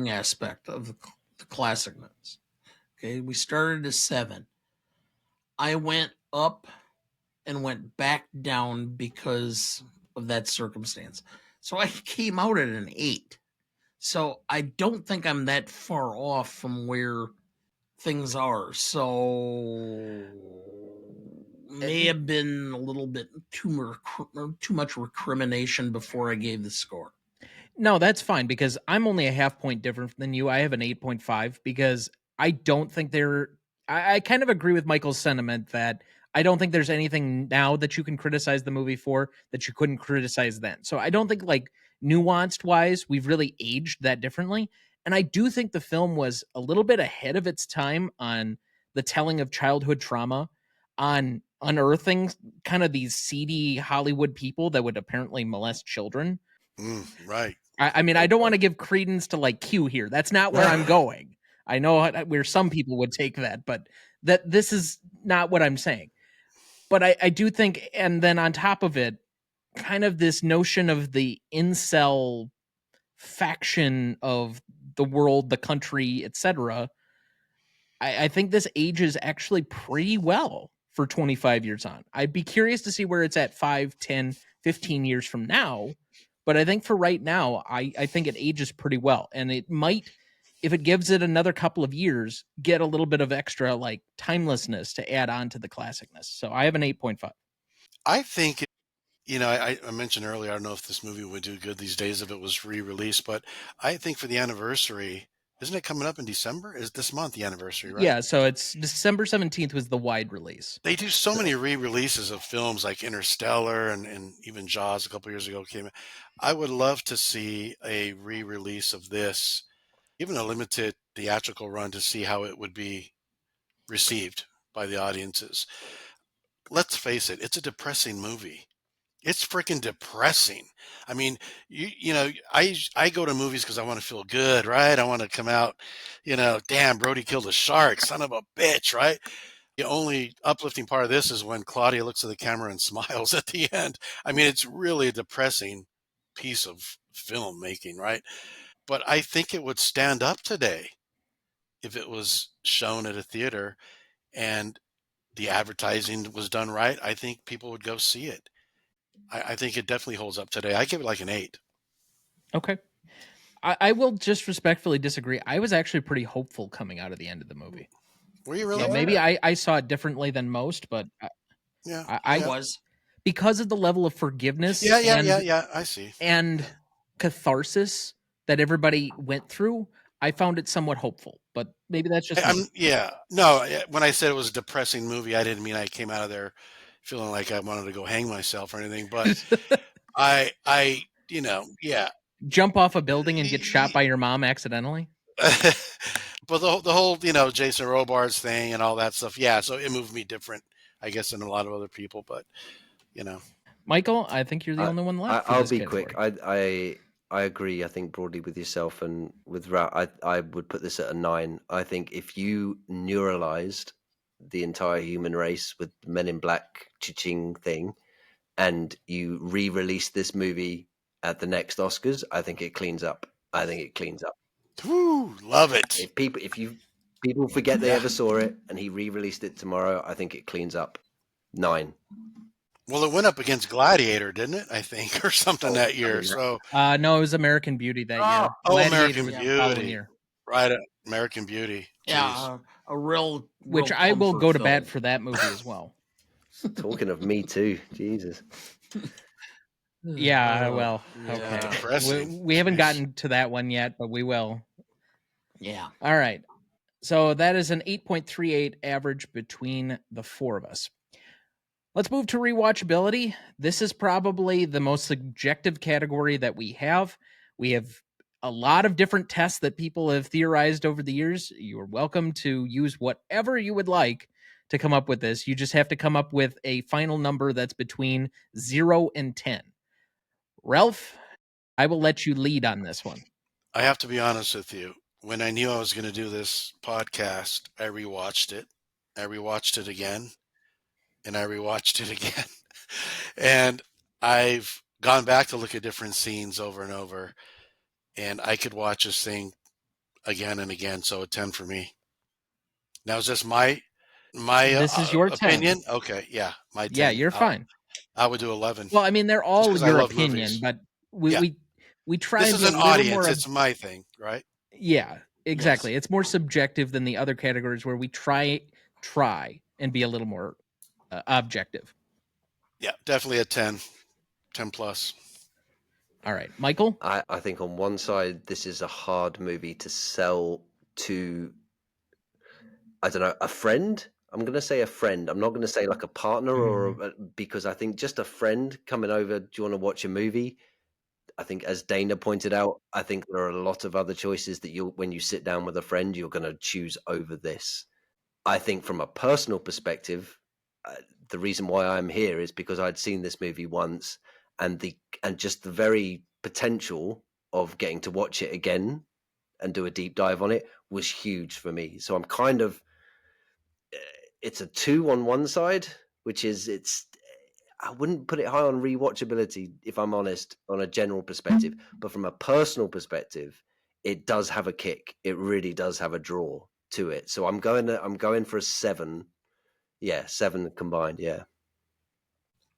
aspect of the classicness. Okay, we started at 7. I went up and went back down because of that circumstance. So I came out at an 8. So I don't think I'm that far off from where things are. So may have been a little bit too much recrimination before I gave the score. No, that's fine because I'm only a half point different than you. I have an 8.5 because I don't think I kind of agree with Michael's sentiment that I don't think there's anything now that you can criticize the movie for that you couldn't criticize then. So I don't think, like, nuanced wise, we've really aged that differently. And I do think the film was a little bit ahead of its time on the telling of childhood trauma, on unearthing kind of these seedy Hollywood people that would apparently molest children. Right. I mean, I don't want to give credence to like Q here. That's not where I'm going. I know where some people would take that, but this is not what I'm saying. But I do think, and then on top of it, kind of this notion of the incel faction of the world, the country, etc. I think this ages actually pretty well for 25 years on. I'd be curious to see where it's at 5, 10, 15 years from now. But I think for right now, I think it ages pretty well. And it might, if it gives it another couple of years, get a little bit of extra like timelessness to add on to the classicness. So I have an 8.5. I think, I mentioned earlier, I don't know if this movie would do good these days if it was re-released, but I think for the anniversary, isn't it coming up in December? Is this month the anniversary, right? Yeah, so it's December 17th was the wide release. They do so many re-releases of films like Interstellar and even Jaws a couple years ago came in. I would love to see a re-release of this, even a limited theatrical run, to see how it would be received by the audiences. Let's face it, it's a depressing movie. It's freaking depressing. I mean, I go to movies because I want to feel good, right? I want to come out, damn, Brody killed a shark, son of a bitch, right? The only uplifting part of this is when Claudia looks at the camera and smiles at the end. I mean, it's really a depressing piece of filmmaking, right? But I think it would stand up today if it was shown at a theater and the advertising was done right. I think people would go see it. I think it definitely holds up today. I give it like an 8. Okay. I will just respectfully disagree. I was actually pretty hopeful coming out of the end of the movie. Were you really? So maybe I saw it differently than most, but I was. Because of the level of forgiveness Yeah, I see. And catharsis that everybody went through, I found it somewhat hopeful. But maybe that's just when I said it was a depressing movie, I didn't mean I came out of there feeling like I wanted to go hang myself or anything, but I jump off a building and get shot by your mom accidentally. But the whole Jason Robards thing and all that stuff, yeah, so it moved me different, I guess, than a lot of other people, but Michael, I think you're the only one left. I'll be quick. I agree. I think broadly with yourself and with I would put this at a 9. I think if you neuralized the entire human race with Men in Black cha-ching thing, and you re-release this movie at the next Oscars, I think it cleans up. Woo, love it. If people forget they ever saw it, and he re-released it tomorrow, I think it cleans up. 9. Well, it went up against Gladiator, didn't it? I think, or something that year. So no, it was American Beauty that year. American Beauty, right? American Beauty. Yeah, a real which I will go to bat for that movie as well. Talking of Me Too, Jesus. Yeah, well, okay. We haven't gotten to that one yet, but we will. Yeah. All right. So that is an 8.38 average between the four of us. Let's move to rewatchability. This is probably the most subjective category that we have. We have a lot of different tests that people have theorized over the years. You're welcome to use whatever you would like to come up with this. You just have to come up with a final number that's between 0 and 10. Ralph, I will let you lead on this one. I have to be honest with you. When I knew I was going to do this podcast, I rewatched it. I rewatched it again, and I rewatched it again. And I've gone back to look at different scenes over and over, and I could watch this thing again and again. So a 10 for me. Now, is this my This is your 10. opinion? Okay, yeah, my 10. Yeah, you're fine. I would do 11. Well, I mean, they're all 'cause I your love opinion, movies. but Yeah. we try This and is be a an little audience. more. It's my thing, right? Yeah, exactly. It's more subjective than the other categories where we try and be a little more objective. Yeah, definitely a 10. 10 plus. All right, Michael. I think on one side, this is a hard movie to sell to, I don't know, a friend. I'm going to say a friend. I'm not going to say like a partner because I think just a friend coming over, do you want to watch a movie? I think, as Dana pointed out, I think there are a lot of other choices that when you sit down with a friend, you're going to choose over this. I think from a personal perspective, the reason why I'm here is because I'd seen this movie once, and just the very potential of getting to watch it again and do a deep dive on it was huge for me. So I'm kind of, it's a 2 on one side, which is I wouldn't put it high on rewatchability, if I'm honest, on a general perspective. But from a personal perspective, it does have a kick. It really does have a draw to it. So I'm going for a 7. Yeah, 7 combined. Yeah.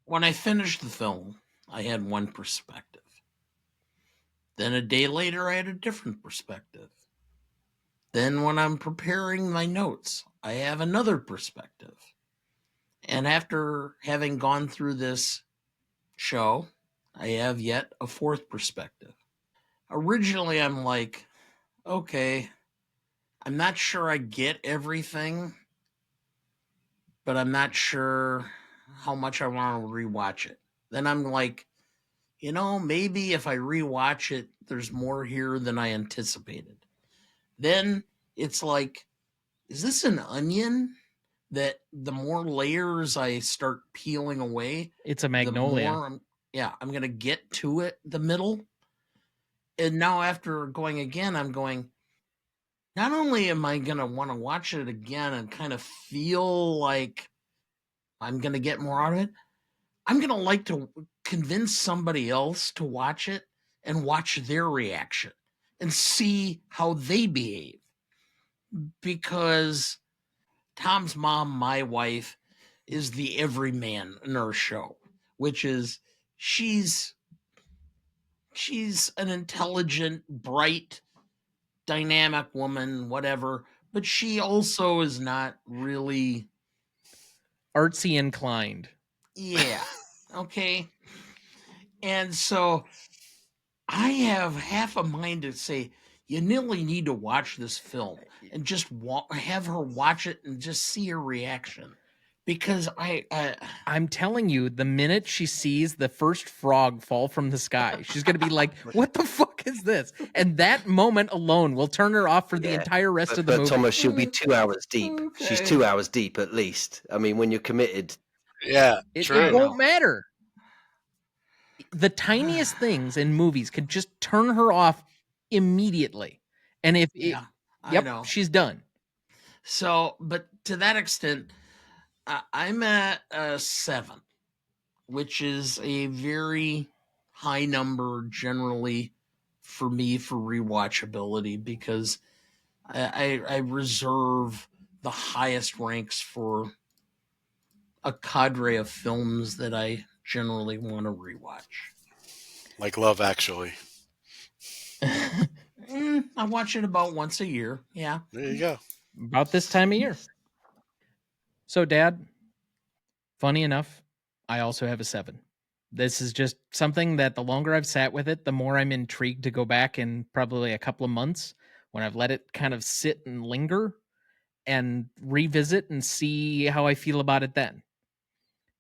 When I finished the film, I had one perspective. Then a day later, I had a different perspective. Then when I'm preparing my notes, I have another perspective. And after having gone through this show, I have yet a fourth perspective. Originally, I'm like, okay, I'm not sure I get everything, but I'm not sure how much I want to rewatch it. Then I'm like, maybe if I rewatch it, there's more here than I anticipated. Then it's like, is this an onion that the more layers I start peeling away, it's a Magnolia. the more I'm going to get to it, the middle. And now after going again, I'm going, not only am I going to want to watch it again and kind of feel like I'm going to get more out of it, I'm going to like to convince somebody else to watch it and watch their reaction and see how they behave. Because Tom's mom, my wife, is the everyman in our show, which is she's an intelligent, bright, dynamic woman, whatever, but she also is not really artsy inclined. Yeah. Okay. And so I have half a mind to say, you really need to watch this film and just have her watch it and just see her reaction. Because I'm telling you, the minute she sees the first frog fall from the sky, she's going to be like, what the fuck is this? And that moment alone will turn her off for the entire rest of the movie. But Thomas, she'll be 2 hours deep. Okay. She's 2 hours deep at least. I mean, when you're committed. Yeah, it true. won't matter. The tiniest things in movies could just turn her off immediately. And I know. She's done. So, but to that extent, I'm at a 7, which is a very high number generally for me for rewatchability, because I reserve the highest ranks for a cadre of films that I generally want to rewatch. Like Love Actually. I watch it about once a year. Yeah. There you go. About this time of year. So, Dad, funny enough, I also have a 7. This is just something that the longer I've sat with it, the more I'm intrigued to go back in probably a couple of months when I've let it kind of sit and linger and revisit and see how I feel about it then.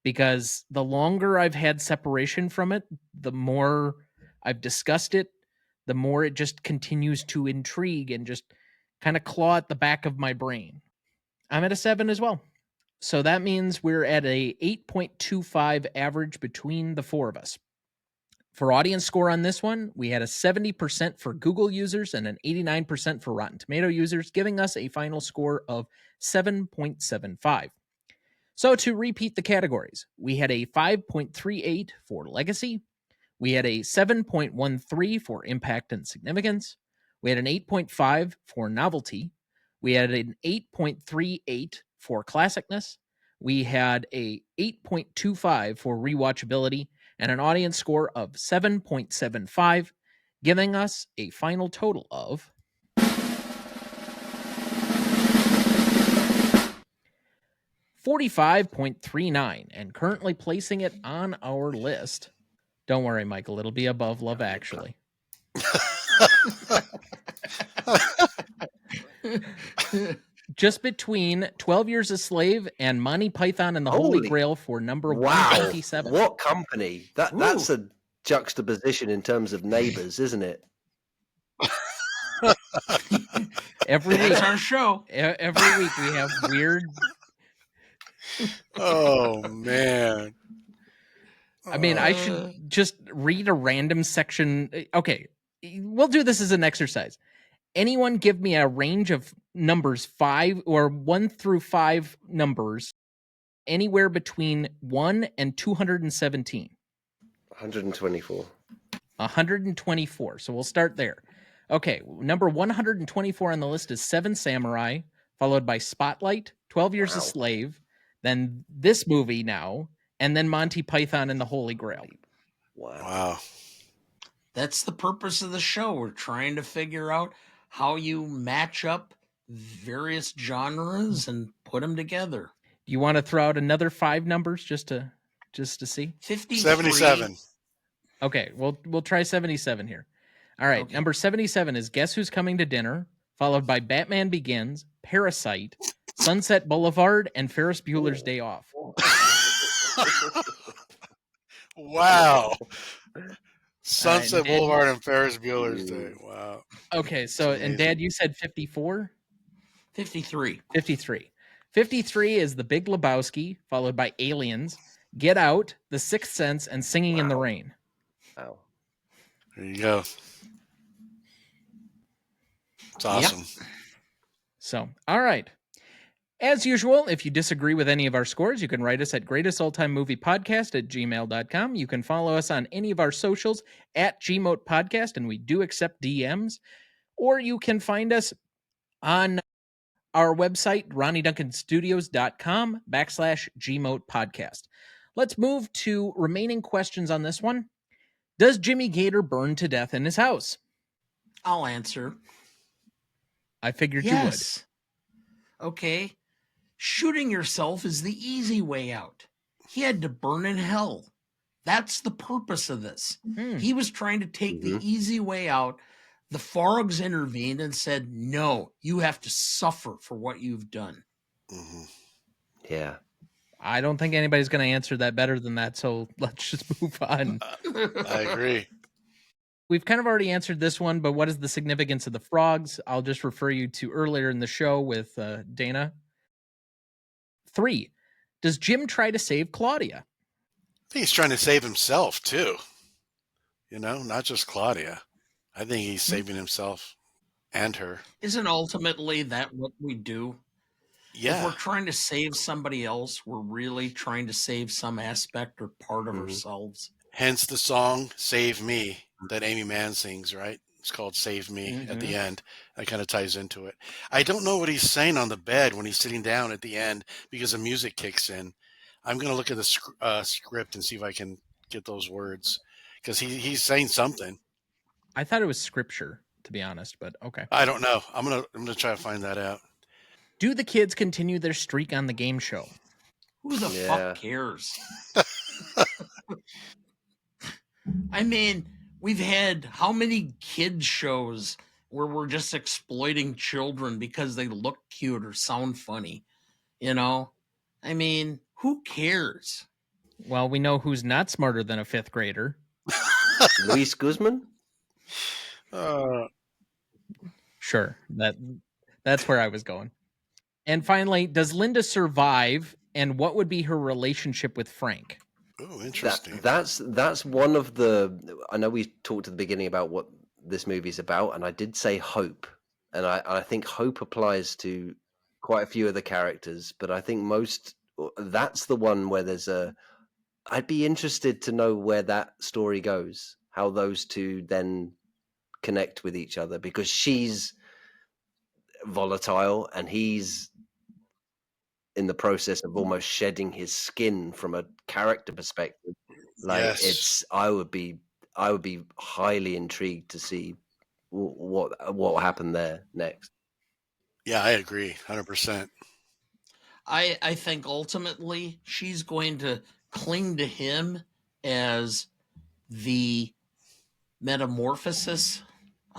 because the longer I've had separation from it, the more I've discussed it, the more it just continues to intrigue and just kind of claw at the back of my brain. I'm at a 7 as well. So that means we're at a 8.25 average between the four of us. For audience score on this one, we had a 70% for Google users and an 89% for Rotten Tomato users, giving us a final score of 7.75. So to repeat the categories, we had a 5.38 for legacy, we had a 7.13 for impact and significance, we had an 8.5 for novelty, we had an 8.38 for classicness, we had a 8.25 for rewatchability, and an audience score of 7.75, giving us a final total of 45.39, and currently placing it on our list. Don't worry, Michael, it'll be above Love Actually. Just between 12 Years a Slave and Monty Python and the Holy Grail for number 127. What company? That's a juxtaposition in terms of neighbors, isn't it? Every week, That's our show. Every week we have weird. Oh man. I mean, I should just read a random section. Okay, we'll do this as an exercise. Anyone give me a range of numbers 5 or 1 through 5 numbers anywhere between 1 and 217. 124. 124. So we'll start there. Okay, number 124 on the list is Seven Samurai, followed by Spotlight, 12 Years a Slave, then this movie now, and then Monty Python and the Holy Grail. Wow. That's the purpose of the show. We're trying to figure out how you match up various genres and put them together. Do you want to throw out another 5 numbers just to see? 77. Okay, we'll try 77 here. All right, okay. Number 77 is Guess Who's Coming to Dinner, followed by Batman Begins, Parasite, Sunset Boulevard, and Ferris Bueller's Day Off. Wow. Sunset Boulevard and Ferris Bueller's Day. Wow. Okay, so, and Dad, you said 54? 53. 53. 53 is The Big Lebowski, followed by Aliens, Get Out, The Sixth Sense, and Singing in the Rain. Wow. There you go. It's awesome. Yep. So, all right. As usual, if you disagree with any of our scores, you can write us at greatestaltimemoviepodcast@gmail.com. You can follow us on any of our socials at GMotePodcast, and we do accept DMs. Or you can find us on our website, RonnieDuncanStudios.com/GMotePodcast. Let's move to remaining questions on this one. Does Jimmy Gator burn to death in his house? I'll answer. I figured you would. Okay. Shooting yourself is the easy way out. He had to burn in hell. That's the purpose of this. He was trying to take the easy way out. The Fargs intervened and said, no, you have to suffer for what you've done. Mm-hmm. Yeah. I don't think anybody's going to answer that better than that, so let's just move on. I agree. We've kind of already answered this one, but what is the significance of the frogs? I'll just refer you to earlier in the show with Dana. 3, does Jim try to save Claudia? I think he's trying to save himself, too. You know, not just Claudia. I think he's saving himself and her. Isn't ultimately that what we do? Yeah. If we're trying to save somebody else, we're really trying to save some aspect or part of ourselves. Hence the song Save Me that Aimee Mann sings, right? It's called Save Me at the end. That kind of ties into it. I don't know what he's saying on the bed when he's sitting down at the end because the music kicks in. I'm going to look at the script and see if I can get those words because he's saying something. I thought it was scripture, to be honest, but okay. I don't know. I'm gonna try to find that out. Do the kids continue their streak on the game show? Who the fuck cares? I mean, we've had how many kids shows where we're just exploiting children because they look cute or sound funny, you know? I mean, who cares? Well, we know who's not smarter than a fifth grader. Luis Guzman? Sure, that's where I was going. And finally, does Linda survive? And what would be her relationship with Frank? Oh, interesting. That's one of the. I know we talked at the beginning about what this movie's about, and I did say hope, and I think hope applies to quite a few of the characters, but I think that's the one where there's a. I'd be interested to know where that story goes, how those two then connect with each other, because she's volatile and he's in the process of almost shedding his skin from a character perspective. Like Yes. I would be highly intrigued to see what happened there next. Yeah, I agree, 100%. I think ultimately she's going to cling to him as the metamorphosis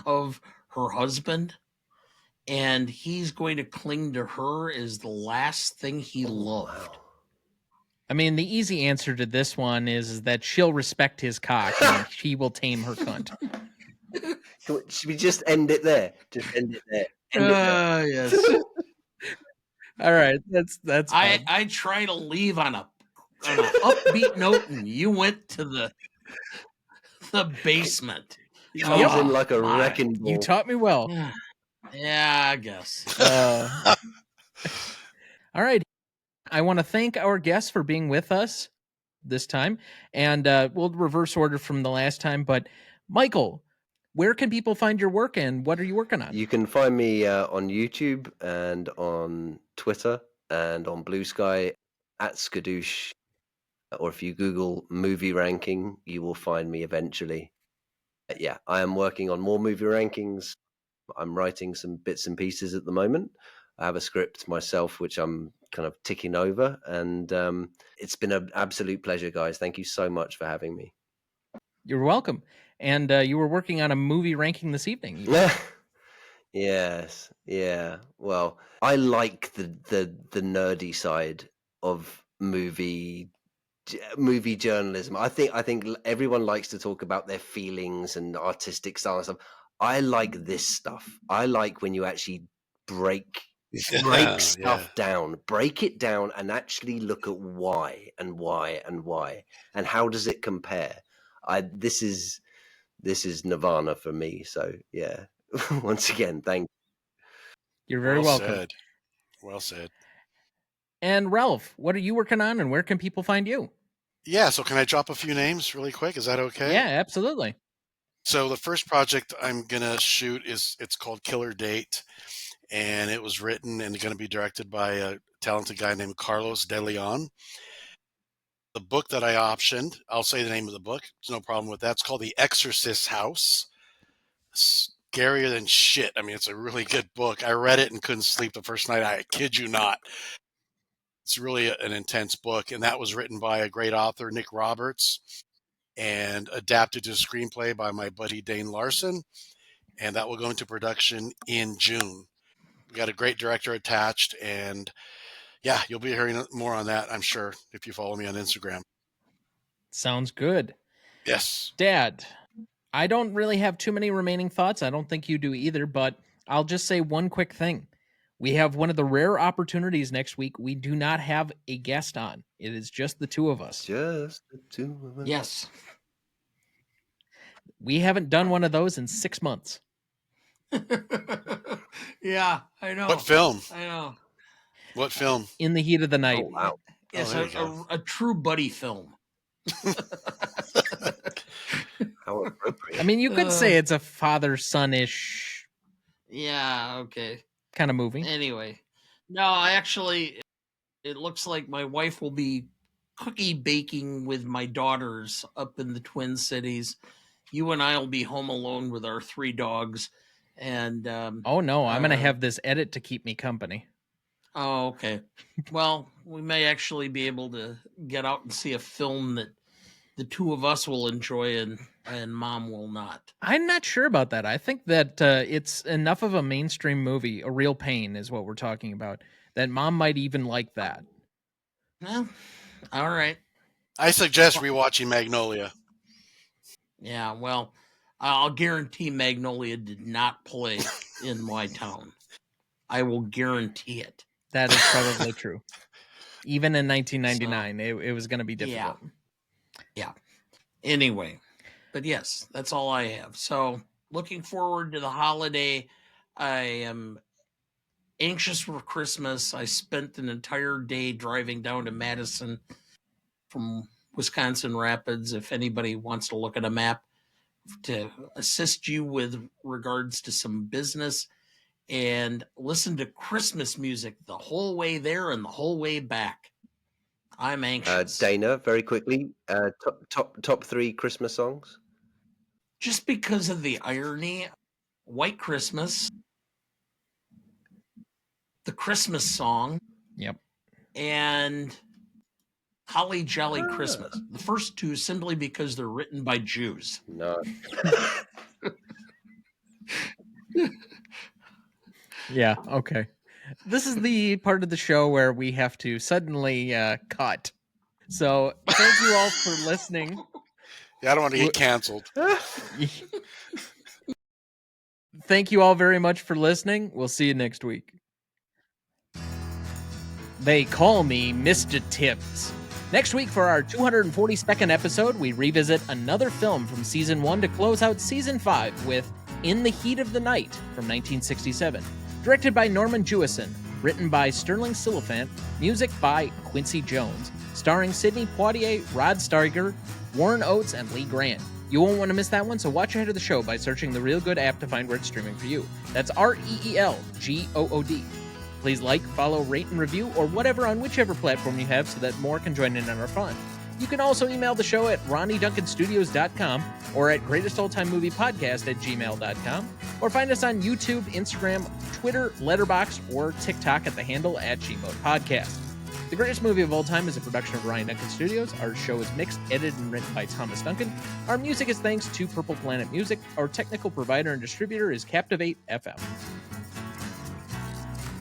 of her husband, and he's going to cling to her as the last thing he loved. Wow. I mean, the easy answer to this one is that she'll respect his cock and he will tame her cunt. Should we just end it there? Just end it there. End it there. Yes. All right, that's fine. I try to leave on a upbeat note, and you went to the basement. Comes in like a my. wrecking ball. You taught me well. Yeah, I guess. All right. I want to thank our guests for being with us this time, and we'll reverse order from the last time. But Michael, where can people find your work, and what are you working on? You can find me on YouTube and on Twitter and on Blue Sky at Skadoosh. Or if you Google movie ranking, you will find me eventually. Yeah, I am working on more movie rankings. I'm writing some bits and pieces at the moment. I have a script myself, which I'm kind of ticking over. And it's been an absolute pleasure, guys. Thank you so much for having me. You're welcome. And you were working on a movie ranking this evening. Yes. Yeah. Well, I like the nerdy side of movie journalism. I think everyone likes to talk about their feelings and artistic style and stuff. I like this stuff. I like when you actually break stuff down, break it down, and actually look at why and why and why and how does it compare. This is nirvana for me. So yeah, once again, thank you. You're very welcome. Said. Well said. And Ralph, what are you working on, and where can people find you? Yeah, so can I drop a few names really quick? Is that okay? Yeah, absolutely. So the first project I'm going to shoot it's called Killer Date, and it was written and going to be directed by a talented guy named Carlos De Leon. The book that I optioned, I'll say the name of the book. There's no problem with that. It's called The Exorcist House. Scarier than shit. I mean, it's a really good book. I read it and couldn't sleep the first night. I kid you not. It's really an intense book, and that was written by a great author, Nick Roberts, and adapted to a screenplay by my buddy Dane Larson, and that will go into production in June. We got a great director attached, and yeah, you'll be hearing more on that, I'm sure, if you follow me on Instagram. Sounds good. Yes. Dad, I don't really have too many remaining thoughts. I don't think you do either, but I'll just say one quick thing. We have one of the rare opportunities next week. We do not have a guest on. It is just the two of us. Just the two of us. Yes. We haven't done one of those in 6 months. Yeah, I know. What film? I know. What film? In the Heat of the Night. Oh, wow. Yes, there you go. a true buddy film. How appropriate. I mean, you could say it's a father-son-ish Yeah, okay. kind of movie. Anyway, no, it looks like my wife will be cookie baking with my daughters up in the Twin Cities. You and I will be home alone with our 3 dogs. And oh no, I'm gonna have this edit to keep me company. Oh, okay. Well, we may actually be able to get out and see a film that the two of us will enjoy and Mom will not. I'm not sure about that. I think that it's enough of a mainstream movie. A Real Pain is what we're talking about. That Mom might even like that. Well, all right. I suggest rewatching Magnolia. Yeah, well, I'll guarantee Magnolia did not play in my town. I will guarantee it. That is probably true. Even in 1999, it was going to be difficult. Yeah. Anyway, but yes, that's all I have. So looking forward to the holiday. I am anxious for Christmas. I spent an entire day driving down to Madison from Wisconsin Rapids. If anybody wants to look at a map to assist you with regards to some business, and listen to Christmas music the whole way there and the whole way back. I'm anxious. Dana, very quickly, top 3 Christmas songs. Just because of the irony, White Christmas, the Christmas song, Yep, and Holly Jolly Christmas. The first two simply because they're written by Jews. No. Yeah, okay. This is the part of the show where we have to suddenly cut. So thank you all for listening. Yeah, I don't want to get canceled. Thank you all very much for listening. We'll see you next week. They call me Mr. Tips. Next week for our 242nd episode, we revisit another film from Season 1 to close out Season 5 with In the Heat of the Night from 1967. Directed by Norman Jewison, written by Sterling Silliphant, music by Quincy Jones, starring Sidney Poitier, Rod Steiger, Warren Oates, and Lee Grant. You won't want to miss that one, so watch ahead of the show by searching the Real Good app to find where it's streaming for you. That's REELGOOD. Please like, follow, rate, and review, or whatever on whichever platform you have so that more can join in on our fun. You can also email the show at RonnieDuncanStudios.com or at GreatestOldTimeMoviePodcast@gmail.com, or find us on YouTube, Instagram, Twitter, Letterboxd, or TikTok at the handle @GModePodcast. The Greatest Movie of All Time is a production of Ronnie Duncan Studios. Our show is mixed, edited, and written by Thomas Duncan. Our music is thanks to Purple Planet Music. Our technical provider and distributor is Captivate FM.